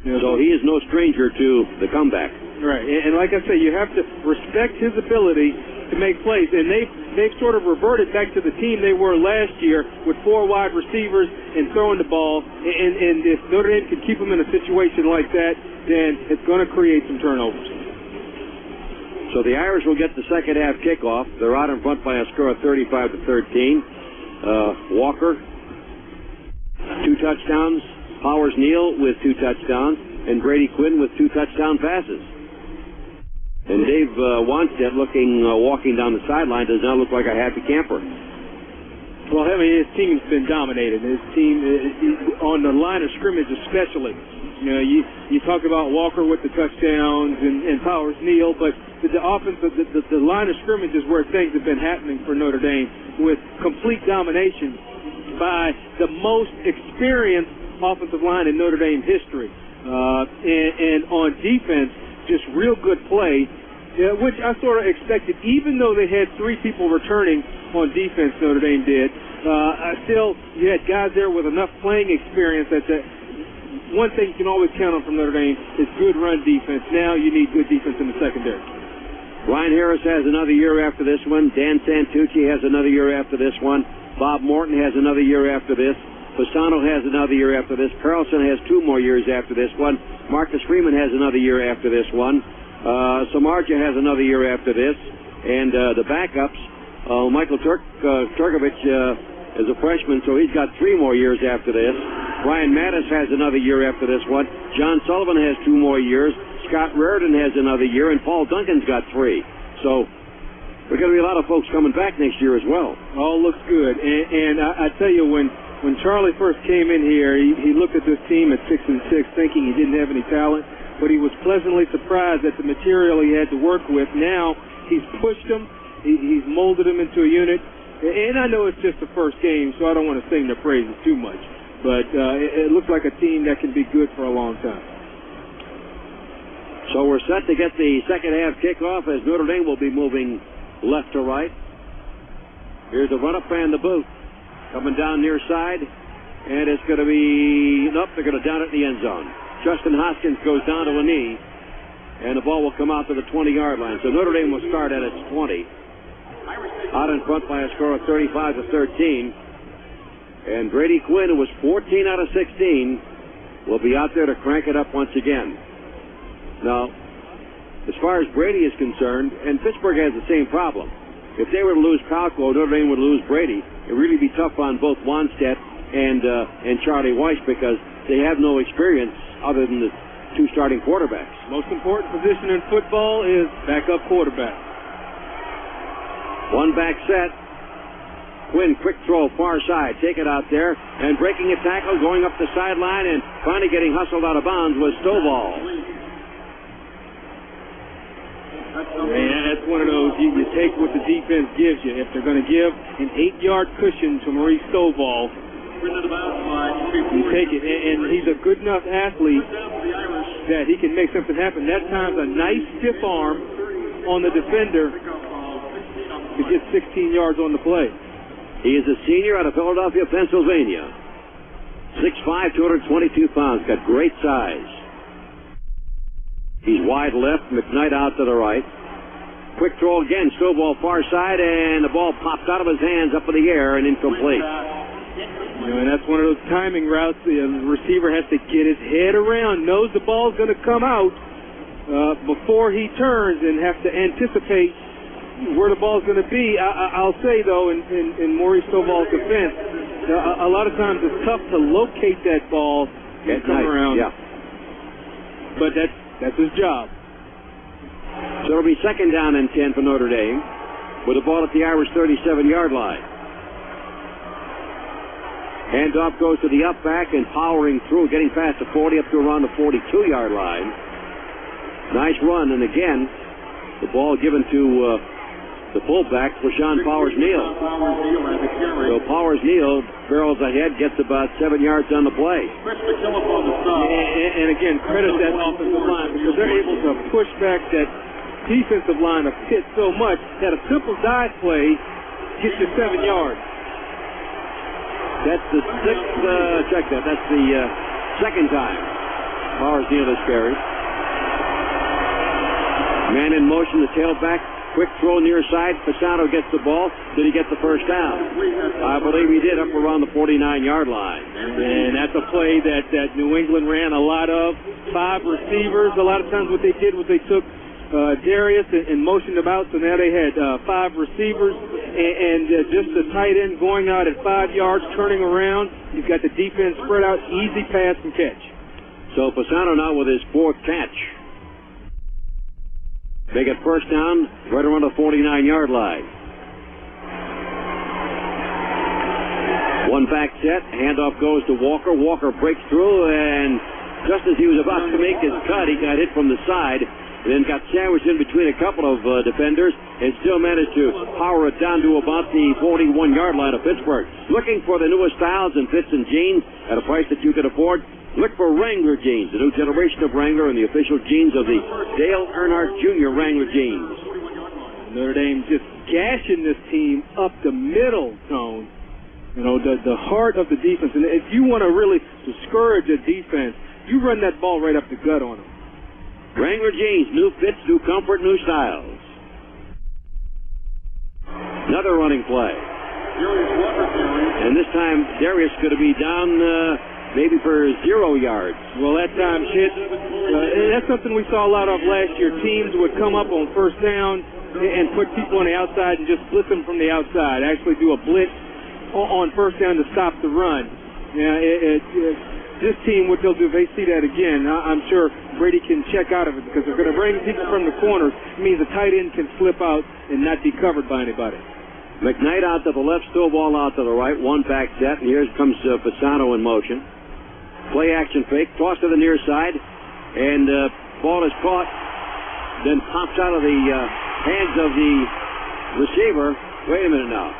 So he is no stranger to the comeback. Right, and like I say, you have to respect his ability to make plays, and they've sort of reverted back to the team they were last year with 4 wide receivers and throwing the ball, and if Notre Dame can keep them in a situation like that, then it's going to create some turnovers. So the Irish will get the second half kickoff. They're out in front by a score of 35-13. Walker, 2 touchdowns. Powers Neal with 2 touchdowns, and Brady Quinn with 2 touchdown passes. And Dave Wannstedt walking down the sideline does not look like a happy camper. Well, I mean, his team's been dominated. His team, on the line of scrimmage especially. You know, you talk about Walker with the touchdowns and Powers Neal, but the offense, the line of scrimmage is where things have been happening for Notre Dame with complete domination by the most experienced offensive line in Notre Dame history. And on defense, just real good play, which I sort of expected, even though they had 3 people returning on defense, Notre Dame did. Still, you had guys there with enough playing experience that one thing you can always count on from Notre Dame is good run defense. Now you need good defense in the secondary. Ryan Harris has another year after this one. Dan Santucci has another year after this one. Bob Morton has another year after this. Fasano has another year after this. Carlson has 2 more years after this one. Marcus Freeman has another year after this one. Samardzija has another year after this. And the backups, Michael Turkovich is a freshman, so he's got 3 more years after this. Ryan Mattis has another year after this one. John Sullivan has 2 more years. Scott Raridan has another year, and Paul Duncan's got 3. So there's going to be a lot of folks coming back next year as well. All looks good. And I tell you, when Charlie first came in here, he looked at this team at 6-6, thinking he didn't have any talent, but he was pleasantly surprised at the material he had to work with. Now he's pushed them, he's molded them into a unit, and I know it's just the first game, so I don't want to sing their praises too much, but it looks like a team that can be good for a long time. So we're set to get the second half kickoff as Notre Dame will be moving left to right. Here's the run-up and the boot. Coming down near side, and it's going to be, nope, they're going to down it in the end zone. Justin Hoskins goes down to a knee, and the ball will come out to the 20-yard line. So Notre Dame will start at its 20. Out in front by a score of 35-13. And Brady Quinn, who was 14 out of 16, will be out there to crank it up once again. Now, as far as Brady is concerned, and Pittsburgh has the same problem. If they were to lose Palco, Notre Dame would lose Brady. It would really be tough on both Wannstedt and Charlie Weis because they have no experience other than the 2 starting quarterbacks. Most important position in football is backup quarterback. 1 back set. Quinn, quick throw, far side. Take it out there. And breaking a tackle, going up the sideline, and finally getting hustled out of bounds was Stovall. And that's one of those, you take what the defense gives you. If they're going to give an 8-yard cushion to Maurice Stovall, you take it. And he's a good enough athlete that he can make something happen. That time's a nice stiff arm on the defender to get 16 yards on the play. He is a senior out of Philadelphia, Pennsylvania. 6'5", 222 pounds, got great size. He's wide left, McKnight out to the right. Quick throw again, Stovall far side, and the ball pops out of his hands up in the air and incomplete. And that's one of those timing routes. The receiver has to get his head around, knows the ball's going to come out before he turns, and have to anticipate where the ball's going to be. I'll say, though, in Maurice Stovall's defense, a lot of times it's tough to locate that ball and come around. Yeah. But that's his job. So it'll be second down and 10 for Notre Dame with the ball at the Irish 37-yard line. Handoff goes to the up back and powering through, getting past the 40 up to around the 42-yard line. Nice run, and again, the ball given to the fullback, LaShawn Powers-Neal. So Powers-Neal barrels ahead, gets about 7 yards on the play. And again, credit that offensive line because they're able to push back that defensive line of Pitt so much that a simple dive play gets you 7 yards. That's the sixth, check that, that's the second time Powers-Neal has carried. Man in motion, the tailback, quick throw near side. Fasano gets the ball. Did he get the first down? I believe he did, up around the 49-yard line. And that's a play that New England ran a lot of. 5 receivers. A lot of times what they did was they took Darius and motioned him out, so now they had 5 receivers and just the tight end going out at 5 yards, turning around. You've got the defense spread out, easy pass and catch. So Fasano now with his 4th catch. They get first down right around the 49-yard line. One back set, handoff goes to Walker. Walker breaks through, and just as he was about to make his cut, he got hit from the side, and then got sandwiched in between a couple of defenders, and still managed to power it down to about the 41-yard line of Pittsburgh. Looking for the newest styles and fits and jeans at a price that you can afford? Look for Wrangler jeans, the new generation of Wrangler and the official jeans of the Dale Earnhardt Jr. Wrangler jeans. Notre Dame just gashing this team up the middle, Tone. You know, the heart of the defense. And if you want to really discourage a defense, you run that ball right up the gut on them. Wrangler jeans, new fits, new comfort, new styles. Another running play. And this time, Darius going to be down maybe for 0 yards. Well, that time, that's something we saw a lot of last year. Teams would come up on first down and put people on the outside and just blitz them from the outside. Actually do a blitz on first down to stop the run. This team, what they'll do, if they see that again, I'm sure Brady can check out of it because they're going to bring people from the corners. It means the tight end can slip out and not be covered by anybody. McKnight out to the left, Stovall out to the right. One back set, and here comes Fasano in motion. Play action fake, toss to the near side, and ball is caught, then pops out of the hands of the receiver. Wait a minute now.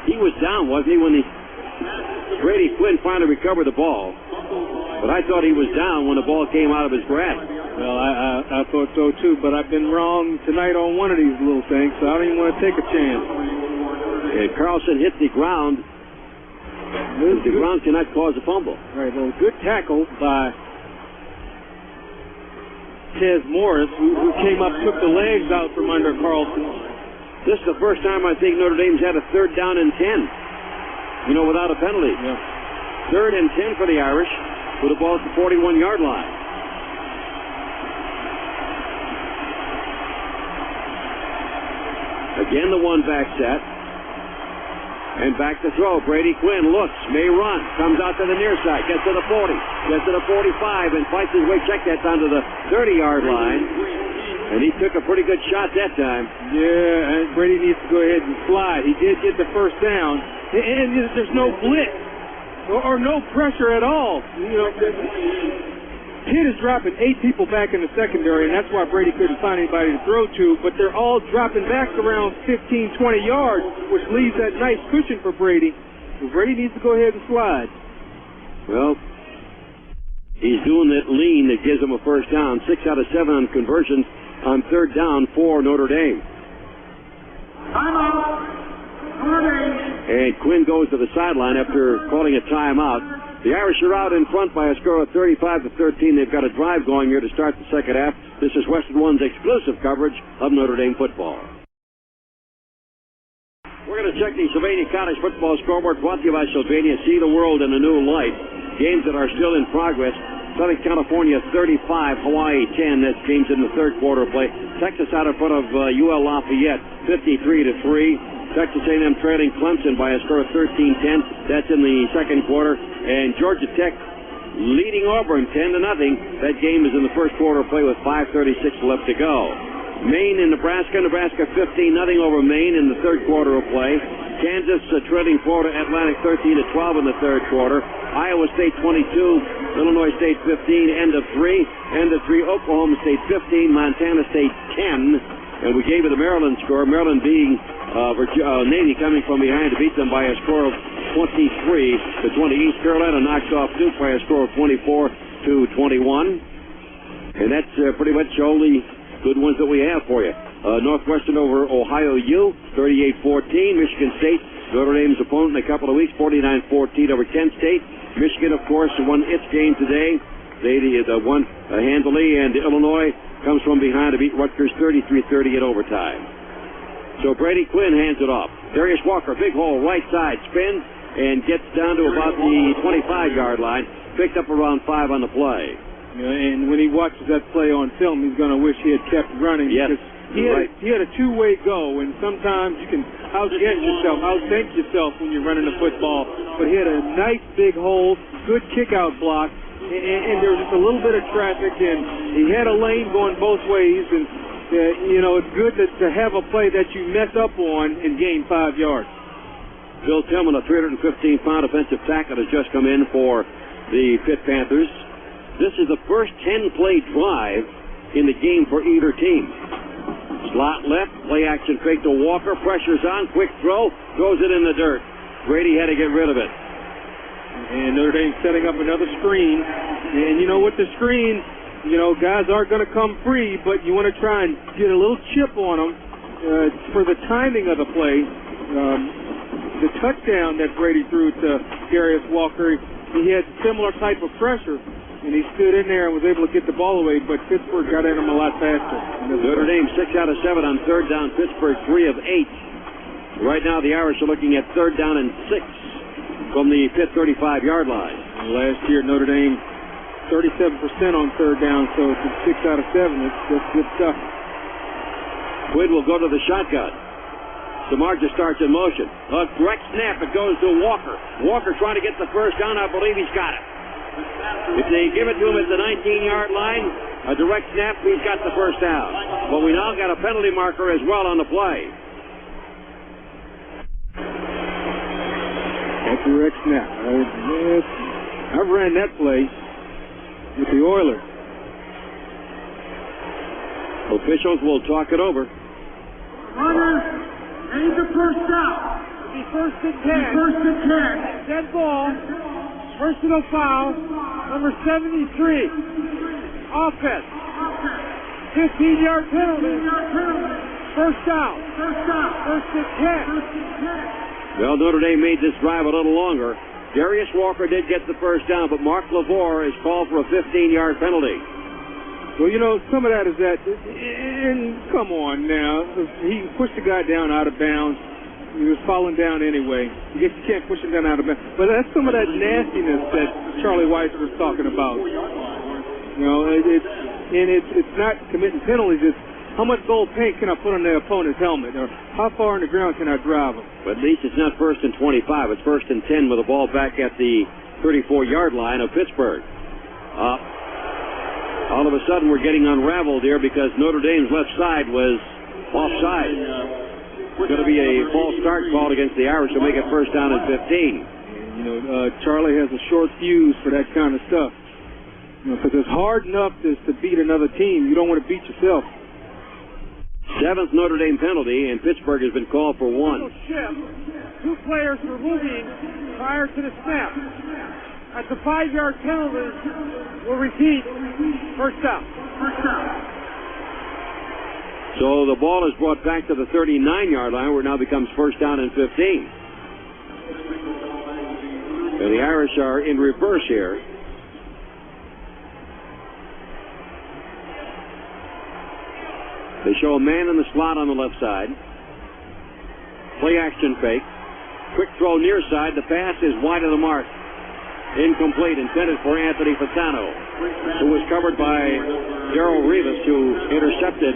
He was down, wasn't he, when Brady Quinn finally recovered the ball? But I thought he was down when the ball came out of his grasp. Well, I thought so too, but I've been wrong tonight on one of these little things, so I don't even want to take a chance. And Carlson hit the ground. The ground cannot cause a fumble. All right, well, good tackle by Tez Morris, who came up, took the legs out from under Carlson. This is the first time I think Notre Dame's had a 3rd down and 10, without a penalty. Yeah. 3rd and 10 for the Irish with the ball at the 41-yard line. Again, the one back set. And back to throw. Brady Quinn looks, may run, comes out to the near side, gets to the 40, gets to the 45, and fights his way, check that, down to the 30-yard line. And he took a pretty good shot that time. Yeah, and Brady needs to go ahead and slide. He did get the first down. And there's no blitz or no pressure at all. Pitt is dropping 8 people back in the secondary, and that's why Brady couldn't find anybody to throw to, but they're all dropping back around 15, 20 yards, which leaves that nice cushion for Brady. So Brady needs to go ahead and slide. Well, he's doing that lean that gives him a first down. 6 out of 7 on conversions on 3rd down for Notre Dame. Timeout. Notre Dame. And Quinn goes to the sideline after calling a timeout. The Irish are out in front by a score of 35-13. They've got a drive going here to start the second half. This is Westwood One's exclusive coverage of Notre Dame football. We're going to check the Sylvania College football scoreboard brought to you by Sylvania. See the world in a new light. Games that are still in progress. Southern California 35, Hawaii 10. That's games in the third quarter play. Texas out in front of UL Lafayette 53-3. Texas A&M trailing Clemson by a score of 13-10. That's in the second quarter. And Georgia Tech leading Auburn 10-0. That game is in the first quarter play with 5:36 left to go. Maine and Nebraska 15-0 over Maine in the third quarter of play. Kansas trailing Florida Atlantic 13-12 in the third quarter. Iowa State 22, Illinois State 15, end of 3. End of 3, Oklahoma State 15, Montana State 10. And we gave you the Maryland score, Maryland being Navy coming from behind to beat them by a score of 23 to 20. East Carolina knocks off Duke by a score of 24 to 21. And that's pretty much all the good ones that we have for you. Northwestern over Ohio U, 38-14. Michigan State, Notre Dame's opponent in a couple of weeks, 49-14 over Kent State. Michigan, of course, won its game today. They won handily, and Illinois comes from behind to beat Rutgers 33-30 in overtime. So Brady Quinn hands it off. Darius Walker, big hole, right side, spins, and gets down to about the 25-yard line. Picked up around 5 on the play. And when he watches that play on film, he's going to wish he had kept running. Yes, because he had a two-way go, and sometimes you can outthink yourself when you're running the football. But he had a nice big hole, good kick-out block, and there was just a little bit of traffic, and he had a lane going both ways, and it's good to have a play that you mess up on and gain 5 yards. Bill Tillman, a 315-pound offensive tackle, has just come in for the Pitt Panthers. This is the first 10-play drive in the game for either team. Slot left, play action fake to Walker, pressure's on, quick throw, throws it in the dirt. Brady had to get rid of it. And Notre Dame setting up another screen. And with the screen, guys aren't going to come free, but you want to try and get a little chip on them for the timing of the play. The touchdown that Brady threw to Darius Walker, he had similar type of pressure, and he stood in there and was able to get the ball away, but Pittsburgh got at him a lot faster. Notre Dame 6 out of 7 on third down. Pittsburgh 3 of 8. Right now the Irish are looking at third down and 6 from the Pitt 35-yard line. And last year Notre Dame 37% on third down, so it's 6 out of 7. That's good stuff. Quinn will go to the shotgun. Samardzija starts in motion. A direct snap. It goes to Walker. Walker trying to get the first down. I believe he's got it. If they give it to him at the 19-yard line, a direct snap, he's got the first down. But we now got a penalty marker as well on the play. A direct snap. I ran that play with the Oilers. Officials will talk it over. Runner, aim the first down. It'll be first and 10. First and 10. Dead ball. Personal foul. Number 73. Offense. 15-yard penalty. First down. First and 10. Well, Notre Dame made this drive a little longer. Darius Walker did get the first down, but Mark LaVore is called for a 15-yard penalty. Well, some of that is that, and come on now, he pushed the guy down out of bounds. He was falling down anyway. I guess you can't push him down out of bounds. But that's some of that nastiness that Charlie Weis was talking about. It's not committing penalties. It's how much gold paint can I put on the opponent's helmet, or how far in the ground can I drive him? But at least it's not first and 25. It's first and 10 with the ball back at the 34-yard line of Pittsburgh. All of a sudden, we're getting unraveled here because Notre Dame's left side was offside. It's going to be a false start called against the Irish to make it first down and 15. Charlie has a short fuse for that kind of stuff. Because it's hard enough to beat another team. You don't want to beat yourself. 7th Notre Dame penalty, and Pittsburgh has been called for 1. Two players were moving prior to the snap. At the 5-yard penalty, we'll repeat. First down. So the ball is brought back to the 39-yard line, where it now becomes first down and 15. And the Irish are in reverse here. They show a man in the slot on the left side. Play action fake. Quick throw near side. The pass is wide of the mark. Incomplete, intended for Anthony Fasano, who was covered by Darrell Rivas, who intercepted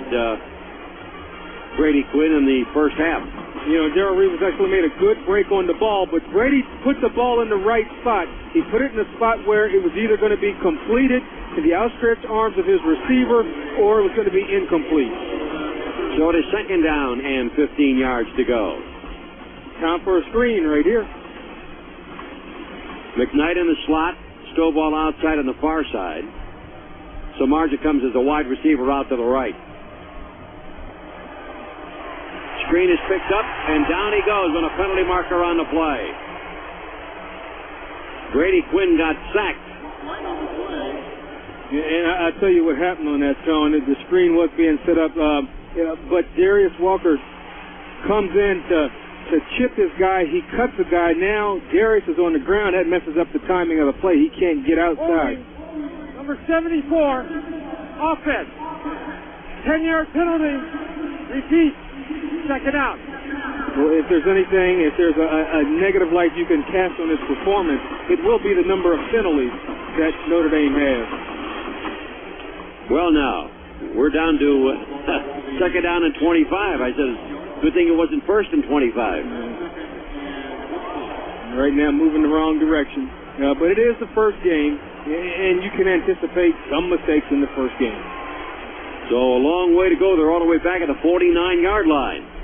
Brady Quinn in the first half. Darrell Rivas actually made a good break on the ball, but Brady put the ball in the right spot. He put it in a spot where it was either going to be completed to the outstretched arms of his receiver, or it was going to be incomplete. So it is second down and 15 yards to go. Time for a screen right here. McKnight in the slot. Stovall outside on the far side. Samardzija comes as a wide receiver out to the right. Screen is picked up, and down he goes with a penalty marker on the play. Grady Quinn got sacked. And I tell you what happened on that, Tone. The screen was being set up, but Darius Walker comes in to chip this guy. He cuts the guy. Now Darius is on the ground. That messes up the timing of the play. He can't get outside. Number 74, offense. 10-yard penalty. Repeat. Second out. Well, if there's anything, if there's a negative light you can cast on this performance, it will be the number of penalties that Notre Dame has. Well, now, we're down to second down and 25. I said, good thing it wasn't first and 25. Right now, moving the wrong direction. But it is the first game, and you can anticipate some mistakes in the first game. So a long way to go. They're all the way back at the 49-yard line.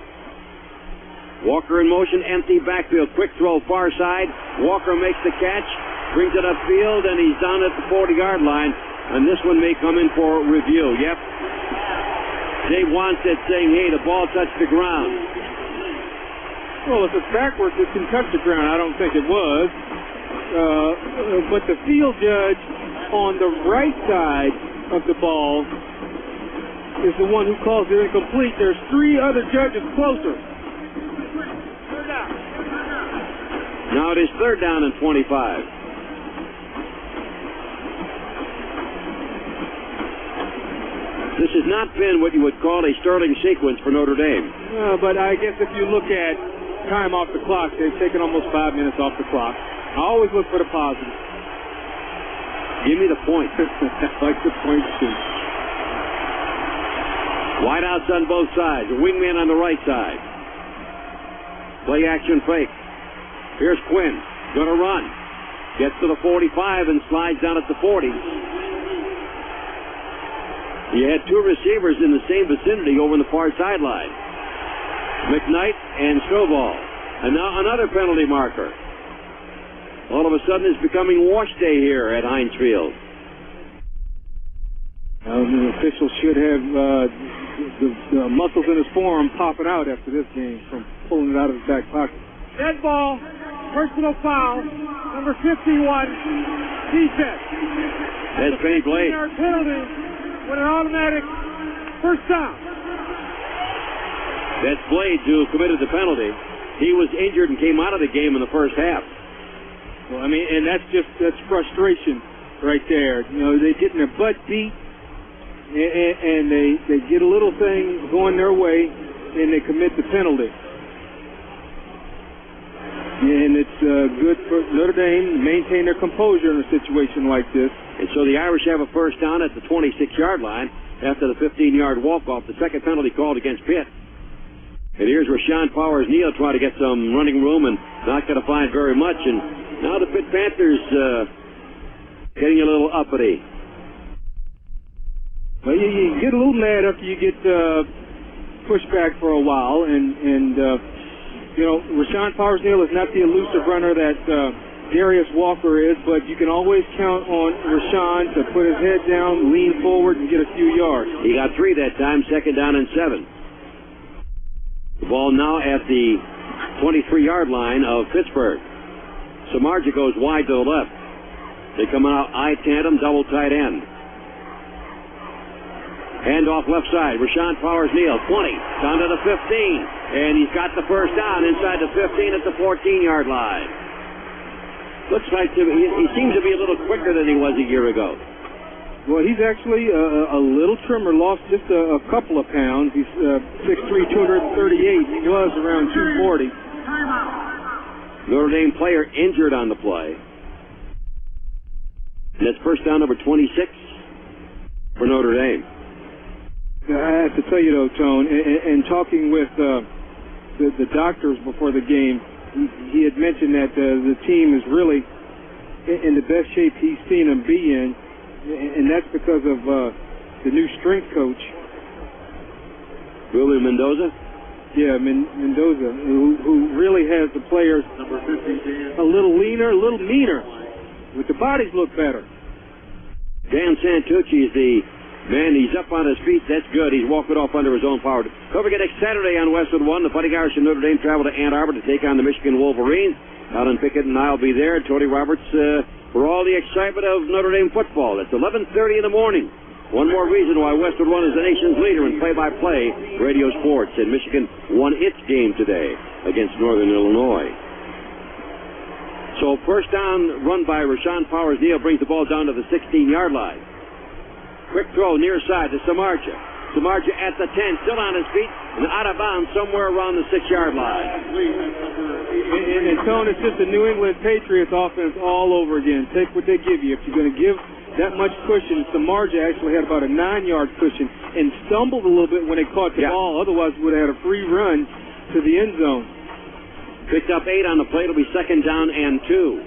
Walker in motion, empty backfield. Quick throw, far side. Walker makes the catch, brings it upfield, and he's down at the 40-yard line. And this one may come in for review. Yep. Dave Wannstedt saying, hey, the ball touched the ground. Well, if it's backwards, it can touch the ground. I don't think it was. But the field judge on the right side of the ball is the one who calls it incomplete. There's three other judges closer. Now it is third down and 25. This has not been what you would call a sterling sequence for Notre Dame. But I guess if you look at time off the clock, they've taken almost 5 minutes off the clock. I always look for the positive. Give me the point. I like the point, too. Wide outs on both sides. A wingman on the right side. Play action fake. Here's Quinn. Gonna run. Gets to the 45 and slides down at the 40. You had two receivers in the same vicinity over on the far sideline. McKnight and Stovall. And now another penalty marker. All of a sudden it's becoming wash day here at Heinz Field. The official should have the muscles in his forearm popping out after this game from pulling it out of his back pocket. Dead ball. Personal foul. Number 51. Defense. That's Benny Blade. 10-yard penalty. With an automatic first down. That's Blades who committed the penalty. He was injured and came out of the game in the first half. Well, I mean, and that's frustration right there. You know, they getting their butt beat, and they get a little thing going their way, and they commit the penalty. And it's good for Notre Dame to maintain their composure in a situation like this. And so the Irish have a first down at the 26-yard line after the 15-yard walk-off, the second penalty called against Pitt. And here's Rashawn Powers-Neal trying to get some running room and not going to find very much. And now the Pitt Panthers getting a little uppity. Well, you get a little mad after you get pushed back for a while, and you know, Rashawn Powers-Neal is not the elusive runner that Darius Walker is, but you can always count on Rashawn to put his head down, lean forward, and get a few yards. He got 3 that time, second down and 7. The ball now at the 23-yard line of Pittsburgh. Samardzija goes wide to the left. They come out eye tandem, double tight end. Hand off left side. Rashawn Powers-Neal, 20, down to the 15. And he's got the first down inside the 15 at the 14-yard line. Looks like he seems to be a little quicker than he was a year ago. Well, he's actually a little trimmer, lost just a couple of pounds. He's 6'3", 238. He was around 240. Notre Dame player injured on the play. And that's first down number 26 for Notre Dame. I have to tell you, though, Tone, and talking with the doctors before the game, he had mentioned that the team is really in the best shape he's seen them be in, and that's because of the new strength coach. William Mendoza? Yeah, Mendoza, who really has the players Number 50, a little leaner, a little meaner. but the bodies look better. Dan Santucci is the man. He's up on his feet. That's good. He's walking off under his own power. Don't forget, next Saturday on Westwood One, the Fighting Irish and Notre Dame travel to Ann Arbor to take on the Michigan Wolverines. Alan Pickett and I will be there. Tony Roberts for all the excitement of Notre Dame football. It's 11:30 in the morning. One more reason why Westwood One is the nation's leader in play-by-play radio sports. And Michigan won its game today against Northern Illinois. So first down run by Rashawn Powers-Neal brings the ball down to the 16-yard line. Quick throw near side to Samardzija. Samardzija at the 10, still on his feet, and out of bounds somewhere around the 6-yard line. And Tone, it's just the New England Patriots offense all over again. Take what they give you. If you're going to give that much cushion, Samardzija actually had about a 9-yard cushion and stumbled a little bit when they caught the ball. Otherwise, would have had a free run to the end zone. Picked up 8 on the play. It'll be 2nd down and 2.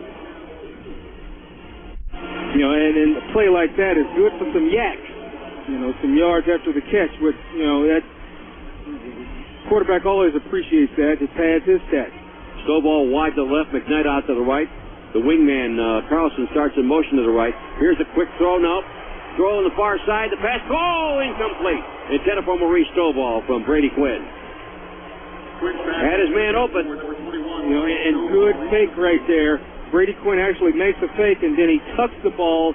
You know, and a play like that is good for some yak. You know, some yards after the catch. But, you know, that quarterback always appreciates that. It pads his stats. Stovall wide to the left, McKnight out to the right. The wingman, Carlson, starts in motion to the right. Here's a quick throw now. Throw on the far side. The pass, incomplete. Intended for Maurice Stovall from Brady Quinn. Had his man open. You know, and good fake right there. Brady Quinn actually makes a fake, and then he tucks the ball,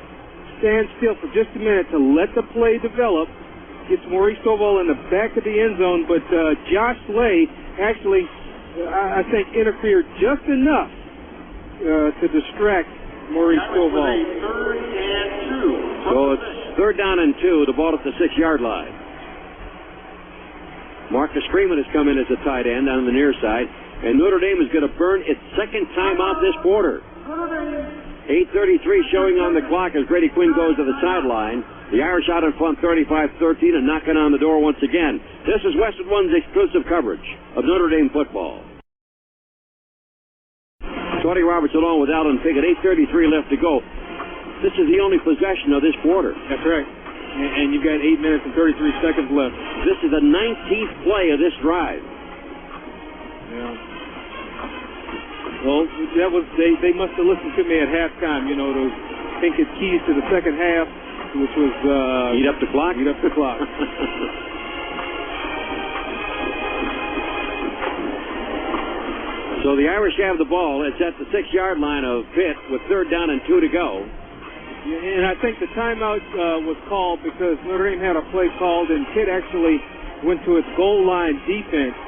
stands still for just a minute to let the play develop, gets Maurice Stovall in the back of the end zone, but Josh Slay actually, I think, interfered just enough to distract Maurice Stovall. So it's 3rd down and 2, the ball at the 6-yard line. Marcus Freeman has come in as a tight end on the near side, and Notre Dame is going to burn its 2nd timeout this quarter. 8:33 showing on the clock as Brady Quinn goes to the sideline. The Irish out in front 35-13 and knocking on the door once again. This is Westwood One's exclusive coverage of Notre Dame football. Tony Roberts along with Alan Pickett. 8:33 left to go. This is the only possession of this quarter. That's right. And you've got 8 minutes and 33 seconds left. This is the 19th play of this drive. Yeah. Well, that was they must have listened to me at halftime. You know, those Pinkett's keys to the second half, which was eat up the clock. Eat up the clock. So the Irish have the ball. It's at the 6-yard line of Pitt with 3rd down and 2 to go. And I think the timeout was called because Notre Dame had a play called, and Pitt actually went to its goal line defense,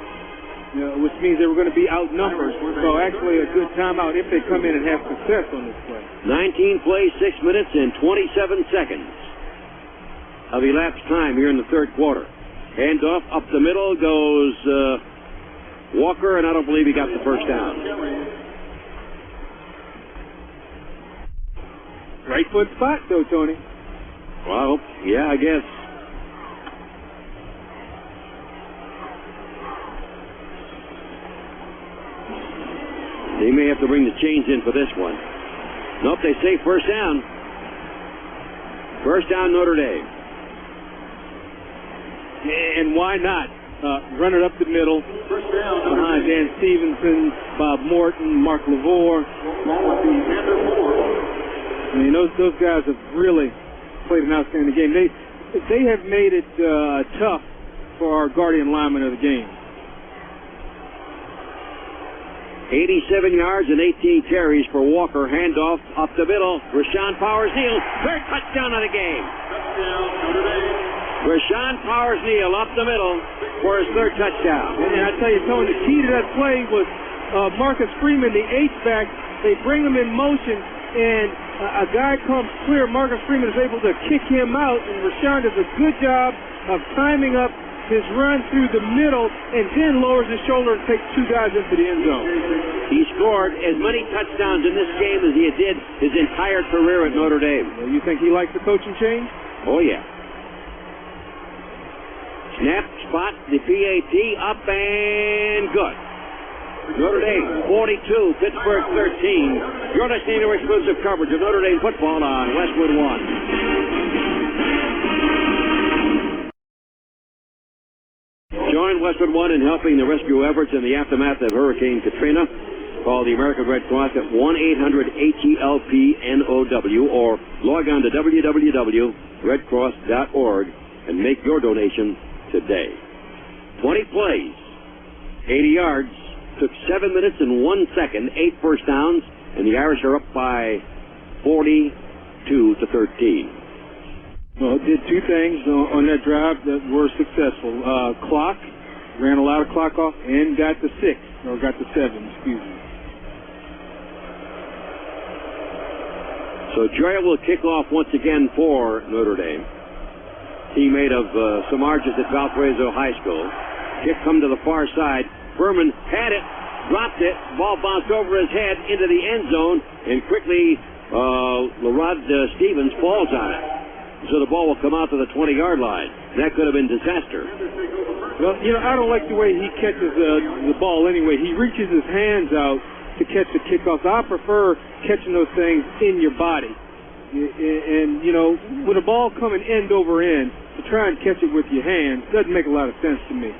which means they were going to be outnumbered. So actually a good timeout if they come in and have success on this play. 19 plays, 6 minutes, and 27 seconds of elapsed time here in the 3rd quarter. Handoff up the middle goes Walker, and I don't believe he got the first down. Right foot spot, though, Tony. Well, yeah, I guess. They may have to bring the chains in for this one. Nope, they say first down. First down, Notre Dame. And why not? Run it up the middle behind Dan Stevenson, Bob Morton, Mark LaVore. I mean, those guys have really played an outstanding game. They have made it tough for our guardian lineman of the game. 87 yards and 18 carries for Walker. Handoff up the middle. Rashawn Powers-Neal, 3rd touchdown of the game. Rashawn Powers-Neal up the middle for his 3rd touchdown. And I tell you, Tony, the key to that play was Marcus Freeman, the H-back. They bring him in motion, and a guy comes clear. Marcus Freeman is able to kick him out, and Rashawn does a good job of timing up his run through the middle and then lowers his shoulder and takes 2 guys into the end zone. He scored as many touchdowns in this game as he did his entire career at Notre Dame. Well, you think he likes the coaching change? Oh, yeah. Snap, spot, the PAT, up and good. Notre Dame 42, Pittsburgh 13. You're listening to exclusive coverage of Notre Dame football on Westwood One. Join Westwood One in helping the rescue efforts in the aftermath of Hurricane Katrina. Call the American Red Cross at 1-800-HELP-NOW or log on to www.redcross.org and make your donation today. 20 plays, 80 yards, took 7 minutes and 1 second, 8 first downs, and the Irish are up by 42-13. Well, it did two things on that drive that were successful. Clock, ran a lot of clock off, and got to 7, excuse me. So Joya will kick off once again for Notre Dame. Teammate of Samardzich at Valparaiso High School. Kick come to the far side. Furman had it, dropped it, ball bounced over his head into the end zone, and quickly Lerod Stevens falls on it. So the ball will come out to the 20-yard line. That could have been disaster. Well, I don't like the way he catches the ball anyway. He reaches his hands out to catch the kickoffs. I prefer catching those things in your body. And, with a ball coming end over end, to try and catch it with your hands doesn't make a lot of sense to me.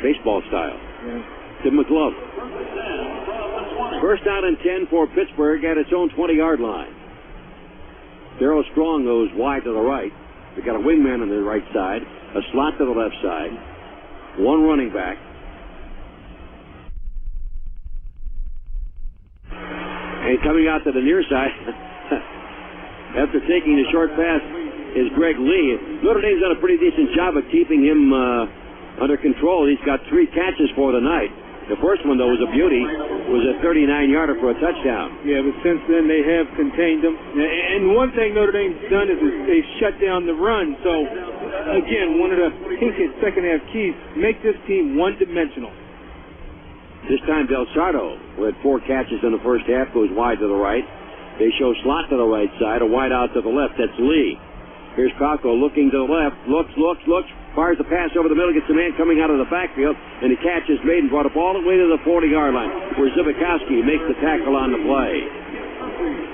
Baseball style. Yeah. Give him a glove. First down and 10 for Pittsburgh at its own 20-yard line. Darryl Strong goes wide to the right. They've got a wingman on the right side, a slot to the left side, one running back. And coming out to the near side, after taking the short pass, is Greg Lee. Notre Dame's done a pretty decent job of keeping him under control. He's got 3 catches for the night. The first one, though, was a beauty. It was a 39-yarder for a touchdown. Yeah, but since then they have contained him. And one thing Notre Dame's done is they've shut down the run. So, again, one of the Pinkett's second-half keys, make this team one-dimensional. This time, Del Sardo, who had 4 catches in the first half, goes wide to the right. They show slot to the right side, a wide out to the left. That's Lee. Here's Falco looking to the left. Looks. Fires the pass over the middle, gets a man coming out of the backfield, and the catch is made and brought up all the way to the 40-yard line, where Zibikowski makes the tackle on the play.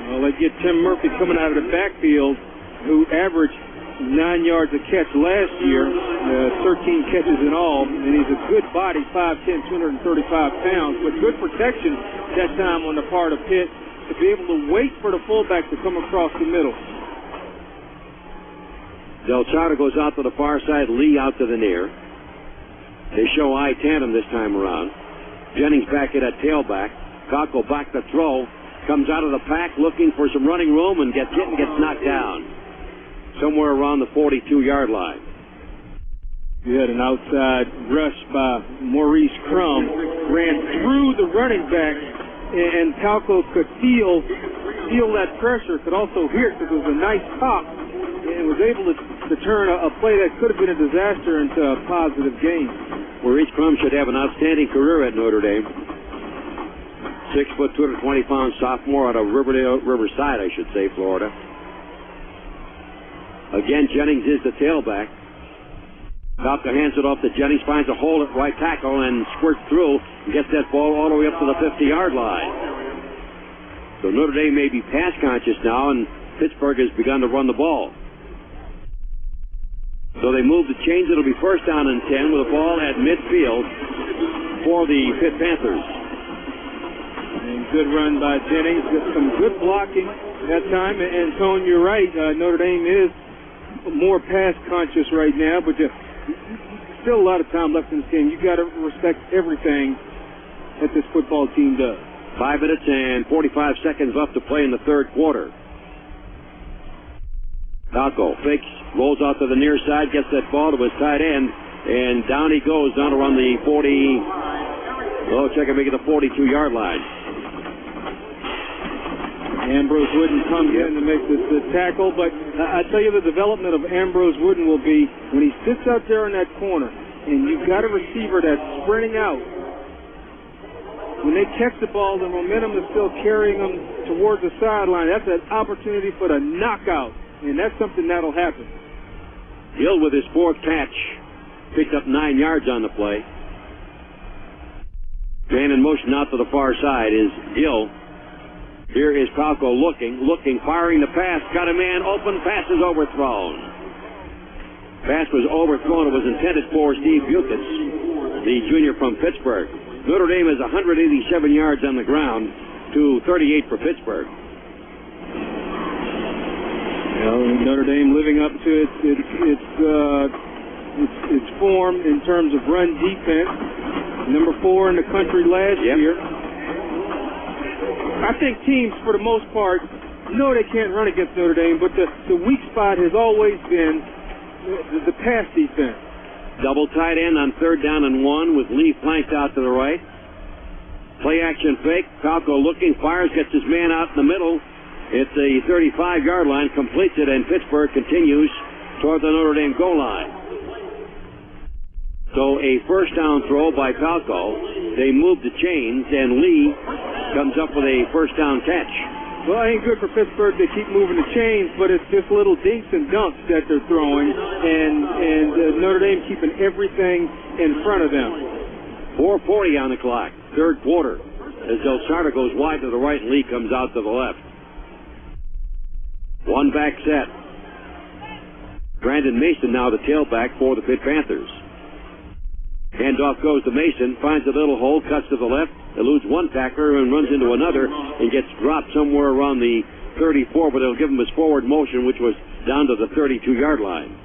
Well, they get Tim Murphy coming out of the backfield, who averaged 9 yards a catch last year, 13 catches in all, and he's a good body, 5'10", 235 pounds, but good protection that time on the part of Pitt to be able to wait for the fullback to come across the middle. Del Sardo goes out to the far side, Lee out to the near. They show I tandem this time around. Jennings back at a tailback. Falco back to throw. Comes out of the pack looking for some running room and gets hit and gets knocked down. Somewhere around the 42-yard line. You had an outside rush by Maurice Crum. Ran through the running back, and Falco could feel that pressure, could also hear it because it was a nice pop, and was able to turn a play that could have been a disaster into a positive gain. Maurice Crum should have an outstanding career at Notre Dame. 6 foot, 220-pound sophomore out of Riverside, I should say, Florida. Again, Jennings is the tailback. Falco hands it off to Jennings, finds a hole at right tackle and squirts through and gets that ball all the way up to the 50-yard line. So Notre Dame may be pass conscious now, and Pittsburgh has begun to run the ball. So they move the chains. It'll be first down and 10 with a ball at midfield for the Pitt Panthers. And good run by Jennings. Got some good blocking that time. And Tone, you're right. Notre Dame is more pass conscious right now, but still a lot of time left in this game. You got to respect everything that this football team does. 5 minutes and 45 seconds left to play in the third quarter. Falco fakes, rolls out to the near side, gets that ball to his tight end, and down he goes down around the 42-yard line. Ambrose Wooden comes in to make the tackle, but I tell you the development of Ambrose Wooden will be when he sits out there in that corner, and you've got a receiver that's sprinting out. When they catch the ball, the momentum is still carrying them towards the sideline. That's an opportunity for the knockout. And that's something that'll happen. Hill with his 4th catch picked up 9 yards on the play. Man in motion out to the far side is Gill. Here is Falco looking, firing the pass. Got a man open, pass is overthrown. Pass was overthrown. It was intended for Steve Bukitz, the junior from Pittsburgh. Notre Dame has 187 yards on the ground to 38 for Pittsburgh. Notre Dame living up to its form in terms of run defense. Number 4 in the country last year. I think teams, for the most part, know they can't run against Notre Dame, but the weak spot has always been the pass defense. Double tight end on 3rd down and 1 with Lee flanked out to the right. Play action fake. Falco looking, fires, gets his man out in the middle. It's the 35-yard line, completes it, and Pittsburgh continues toward the Notre Dame goal line. So a first down throw by Falco. They move the chains, and Lee comes up with a first down catch. Well, it ain't good for Pittsburgh. They keep moving the chains, but it's just little dinks and dunks that they're throwing, and Notre Dame keeping everything in front of them. 4:40 on the clock, third quarter, as Del Sardo goes wide to the right, and Lee comes out to the left. One back set. Brandon Mason now the tailback for the Pitt Panthers. Handoff goes to Mason, finds a little hole, cuts to the left, eludes one tackler and runs into another and gets dropped somewhere around the 34, but they'll give him his forward motion, which was down to the 32-yard line.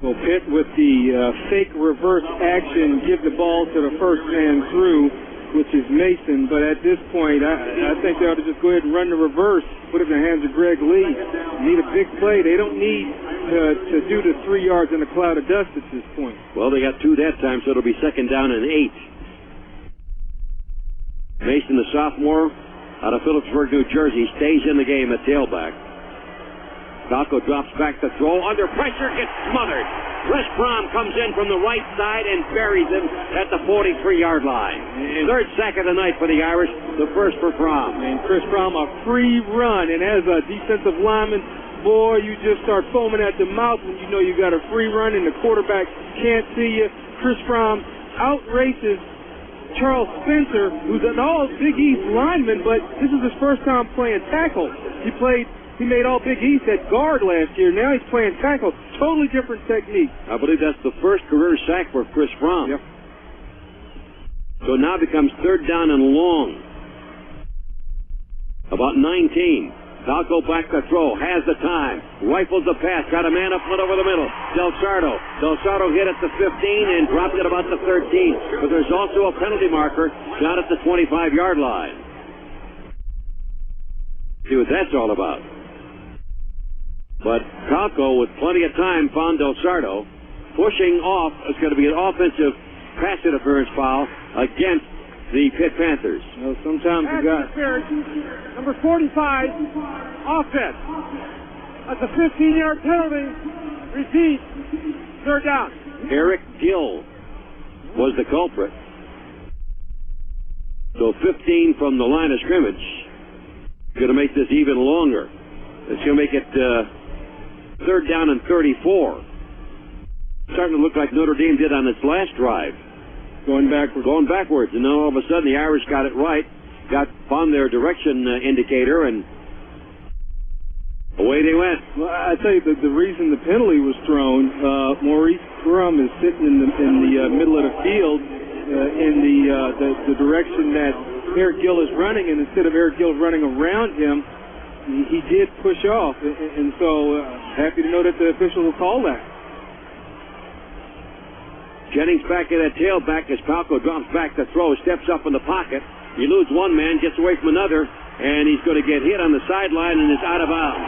Well, Pitt with the fake reverse action, give the ball to the first man through, which is Mason, but at this point, I think they ought to just go ahead and run the reverse, put it in the hands of Greg Lee. Need a big play. They don't need to do the 3 yards in a cloud of dust at this point. Well, they got 2 that time, so it'll be 2nd down and 8. Mason, the sophomore, out of Phillipsburg, New Jersey, stays in the game at tailback. Falco drops back to throw. Under pressure, gets smothered. Chris Fromm comes in from the right side and buries him at the 43-yard line. Third sack of the night for the Irish, the first for Fromm. And Chris Fromm, a free run. And as a defensive lineman, boy, you just start foaming at the mouth when you know you got a free run and the quarterback can't see you. Chris Fromm outraces Charles Spencer, who's an all Big East lineman, but this is his first time playing tackle. He made all Big East at guard last year. Now he's playing tackle. Totally different technique. I believe that's the first career sack for Chris Fromm. Yep. So now becomes 3rd down and long. About 19. Falco back to throw. Has the time. Rifles the pass. Got a man up front over the middle. Del Sardo. Del Sardo hit at the 15 and dropped it about the 13. But there's also a penalty marker down at the 25-yard line. See what that's all about. But Falco, with plenty of time, found Del Sardo. Pushing off, it's going to be an offensive pass interference foul against the Pitt Panthers. Well, sometimes you got... Number 45, offense. That's a 15-yard penalty. Repeat, 3rd down. Eric Gill was the culprit. So 15 from the line of scrimmage. Going to make this even longer. It's going to make it 3rd down and 34. Starting to look like Notre Dame did on its last drive. Going backwards. And then all of a sudden the Irish got it right. Found their direction indicator, and away they went. Well, I tell you, the reason the penalty was thrown, Maurice Crum is sitting in the middle of the field in the direction that Eric Gill is running, and instead of Eric Gill running around him, he did push off, and so happy to know that the official will call that. Jennings back at that tailback as Falco drops back to throw, steps up in the pocket. He eludes one man, gets away from another, and he's going to get hit on the sideline and is out of bounds.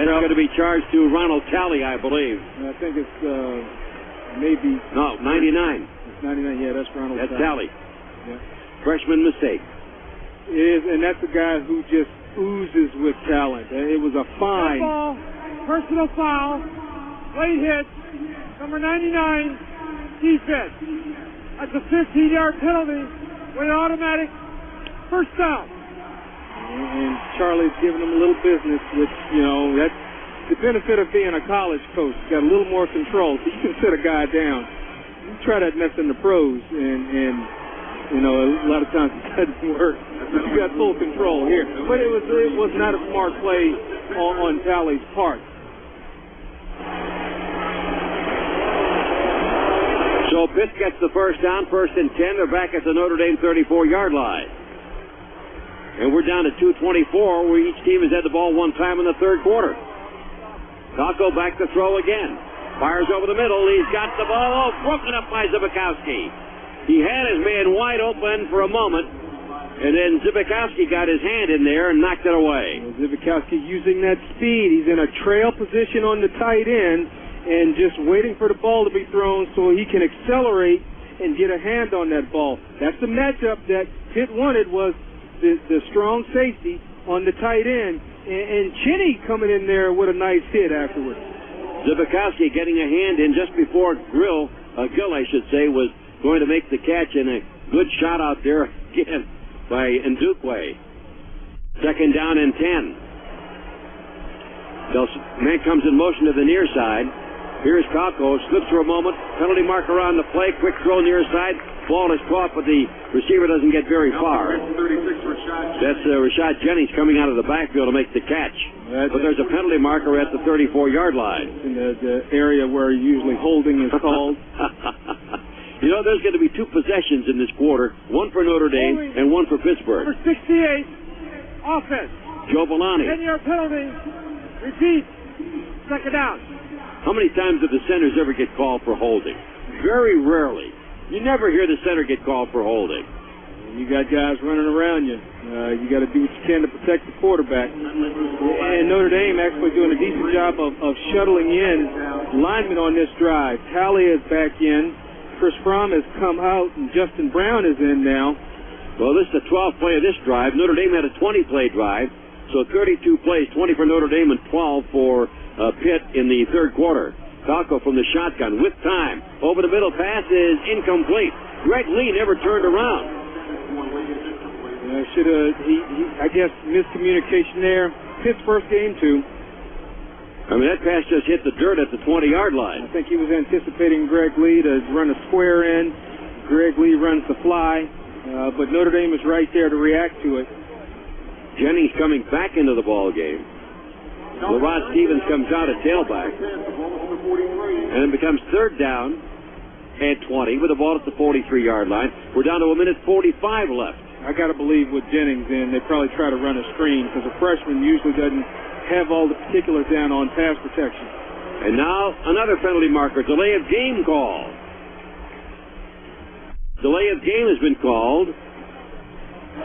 That's going to be charged to Ronald Talley, I believe. I think it's maybe... No, 99. It's 99, yeah, that's Ronald That's Talley. Yeah. Freshman mistake. And that's a guy who just oozes with talent. It was a fine. Ball, personal foul, late hit, number 99, defense. That's a 15-yard penalty with an automatic first down. And Charlie's giving him a little business, which, that's the benefit of being a college coach. You got a little more control, so you can sit a guy down. You try that mess in the pros, and a lot of times it doesn't work. But you got full control here. But it was not a smart play on Talley's part. So Pitt gets the first down, 1st and 10. They're back at the Notre Dame 34-yard line. And we're down to 2:24, where each team has had the ball one time in the third quarter. Taco back to throw again. Fires over the middle. He's got the ball broken up by Zbikowski. He had his man wide open for a moment, and then Zbikowski got his hand in there and knocked it away. Zbikowski using that speed. He's in a trail position on the tight end and just waiting for the ball to be thrown so he can accelerate and get a hand on that ball. That's the matchup that Pitt wanted, was the strong safety on the tight end, and Cheney coming in there with a nice hit afterwards. Zbikowski getting a hand in just before Gill, I should say, was going to make the catch, and a good shot out there again by Ndukwe. 2nd down and 10. Man comes in motion to the near side. Here's Kako, slips for a moment, penalty marker on the play, quick throw near side. Ball is caught, but the receiver doesn't get very far. That's Rashad Jennings coming out of the backfield to make the catch. But there's a penalty marker at the 34-yard line. In the area where usually holding is called. You know, there's going to be 2 possessions in this quarter, one for Notre Dame and one for Pittsburgh. Number 68, offense. Joe Bellani. 10-yard penalty. Repeat. 2nd down. How many times do the centers ever get called for holding? Very rarely. You never hear the center get called for holding. You got guys running around you. You got to do what you can to protect the quarterback. And Notre Dame actually doing a decent job of shuttling in linemen on this drive. Talia is back in. Chris Fromm has come out, and Justin Brown is in now. Well, this is the 12th play of this drive. Notre Dame had a 20-play drive, so 32 plays, 20 for Notre Dame and 12 for Pitt in the third quarter. Taco from the shotgun with time. Over the middle, pass is incomplete. Greg Lee never turned around. I guess miscommunication there. Pitt's first game, too. I mean, that pass just hit the dirt at the 20-yard line. I think he was anticipating Greg Lee to run a square in. Greg Lee runs the fly, but Notre Dame is right there to react to it. Jennings coming back into the ball game. LaRod Stevens comes out at tailback. And it becomes 3rd down and 20 with the ball at the 43-yard line. We're down to 1:45 left. I got to believe with Jennings in, they probably try to run a screen because a freshman usually doesn't have all the particulars down on pass protection. And now another penalty marker, delay of game call. Delay of game has been called.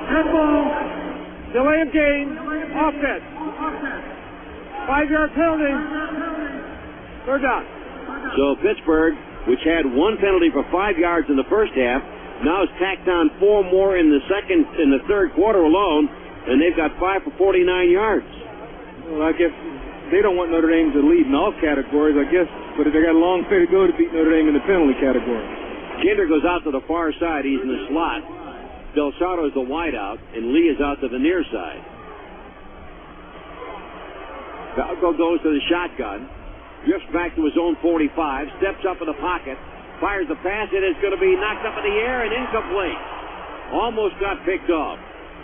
Handball. Delay of game. Offense. 5-yard penalty. 3rd down. So Pittsburgh, which had 1 penalty for 5 yards in the first half, now has tacked on 4 more in the third quarter alone, and they've got 5 for 49 yards. Well, I guess they don't want Notre Dame to lead in all categories, I guess, but they got a long way to go to beat Notre Dame in the penalty category. Kinder goes out to the far side. He's in the slot. Del Sardo is the wideout, and Lee is out to the near side. Valco goes to the shotgun, drifts back to his own 45, steps up in the pocket, fires the pass. It is going to be knocked up in the air and incomplete. Almost got picked off.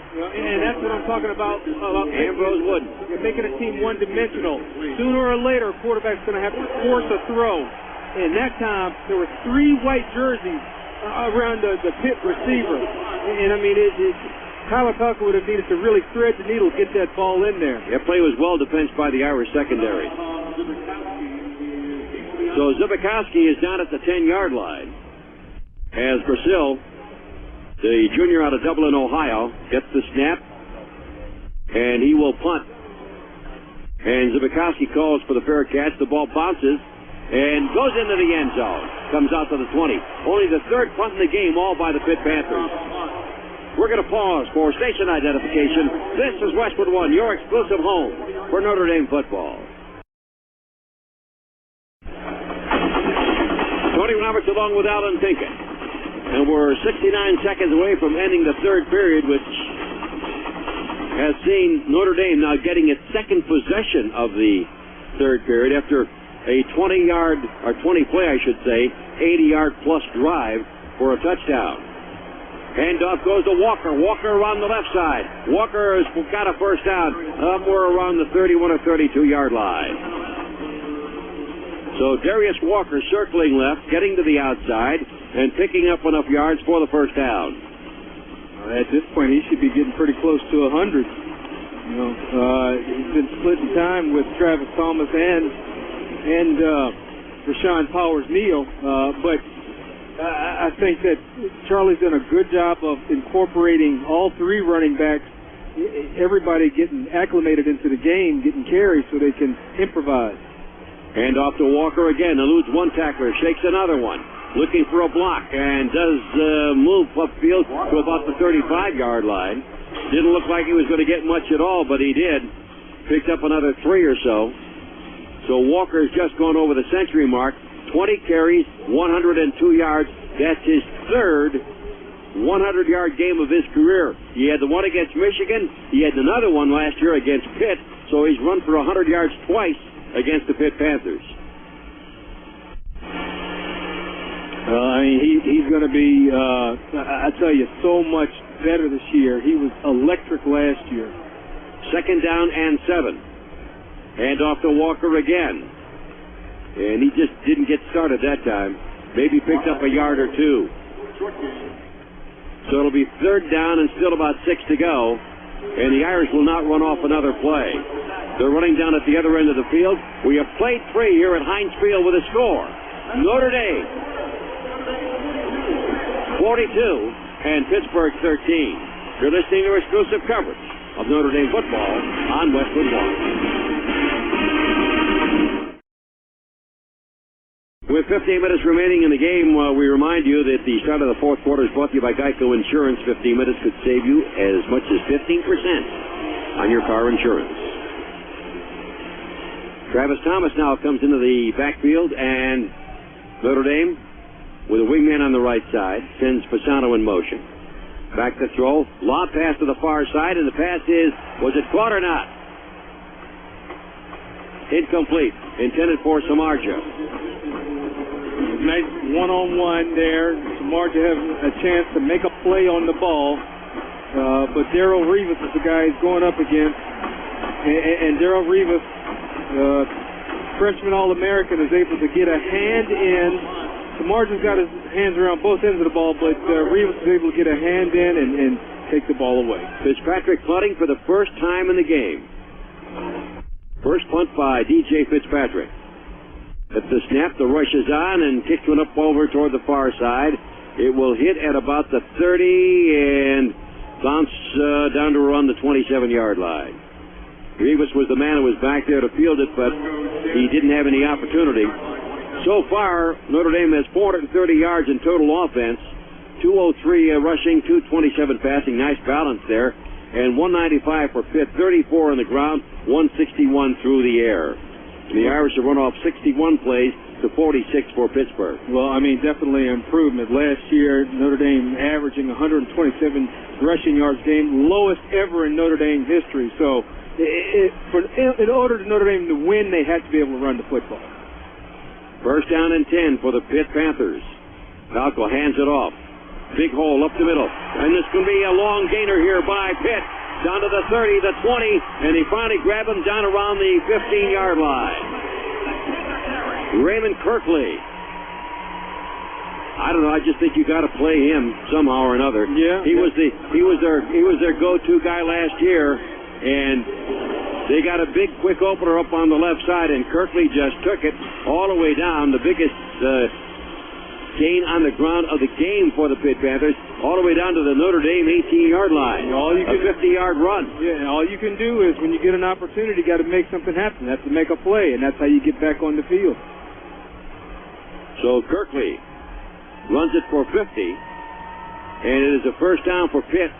And that's what I'm talking about Ambrose Wooden. You're making a team one-dimensional. Sooner or later, a quarterback's going to have to force a throw. And that time, there were 3 white jerseys around the Pitt receiver. And, I mean, Tyler Tucker would have needed to really thread the needle, get that ball in there. That play was well defensed by the Irish secondary. So Zbikowski is down at the 10-yard line as Brazil, the junior out of Dublin, Ohio, gets the snap, and he will punt. And Zbikowski calls for the fair catch. The ball bounces and goes into the end zone. Comes out to the 20. Only the 3rd punt in the game, all by the Pitt Panthers. We're going to pause for station identification. This is Westwood One, your exclusive home for Notre Dame football. Tony Roberts along with Alan Pinkett. And we're 69 seconds away from ending the third period, which has seen Notre Dame now getting its 2nd possession of the third period after a 20-yard, or 20-play, I should say, 80-yard plus drive for a touchdown. Handoff goes to Walker. Walker around the left side. Walker has got a first down somewhere around the 31 or 32-yard line. So Darius Walker circling left, getting to the outside. and picking up enough yards for the first down. At this point, he should be getting pretty close to 100. He's been splitting time with Travis Thomas and Rashawn Powers-Neal, but I think that Charlie's done a good job of incorporating all three running backs, everybody getting acclimated into the game, getting carries so they can improvise. Hand off to Walker again, eludes one tackler, shakes another one, looking for a block, and does move upfield to about the 35-yard line. Didn't look like he was going to get much at all, but he did. Picked up another 3 or so. So Walker's just gone over the century mark. 20 carries, 102 yards. That's his third 100-yard game of his career. He had the one against Michigan. He had another one last year against Pitt. So he's run for 100 yards twice against the Pitt Panthers. He's going to be, I tell you, so much better this year. He was electric last year. Second down and 7. Hand off to Walker again. And he just didn't get started that time. Maybe picked up a yard or 2. So it'll be third down and still about 6 to go. And the Irish will not run off another play. They're running down at the other end of the field. We have played 3 here at Heinz Field with a score. Notre Dame 42 and Pittsburgh 13. You're listening to exclusive coverage of Notre Dame football on Westwood One. With 15 minutes remaining in the game, we remind you that the start of the fourth quarter is brought to you by Geico Insurance. 15 minutes could save you as much as 15% on your car insurance. Travis Thomas now comes into the backfield, and Notre Dame, with a wingman on the right side, sends Fasano in motion. Back to throw, lob pass to the far side, and the pass was it caught or not? Incomplete, intended for Samardzija. Nice one-on-one there. Samardzija having a chance to make a play on the ball, but Darrell Rivas is the guy he's going up against, and Darrell Rivas, freshman All-American, is able to get a hand in. Samardzija's got his hands around both ends of the ball, but Rivas is able to get a hand in and take the ball away. Fitzpatrick punting for the first time in the game. First punt by DJ Fitzpatrick. At the snap, the rush is on and kicks one up over toward the far side. It will hit at about the 30 and bounce down to around the 27-yard line. Rivas was the man who was back there to field it, but he didn't have any opportunity. So far, Notre Dame has 430 yards in total offense, 203 rushing, 227 passing, nice balance there, and 195 for Pitt, 34 on the ground, 161 through the air. The Irish have run off 61 plays to 46 for Pittsburgh. Well, definitely an improvement. Last year, Notre Dame averaging 127 rushing yards game, lowest ever in Notre Dame history. So, in order for Notre Dame to win, they had to be able to run the football. First down and 10 for the Pitt Panthers. Falco hands it off. Big hole up the middle. And this can be a long gainer here by Pitt. Down to the 30, the 20, and they finally grab him down around the 15-yard line. Raymond Kirkley. I don't know. I just think you got to play him somehow or another. Yeah. He was their go-to guy last year, and they got a big quick opener up on the left side, and Kirkley just took it all the way down. The biggest gain on the ground of the game for the Pitt Panthers, all the way down to the Notre Dame 18-yard line. A 50-yard run. Yeah, and all you can do is when you get an opportunity, you got to make something happen. You have to make a play, and that's how you get back on the field. So Kirkley runs it for 50, and it is a first down for Pitt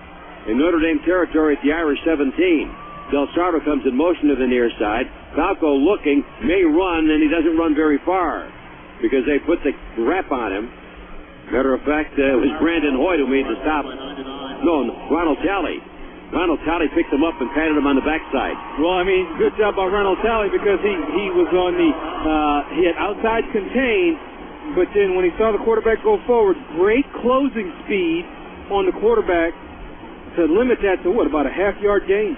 in Notre Dame territory at the Irish 17. Del Sardo comes in motion to the near side. Falco looking, may run, and he doesn't run very far because they put the wrap on him. Matter of fact, it was Brandon Hoyt who made the stop. No, Ronald Talley. Ronald Talley picked him up and patted him on the backside. Well, good job by Ronald Talley because he was on the, he had outside contained, but then when he saw the quarterback go forward, great closing speed on the quarterback to limit that to about a half-yard gain.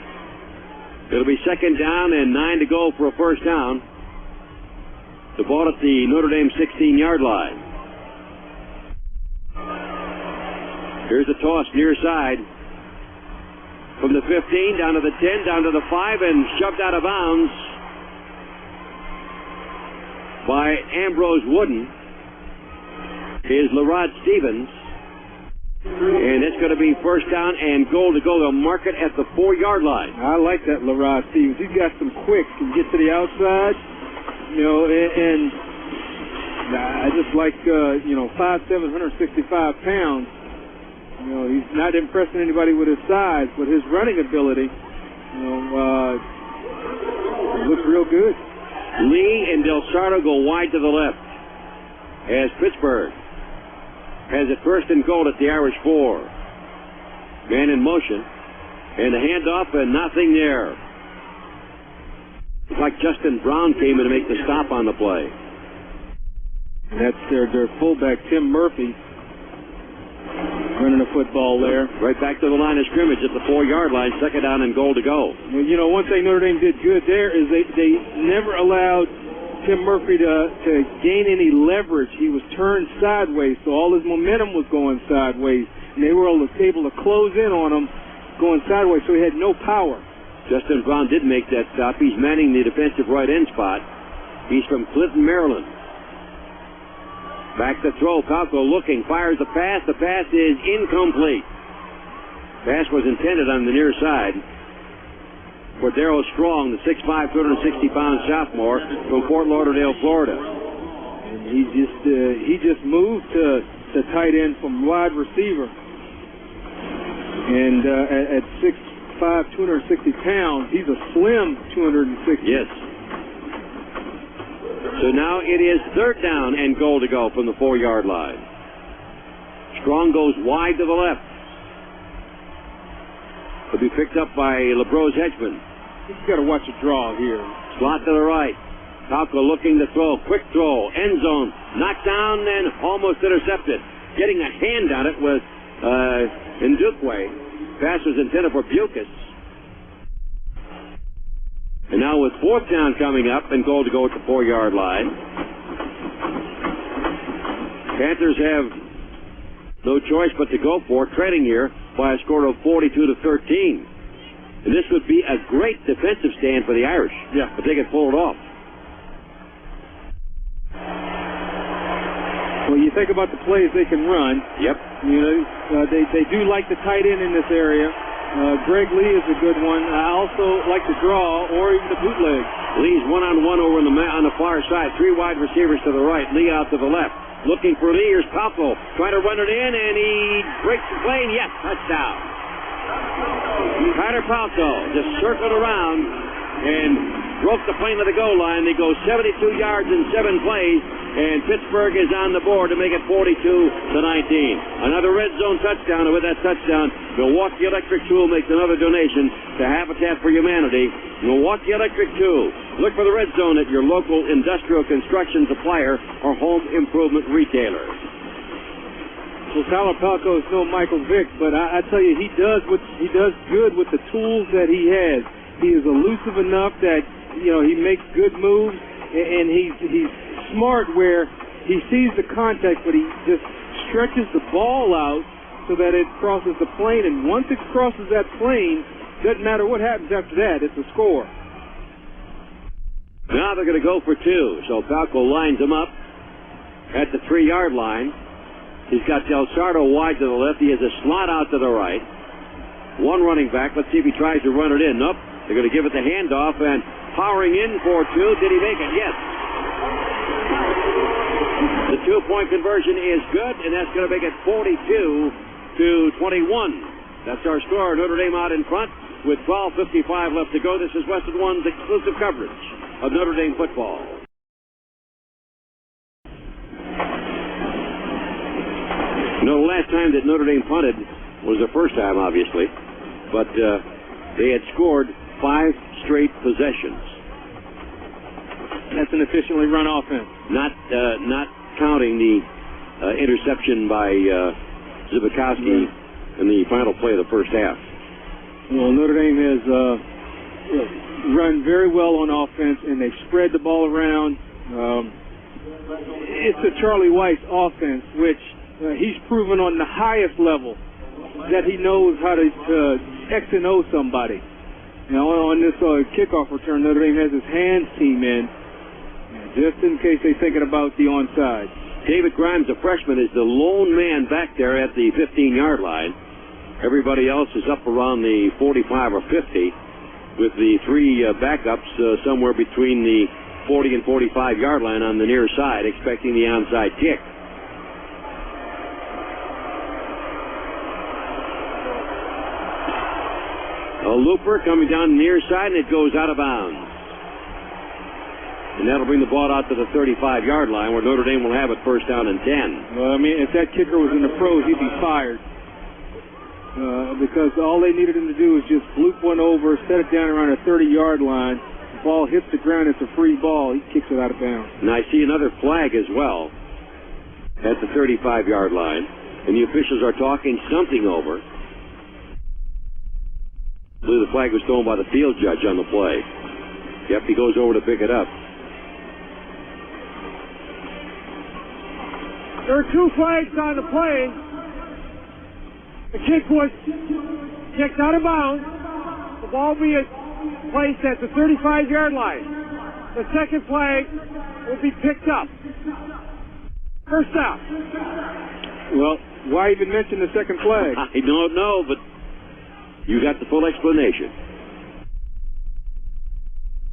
It'll be second down and 9 to go for a first down. The ball at the Notre Dame 16-yard line. Here's the toss near side. From the 15 down to the 10, down to the 5, and shoved out of bounds by Ambrose Wooden is LaRod Stevens. And it's going to be first down and goal to go. They'll mark it at the 4-yard line. I like that LaRod Stevens. He's got some quick, can get to the outside, and I just like, 5'7", 165 pounds. He's not impressing anybody with his size, but his running ability, looks real good. Lee and Del Sardo go wide to the left as Pittsburgh has it first and goal at the Irish 4. Man in motion, and the handoff, and nothing there. It's like Justin Brown came in to make the stop on the play. And that's their fullback, Tim Murphy, running the football there. Right back to the line of scrimmage at the 4-yard line, second down and goal to go. One thing Notre Dame did good there is they never allowed Tim Murphy to gain any leverage. He was turned sideways, so all his momentum was going sideways, and they were able to close in on him going sideways, so he had no power. Justin Brown did make that stop. He's manning the defensive right end spot. He's from Clinton, Maryland. Back to throw. Falco looking, fires the pass. The pass is incomplete. Pass was intended on the near side for Darryl Strong, the 6'5", 260-pound sophomore from Fort Lauderdale, Florida. And he just moved to tight end from wide receiver. And at 6'5", 260 pounds, he's a slim 260. Yes. So now it is third down and goal to go from the 4-yard line. Strong goes wide to the left. Will be picked up by LeBrose Hedgeman. He's got to watch a draw here. Slot to the right. Falco looking to throw. Quick throw. End zone. Knocked down and almost intercepted. Getting a hand on it was Ndukwe. Pass was intended for Bucas. And now with fourth down coming up and goal to go at the 4-yard line. Panthers have no choice but to go for it, trailing here by a score of 42-13. And this would be a great defensive stand for the Irish. Yeah. If they could pull it off. Well, you think about the plays they can run. Yep. They do like the tight end in this area. Greg Lee is a good one. I also like the draw or even the bootleg. Lee's one-on-one over on the far side. 3 wide receivers to the right. Lee out to the left. Looking for Lee. Here's Palco. Trying to run it in, and he breaks the plane. Yes, touchdown. Carter Palco just circled around and broke the plane to the goal line. They go 72 yards in 7 plays, and Pittsburgh is on the board to make it 42-19. Another red zone touchdown, and with that touchdown, Milwaukee Electric Tool makes another donation to Habitat for Humanity. Milwaukee Electric Tool. Look for the red zone at your local industrial construction supplier or home improvement retailer. Well, Tyler Palco is no Michael Vick, but I tell you, he does good with the tools that he has. He is elusive enough that he makes good moves, and he's smart where he sees the contact, but he just stretches the ball out so that it crosses the plane, and once it crosses that plane, doesn't matter what happens after that, it's a score. Now they're going to go for 2, so Palco lines them up at the 3-yard line. He's got Del Sardo wide to the left. He has a slot out to the right. One running back. Let's see if he tries to run it in. Nope. They're going to give it the handoff, and powering in for 2. Did he make it? Yes. The 2-point conversion is good, and that's going to make it 42-21. That's our score. Notre Dame out in front with 12:55 left to go. This is Westwood One's exclusive coverage of Notre Dame football. The last time that Notre Dame punted was the first time, obviously, but they had scored 5 straight possessions. That's an efficiently run offense. Not counting the interception by Zibikowski in the final play of the first half. Well, Notre Dame has run very well on offense, and they've spread the ball around. It's a Charlie Weis offense, which he's proven on the highest level that he knows how to X and O somebody. Now, on this kickoff return, Notre Dame has his hands team in, just in case they're thinking about the onside. David Grimes, a freshman, is the lone man back there at the 15-yard line. Everybody else is up around the 45 or 50, with the three backups somewhere between the 40 and 45-yard line on the near side, expecting the onside kick. A looper coming down the near side, and it goes out of bounds. And that'll bring the ball out to the 35-yard line, where Notre Dame will have it first down and 10. Well, I mean, if that kicker was in the pros, he'd be fired. Because all they needed him to do is just bloop one over, set it down around a 30-yard line. The ball hits the ground, it's a free ball. He kicks it out of bounds. And I see another flag as well at the 35-yard line. And the officials are talking something over. I believe the flag was thrown by the field judge on the play. Yep, he goes over to pick it up. There are two flags on the play. The kick was kicked out of bounds. The ball being placed at the 35-yard line. The second flag will be picked up. First down. Well, why even mention the second flag? I don't know, but you got the full explanation.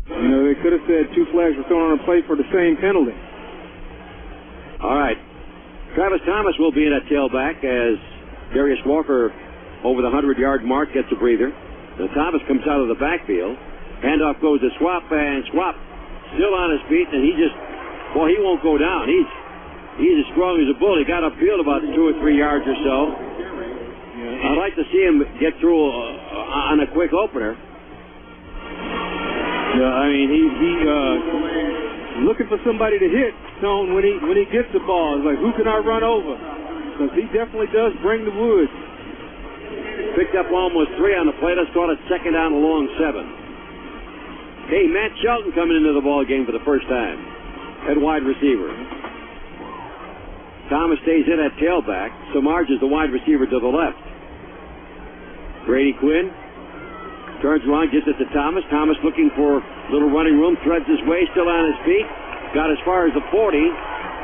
You know, they could have said two flags were thrown on a play for the same penalty. All right. Travis Thomas will be in at tailback as Darius Walker over the 100-yard mark gets a breather. Now Thomas comes out of the backfield. Handoff goes to Swap, and Swap still on his feet, and he won't go down. He's as strong as a bull. He got upfield about 2 or 3 yards or so. I'd like to see him get through on a quick opener. Yeah, I mean, he looking for somebody to hit. Tone, when he gets the ball, it's like, who can I run over? Because he definitely does bring the wood. Picked up almost 3 on the play. Let's call it second down along 7. Hey, Matt Shelton coming into the ball game for the first time at wide receiver. Thomas stays in at tailback. Samarge is the wide receiver to the left. Brady Quinn turns around, gets it to Thomas. Thomas looking for a little running room, threads his way, still on his feet. Got as far as the 40.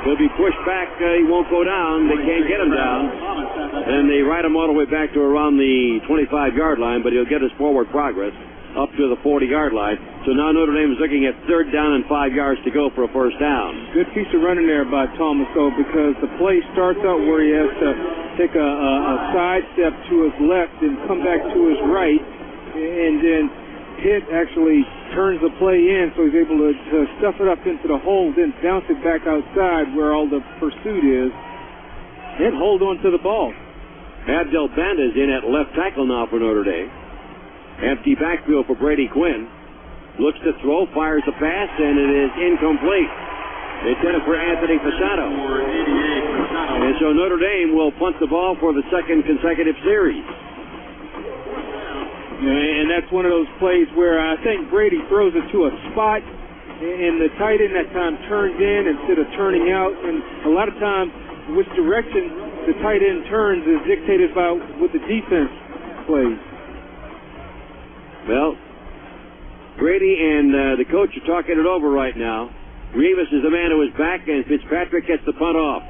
He'll be pushed back. He won't go down. They can't get him down. And they ride him all the way back to around the 25-yard line, but he'll get his forward progress up to the 40-yard line. So now Notre Dame is looking at third down and 5 yards to go for a first down. Good piece of running there by Thomas, though, because the play starts out where he has to take a side step to his left and come back to his right, and then Pitt actually turns the play in, so he's able to stuff it up into the hole, then bounce it back outside where all the pursuit is, and hold on to the ball. Abdel Banda is in at left tackle now for Notre Dame. Empty backfield for Brady Quinn. Looks to throw, fires a pass, and it is incomplete. Intended for Anthony Fasano. And so Notre Dame will punt the ball for the second consecutive series. And that's one of those plays where I think Brady throws it to a spot, and the tight end that time turns in instead of turning out. And a lot of times, which direction the tight end turns is dictated by what the defense plays. Well, Brady and the coach are talking it over right now. Rivas is the man who is back, and Fitzpatrick gets the punt off.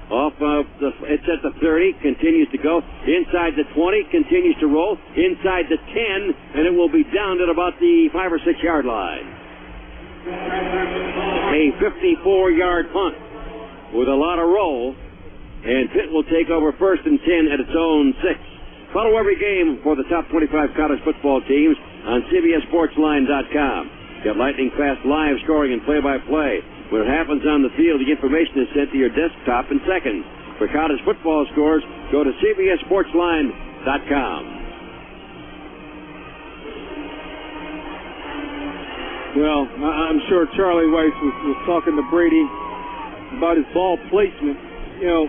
It's at the 30, continues to go. Inside the 20, continues to roll. Inside the 10, and it will be down at about the 5 or 6 yard line. A 54-yard punt with a lot of roll, and Pitt will take over first and 10 at its own 6. Follow every game for the top 25 college football teams on CBSSportsLine.com. Get lightning-fast live scoring and play-by-play. When it happens on the field, the information is sent to your desktop in seconds. For college football scores, go to CBSSportsLine.com. Well, I'm sure Charlie Weis was talking to Brady about his ball placement. You know,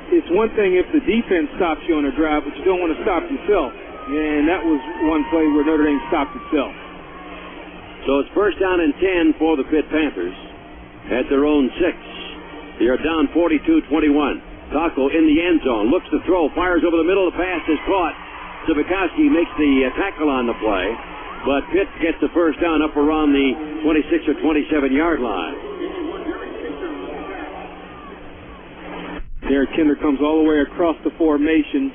it's one thing if the defense stops you on a drive, but you don't want to stop yourself. And that was one play where Notre Dame stopped itself. So it's first down and 10 for the Pitt Panthers at their own 6. They are down 42-21. Taco in the end zone. Looks to throw. Fires over the middle. The pass is caught. Zbikowski makes the tackle on the play. But Pitt gets the first down up around the 26 or 27-yard line. Derek Kinder comes all the way across the formation.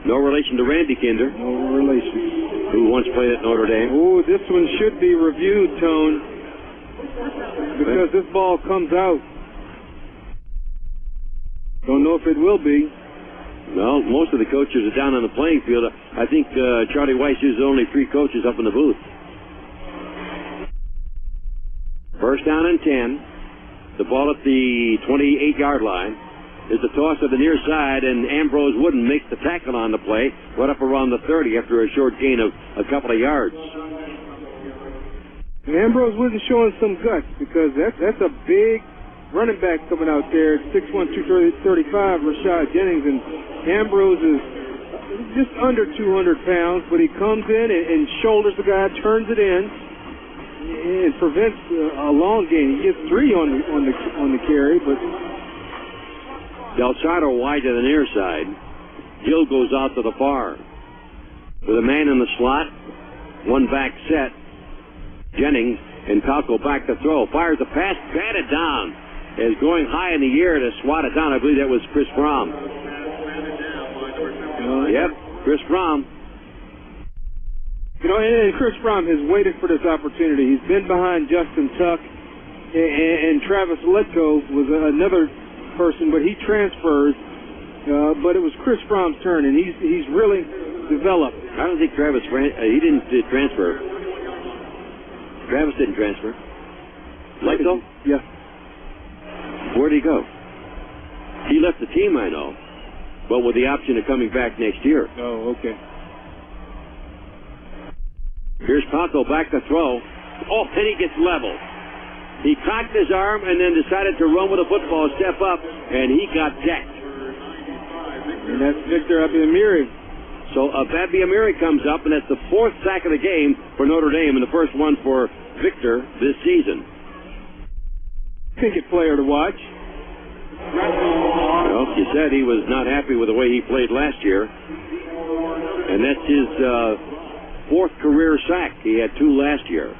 No relation to Randy Kinder. No relation. Who once played at Notre Dame. Oh, this one should be reviewed, Tone. Because this ball comes out. Don't know if it will be. Well, most of the coaches are down on the playing field. I think Charlie Weis uses only 3 coaches up in the booth. First down and 10. The ball at the 28-yard line. Is the toss to the near side, and Ambrose Wooden makes the tackle on the play, right up around the 30 after a short gain of a couple of yards. And Ambrose Wooden showing some guts, because that's a big running back coming out there, 6'1", 235, Rashad Jennings, and Ambrose is just under 200 pounds, but he comes in and shoulders the guy, turns it in, and prevents a long gain. He gets 3 on the carry, but Delsato wide to the near side. Gill goes out to the far. With a man in the slot, one back set. Jennings and Taco back to throw. Fires the pass, batted down. Is going high in the air to swat it down. I believe that was Chris Fromm. Yep, Chris Fromm. You know, and Chris Fromm has waited for this opportunity. He's been behind Justin Tuck, and Travis Letko was another person, but he transfers. But it was Chris Fromm's turn, and he's really developed. I don't think Travis he didn't transfer. Travis didn't transfer. Letko? Yeah. Where'd he go? He left the team, I know, but with the option of coming back next year. Oh, okay. Here's Taco back to throw. Oh, and he gets level. He cocked his arm and then decided to run with a football, step up, and he got decked. And that's Victor Abiamiri. So Abiamiri comes up, and that's the 4th sack of the game for Notre Dame, and the first one for Victor this season. Pickett player to watch. Well, you said he was not happy with the way he played last year, and that's his 4th career sack. He had 2 last year.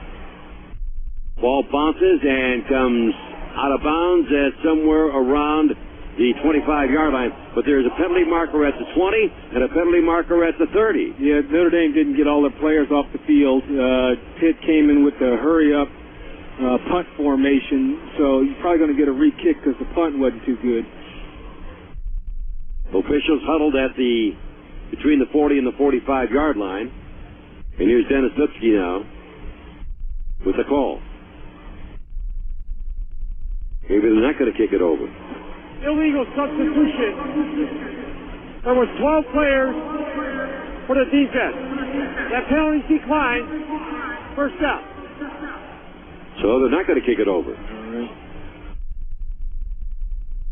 Ball bounces and comes out of bounds at somewhere around the 25-yard line. But there's a penalty marker at the 20 and a penalty marker at the 30. Yeah, Notre Dame didn't get all their players off the field. Pitt came in with the hurry-up punt formation, so you're probably going to get a re-kick because the punt wasn't too good. Officials huddled at between the 40 and the 45-yard line. And here's Dennis Lipsky now with the call. Maybe they're not going to kick it over. Illegal substitution. There was 12 players for the defense. That penalty declined. First out. So they're not going to kick it over.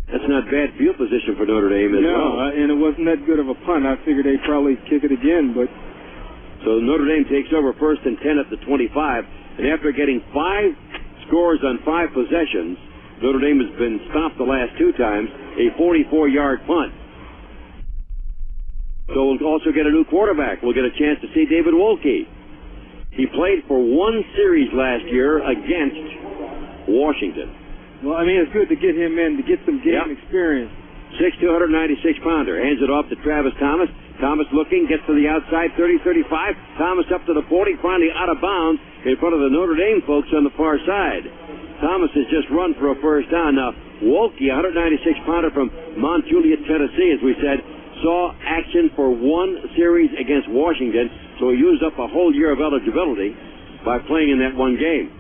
That's not bad field position for Notre Dame as well. No, and it wasn't that good of a punt. I figured they'd probably kick it again, but... So Notre Dame takes over 1st and 10 at the 25, and after getting 5 scores on 5 possessions, Notre Dame has been stopped the last 2 times, a 44-yard punt. So we'll also get a new quarterback. We'll get a chance to see David Wolke. He played for 1 series last year against Washington. Well, I mean, it's good to get him in, to get some game experience. 6'2", 196-pounder. Hands it off to Travis Thomas. Thomas looking, gets to the outside, 30-35. Thomas up to the 40, finally out of bounds in front of the Notre Dame folks on the far side. Thomas has just run for a first down. Now, Wolke, 196-pounder from Mount Juliet, Tennessee, as we said, saw action for 1 series against Washington, so he used up a whole year of eligibility by playing in that 1 game.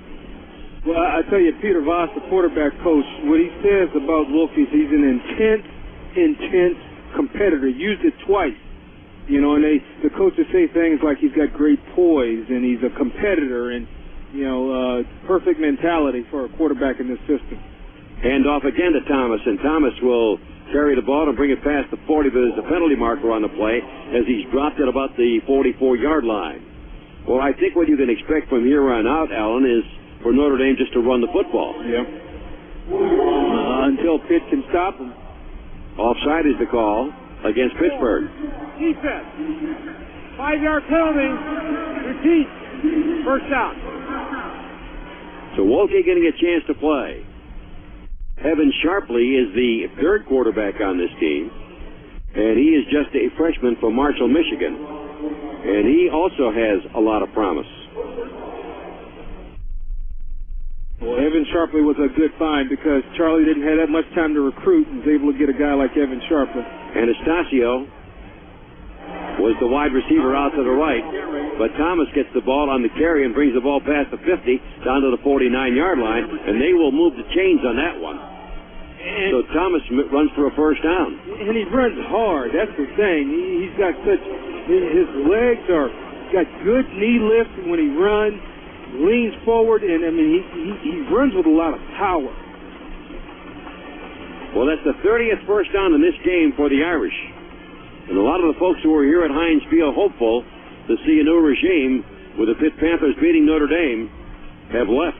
Well, I tell you, Peter Voss, the quarterback coach, what he says about Wolke is he's an intense competitor. Used it twice. You know, and the coaches say things like he's got great poise and he's a competitor and, perfect mentality for a quarterback in this system. Hand off again to Thomas, and Thomas will carry the ball and bring it past the 40, but there's a penalty marker on the play as he's dropped at about the 44-yard line. Well, I think what you can expect from here on out, Alan, is for Notre Dame just to run the football. Yeah. Until Pitt can stop them. Offside is the call against Pittsburgh. Defense. 5-yard penalty. Repeat. First down. So Wolke getting a chance to play. Evan Sharpley is the third quarterback on this team, and he is just a freshman from Marshall, Michigan, and he also has a lot of promise. Well, Evan Sharpley was a good find because Charlie didn't have that much time to recruit and was able to get a guy like Evan Sharpley. Anastasio was the wide receiver out to the right, but Thomas gets the ball on the carry and brings the ball past the 50 down to the 49-yard line, and they will move the chains on that one. So Thomas runs for a first down. And he runs hard. That's the thing. He's got such, his legs are, got good knee lift when he runs, leans forward, and I mean, he runs with a lot of power. Well, that's the 30th first down in this game for the Irish. And a lot of the folks who are here at Heinz Field hopeful to see a new regime with the Pitt Panthers beating Notre Dame have left.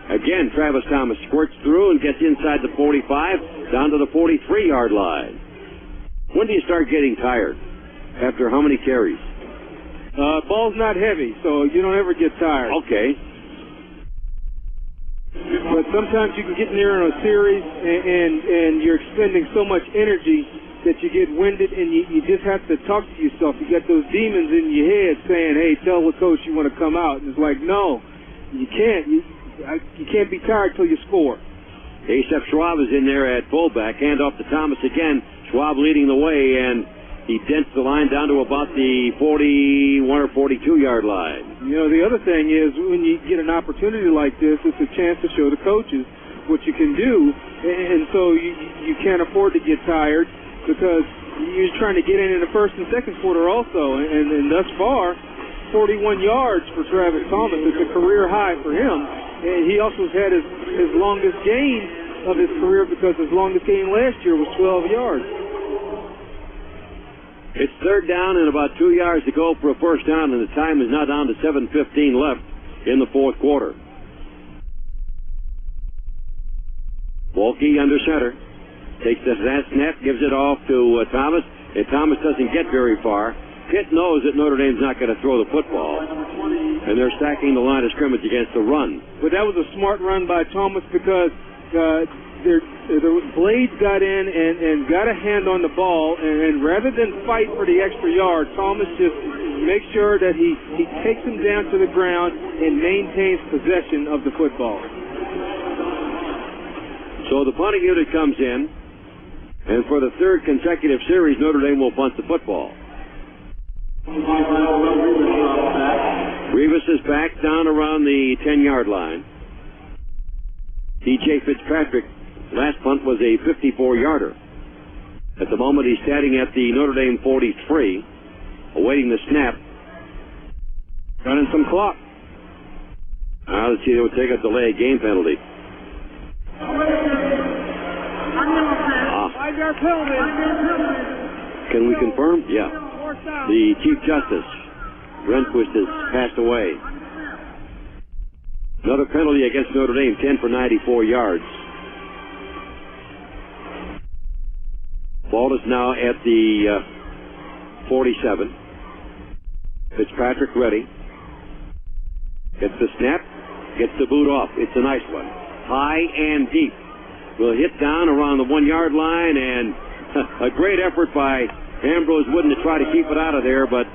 Again, Travis Thomas squirts through and gets inside the 45, down to the 43-yard line. When do you start getting tired? After how many carries? Ball's not heavy, so you don't ever get tired. Okay. But sometimes you can get near in a series and you're expending so much energy that you get winded, and you just have to talk to yourself. You got those demons in your head saying, hey, tell the coach you want to come out. And it's like, no, you can't. You can't be tired till you score. Asaph Schwab is in there at fullback. Hand off to Thomas again. Schwab leading the way, and he dents the line down to about the 41 or 42-yard line. You know, the other thing is when you get an opportunity like this, it's a chance to show the coaches what you can do, and so you can't afford to get tired, because you're trying to get in the first and second quarter also, and thus far, 41 yards for Travis Thomas. It's a career high for him, and he also has had his longest gain of his career because his longest gain last year was 12 yards. It's third down and about 2 yards to go for a first down, and the time is now down to 7:15 left in the fourth quarter. Wolke under center. Takes the snap, gives it off to Thomas, and Thomas doesn't get very far. Pitt knows that Notre Dame's not going to throw the football, and they're stacking the line of scrimmage against the run. But that was a smart run by Thomas because the Blades got in and got a hand on the ball, and rather than fight for the extra yard, Thomas just makes sure that he takes him down to the ground and maintains possession of the football. So the punting unit comes in, and for the third consecutive series, Notre Dame will punt the football. Rivas is back down around the 10-yard line. DJ Fitzpatrick, last punt was a 54-yarder. At the moment, he's standing at the Notre Dame 43, awaiting the snap. Running some clock. Let's see, they will take a delay game penalty. 5-yard penalty. Can we confirm? Yeah. The Chief Justice, Rehnquist, has passed away. Another penalty against Notre Dame, 10 for 94 yards. Ball is now at the 47. Fitzpatrick ready. Gets the snap, gets the boot off. It's a nice one. High and deep. Will hit down around the 1-yard line, and a great effort by Ambrose Wooden to try to keep it out of there, but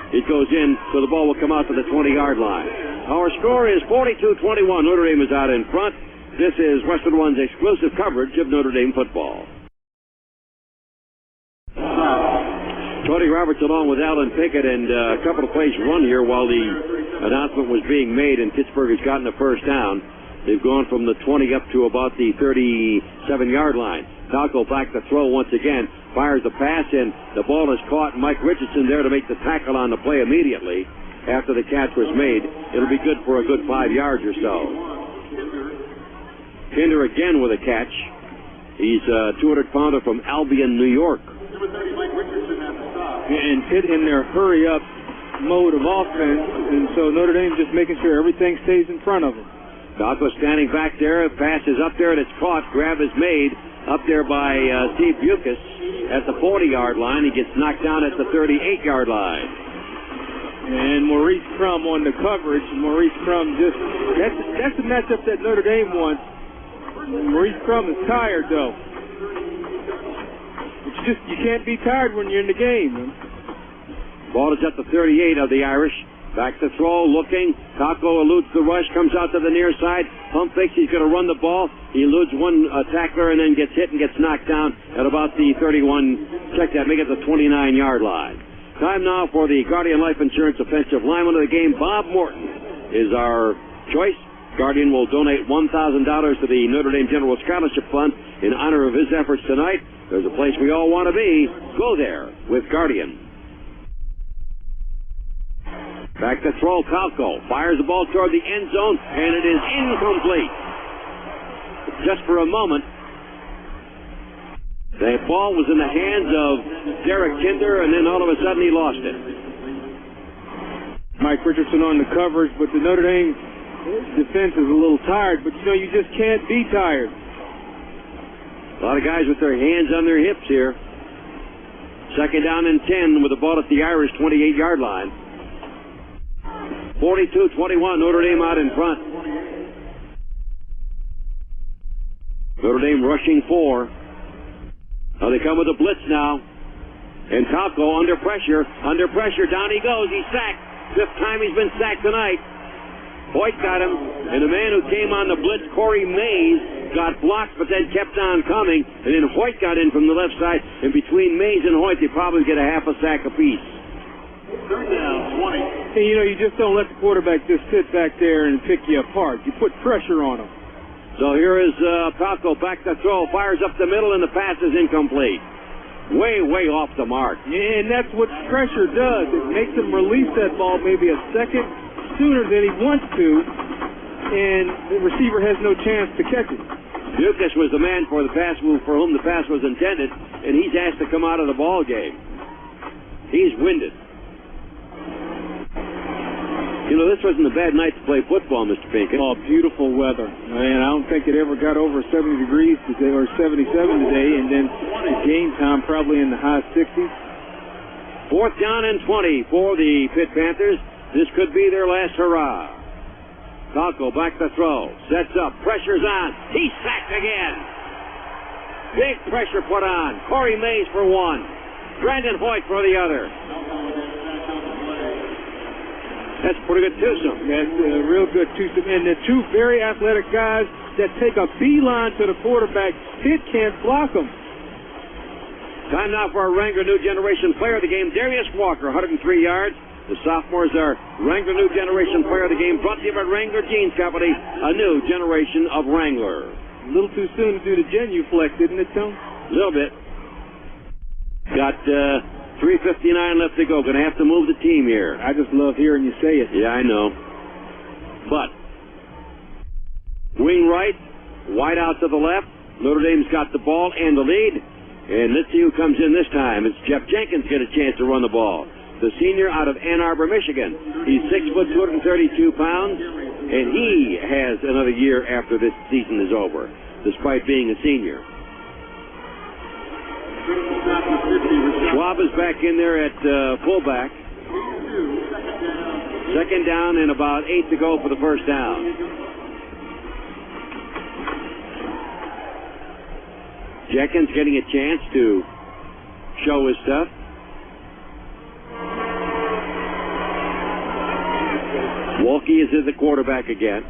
it goes in, so the ball will come out to the 20-yard line. Our score is 42-21. Notre Dame is out in front. This is Westwood One's exclusive coverage of Notre Dame football. Tony Roberts along with Alan Pickett, and a couple of plays run here while the announcement was being made, and Pittsburgh has gotten a first down. They've gone from the 20 up to about the 37-yard line. Falco back to throw once again. Fires the pass, and the ball is caught. Mike Richardson there to make the tackle on the play immediately after the catch was made. It'll be good for a good 5 yards or so. Pinder again with a catch. He's a 200-pounder from Albion, New York. And Pitt in their hurry-up mode of offense, and so Notre Dame just making sure everything stays in front of them. Falco standing back there. Pass is up there, and it's caught. Grab is made, up there by Steve Bucas at the 40-yard line. He gets knocked down at the 38-yard line. And Maurice Crum on the coverage. Maurice Crum that's the matchup that Notre Dame wants. Maurice Crum is tired, though. You can't be tired when you're in the game, man. Ball is at the 38 of the Irish. Back to throw, looking. Taco eludes the rush, comes out to the near side. Pump fakes, he's going to run the ball. He eludes one tackler and then gets hit and gets knocked down at about the 31. Check that, make it the 29-yard line. Time now for the Guardian Life Insurance offensive lineman of the game. Bob Morton is our choice. Guardian will donate $1,000 to the Notre Dame General Scholarship Fund in honor of his efforts tonight. There's a place we all want to be. Go there with Guardian. Back to throw, Calco fires the ball toward the end zone, and it is incomplete. Just for a moment, the ball was in the hands of Derek Kinder, and then all of a sudden he lost it. Mike Richardson on the coverage, but the Notre Dame defense is a little tired, but you just can't be tired. A lot of guys with their hands on their hips here. Second down and 10 with the ball at the Irish 28-yard line. 42-21, Notre Dame out in front. Notre Dame rushing 4. Now they come with a blitz now. And Calco under pressure, down he goes, he's sacked. 5th time he's been sacked tonight. Hoyt got him, and the man who came on the blitz, Corey Mays, got blocked but then kept on coming, and then Hoyt got in from the left side, and between Mays and Hoyt, they probably get a half a sack apiece. Third down, 20. And you just don't let the quarterback just sit back there and pick you apart. You put pressure on him. So here is Calco back to throw, fires up the middle, and the pass is incomplete. Way off the mark. Yeah, and that's what pressure does. It makes him release that ball maybe a second sooner than he wants to, and the receiver has no chance to catch it. Bucas was the man for the pass move for whom the pass was intended, and he's asked to come out of the ball game. He's winded. This wasn't a bad night to play football, Mr. Pinkin. Oh, beautiful weather. And I don't think it ever got over 70 degrees today, or 77 today, and then game time probably in the high 60s. 4th down and 20 for the Pitt Panthers. This could be their last hurrah. Calco back to throw. Sets up. Pressure's on. He's sacked again. Big pressure put on. Corey Mays for one. Brandon Hoyt for the other. That's pretty good twosome. That's a real good twosome. And the two very athletic guys that take a beeline to the quarterback. Pitt can't block them. Time now for our Wrangler New Generation Player of the Game, Darius Walker, 103 yards. The sophomores are Wrangler New Generation Player of the Game, brought to you by Wrangler Jeans Company, a new generation of Wrangler. A little too soon to do the genuflect, didn't it, Tone? A little bit. Got 3:59 left to go. Going to have to move the team here. I just love hearing you say it. Yeah, I know. But wing right, wide out to the left. Notre Dame's got the ball and the lead. And let's see who comes in this time. It's Jeff Jenkins get a chance to run the ball. The senior out of Ann Arbor, Michigan. He's 6 foot 232 pounds, and he has another year after this season is over, despite being a senior. Schwab is back in there at fullback. 2nd down and about 8 to go for the first down. Jenkins getting a chance to show his stuff. Wolke is the quarterback again.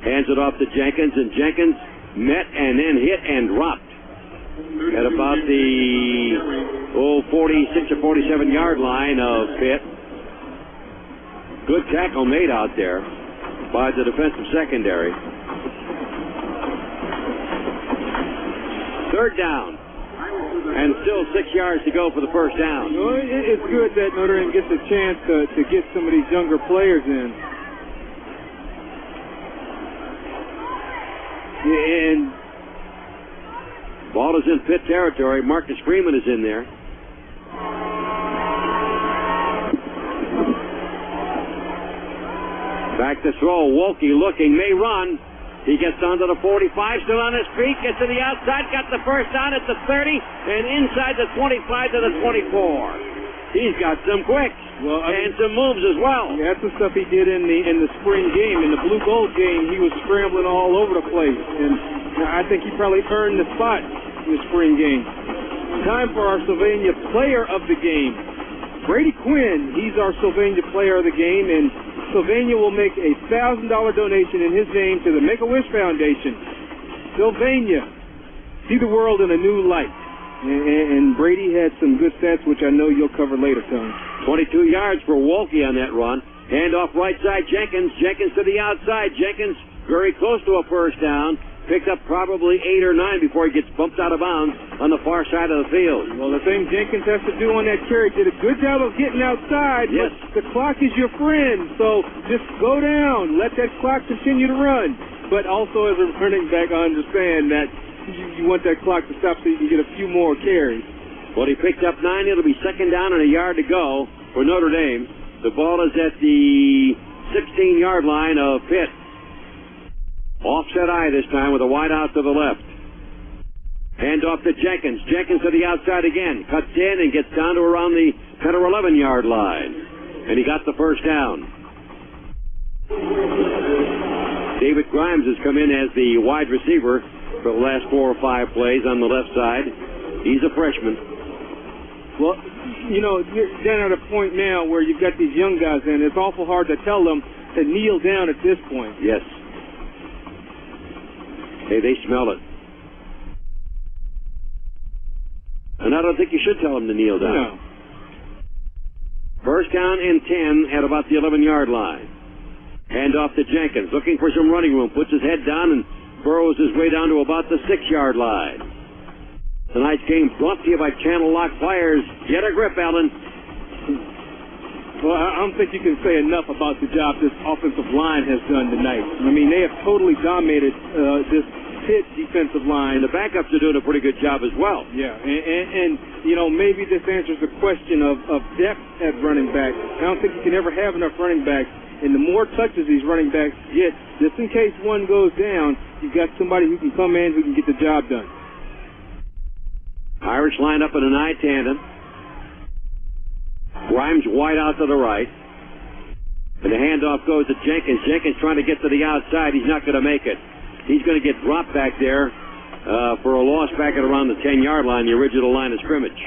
Hands it off to Jenkins, and Jenkins met and then hit and dropped at about the 46 or 47 yard line of Pitt. Good tackle made out there by the defensive secondary. 3rd down, and still 6 yards to go for the first down. It's good that Notre Dame gets a chance to get some of these younger players in. And ball is in Pitt territory. Marcus Freeman is in there. Back to throw. Wolke looking, may run. He gets down to the 45, still on his feet, gets to the outside, got the first down at the 30, and inside the 25 to the 24. He's got some quicks and some moves as well. Yeah, that's the stuff he did in the spring game. In the blue gold game, he was scrambling all over the place, and I think he probably earned the spot in the spring game. Time for our Sylvania Player of the Game. Brady Quinn, he's our Sylvania Player of the Game, and Sylvania will make a $1,000 donation in his name to the Make-A-Wish Foundation. Sylvania, see the world in a new light. And Brady had some good stats, which I know you'll cover later, Tony. 22 yards for Wolke on that run. Hand off right side, Jenkins. Jenkins to the outside. Jenkins very close to a first down. Picked up probably 8 or 9 before he gets bumped out of bounds on the far side of the field. Well, the thing Jenkins has to do on that carry, did a good job of getting outside, yes. But the clock is your friend, so just go down, let that clock continue to run. But also as a running back, I understand that you want that clock to stop so you can get a few more carries. Well, he picked up 9. It'll be second down and a yard to go for Notre Dame. The ball is at the 16-yard line of Pitt. Offset eye this time with a wide out to the left. Hand off to Jenkins. Jenkins to the outside again. Cuts in and gets down to around the 10 or 11-yard line. And he got the first down. David Grimes has come in as the wide receiver for the last 4 or 5 plays on the left side. He's a freshman. Well, you know, you're down at a point now where you've got these young guys in. It's awful hard to tell them to kneel down at this point. Yes. Hey, they smell it. And I don't think you should tell them to kneel down. No. First down and 10 at about the 11-yard line. Hand off to Jenkins, looking for some running room. Puts his head down and burrows his way down to about the 6-yard line. Tonight's game brought to you by Channel Lock Pliers. Get a grip, Allen. Well, I don't think you can say enough about the job this offensive line has done tonight. I mean, they have totally dominated this Pitt defensive line. And the backups are doing a pretty good job as well. Yeah, and you know, maybe this answers the question of depth at running back. I don't think you can ever have enough running backs. And the more touches these running backs get, just in case one goes down, you've got somebody who can come in who can get the job done. Irish line up in an eye tandem. Grimes wide out to the right. And the handoff goes to Jenkins. Jenkins trying to get to the outside. He's not going to make it. He's going to get dropped back there for a loss back at around the 10-yard line, the original line of scrimmage.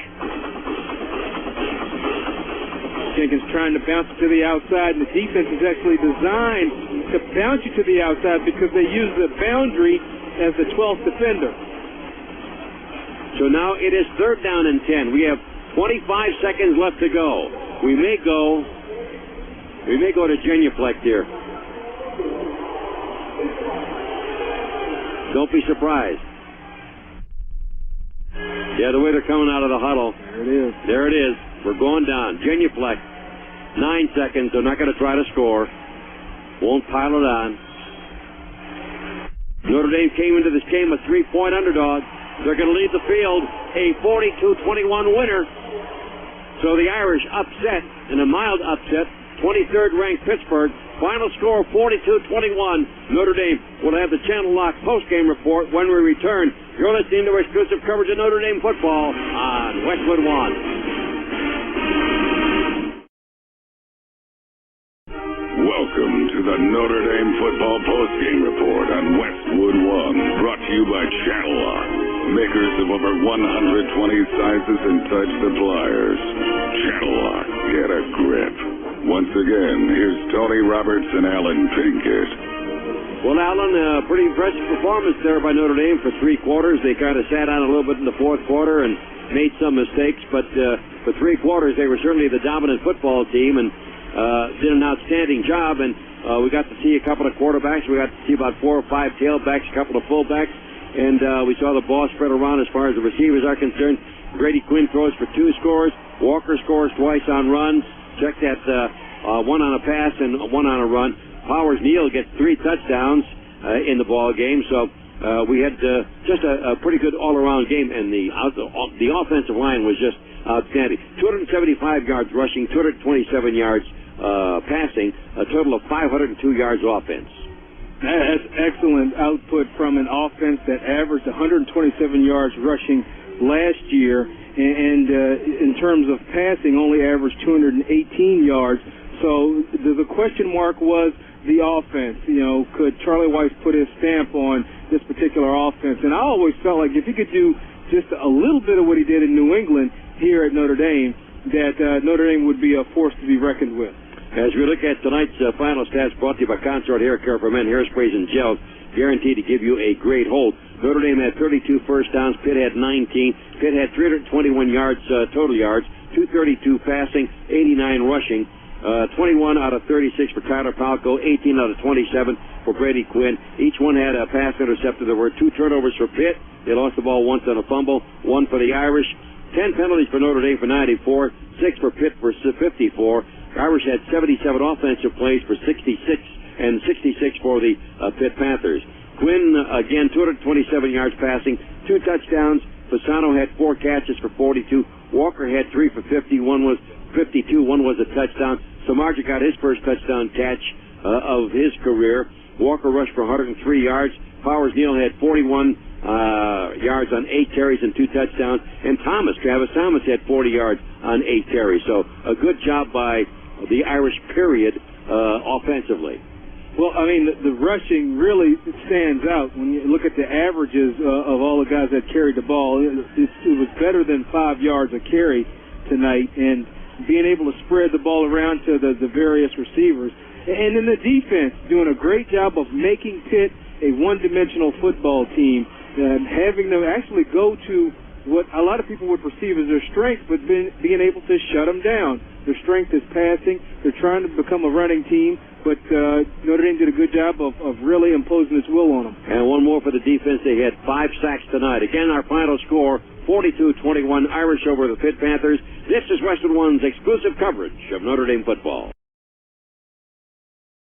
Jenkins trying to bounce it to the outside, and the defense is actually designed to bounce you to the outside because they use the boundary as the 12th defender. So now it is third down and 10. We have 25 seconds left to go. We may go to genuflect here. Don't be surprised. Yeah, the way they're coming out of the huddle. There it is. There it is. We're going down. Genuflect. 9 seconds. They're not going to try to score. Won't pile it on. Notre Dame came into this game a 3-point underdog. They're going to lead the field a 42-21 winner. So the Irish upset, in a mild upset, 23rd ranked Pittsburgh. Final score 42-21. Notre Dame will have the Channel Lock postgame report when we return. You're listening to exclusive coverage of Notre Dame football on Westwood One. Welcome to the Notre Dame football postgame report on Westwood One. Brought to you by Channel Lock, makers of over 120 sizes and types of pliers. Channel Lock, get a grip. Once again, here's Tony Roberts and Alan Pinkett. Well, Alan, pretty impressive performance there by Notre Dame for 3 quarters. They kind of sat on a little bit in the fourth quarter and made some mistakes, but for 3 quarters they were certainly the dominant football team and did an outstanding job. And we got to see a couple of quarterbacks. We got to see about 4 or 5 tailbacks, a couple of fullbacks, and we saw the ball spread around as far as the receivers are concerned. Brady Quinn throws for 2 scores. Walker scores twice on runs. Check that, 1 on a pass and 1 on a run. Powers Neal gets 3 touchdowns in the ball game. So we had just a pretty good all-around game, and the offensive line was just outstanding. 275 yards rushing, 227 yards passing, a total of 502 yards offense. That's excellent output from an offense that averaged 127 yards rushing last year, and in terms of passing, only averaged 218 yards. So the question mark was the offense. You know, could Charlie Weis put his stamp on this particular offense? And I always felt like if he could do just a little bit of what he did in New England here at Notre Dame, that Notre Dame would be a force to be reckoned with. As we look at tonight's final stats brought to you by Consort Hair Care for Men, hairsprays and gels, guaranteed to give you a great hold. Notre Dame had 32 first downs, Pitt had 19. Pitt had 321 yards, total yards, 232 passing, 89 rushing, 21 out of 36 for Tyler Palco, 18 out of 27 for Brady Quinn. Each one had a pass intercepted. There were 2 turnovers for Pitt. They lost the ball once on a fumble, 1 for the Irish. 10 penalties for Notre Dame for 94, 6 for Pitt for 54. Irish had 77 offensive plays for 66 and 66 for the Pitt Panthers. Quinn, again, 227 yards passing, 2 touchdowns. Fasano had 4 catches for 42. Walker had 3 for 50. One was 52. One was a touchdown. Samardzija got his first touchdown catch of his career. Walker rushed for 103 yards. Powers Neal had 41 yards on 8 carries and 2 touchdowns. And Travis Thomas had 40 yards on 8 carries. So a good job by the Irish, period, offensively. Well, I mean, the rushing really stands out when you look at the averages of all the guys that carried the ball. It was better than 5 yards a carry tonight, and being able to spread the ball around to the various receivers. And then the defense doing a great job of making Pitt a one-dimensional football team, and having them actually go to what a lot of people would perceive as their strength, but being able to shut them down. Their strength is passing. They're trying to become a running team, but Notre Dame did a good job of really imposing its will on them. And one more for the defense. They had 5 sacks tonight. Again, our final score, 42-21, Irish over the Pitt Panthers. This is Westwood One's exclusive coverage of Notre Dame football.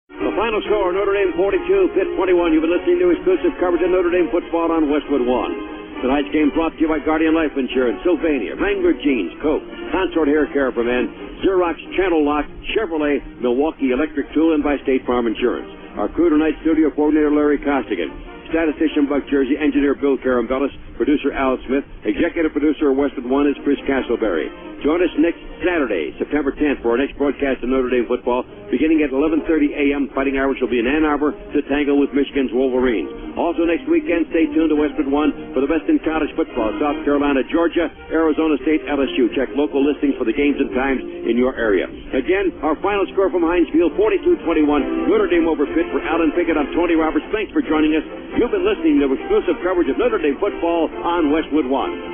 The final score, Notre Dame 42, Pitt 21. You've been listening to exclusive coverage of Notre Dame football on Westwood One. Tonight's game brought to you by Guardian Life Insurance, Sylvania, Wrangler Jeans, Coke, Consort Hair Care for Men, Xerox, Channel Lock, Chevrolet, Milwaukee Electric Tool, and by State Farm Insurance. Our crew tonight, studio coordinator Larry Costigan, statistician Buck Jersey, engineer Bill Carambellis, producer Al Smith, executive producer of Westwood One is Chris Castleberry. Join us next Saturday, September 10th, for our next broadcast of Notre Dame football, beginning at 11:30 a.m. Fighting Irish will be in Ann Arbor to tangle with Michigan's Wolverines. Also next weekend, stay tuned to Westwood One for the best in college football: South Carolina, Georgia, Arizona State, LSU. Check local listings for the games and times in your area. Again, our final score from Heinz Field, 42-21, Notre Dame over Pitt. For Alan Pickett, I'm Tony Roberts. Thanks for joining us. You've been listening to exclusive coverage of Notre Dame football on Westwood One.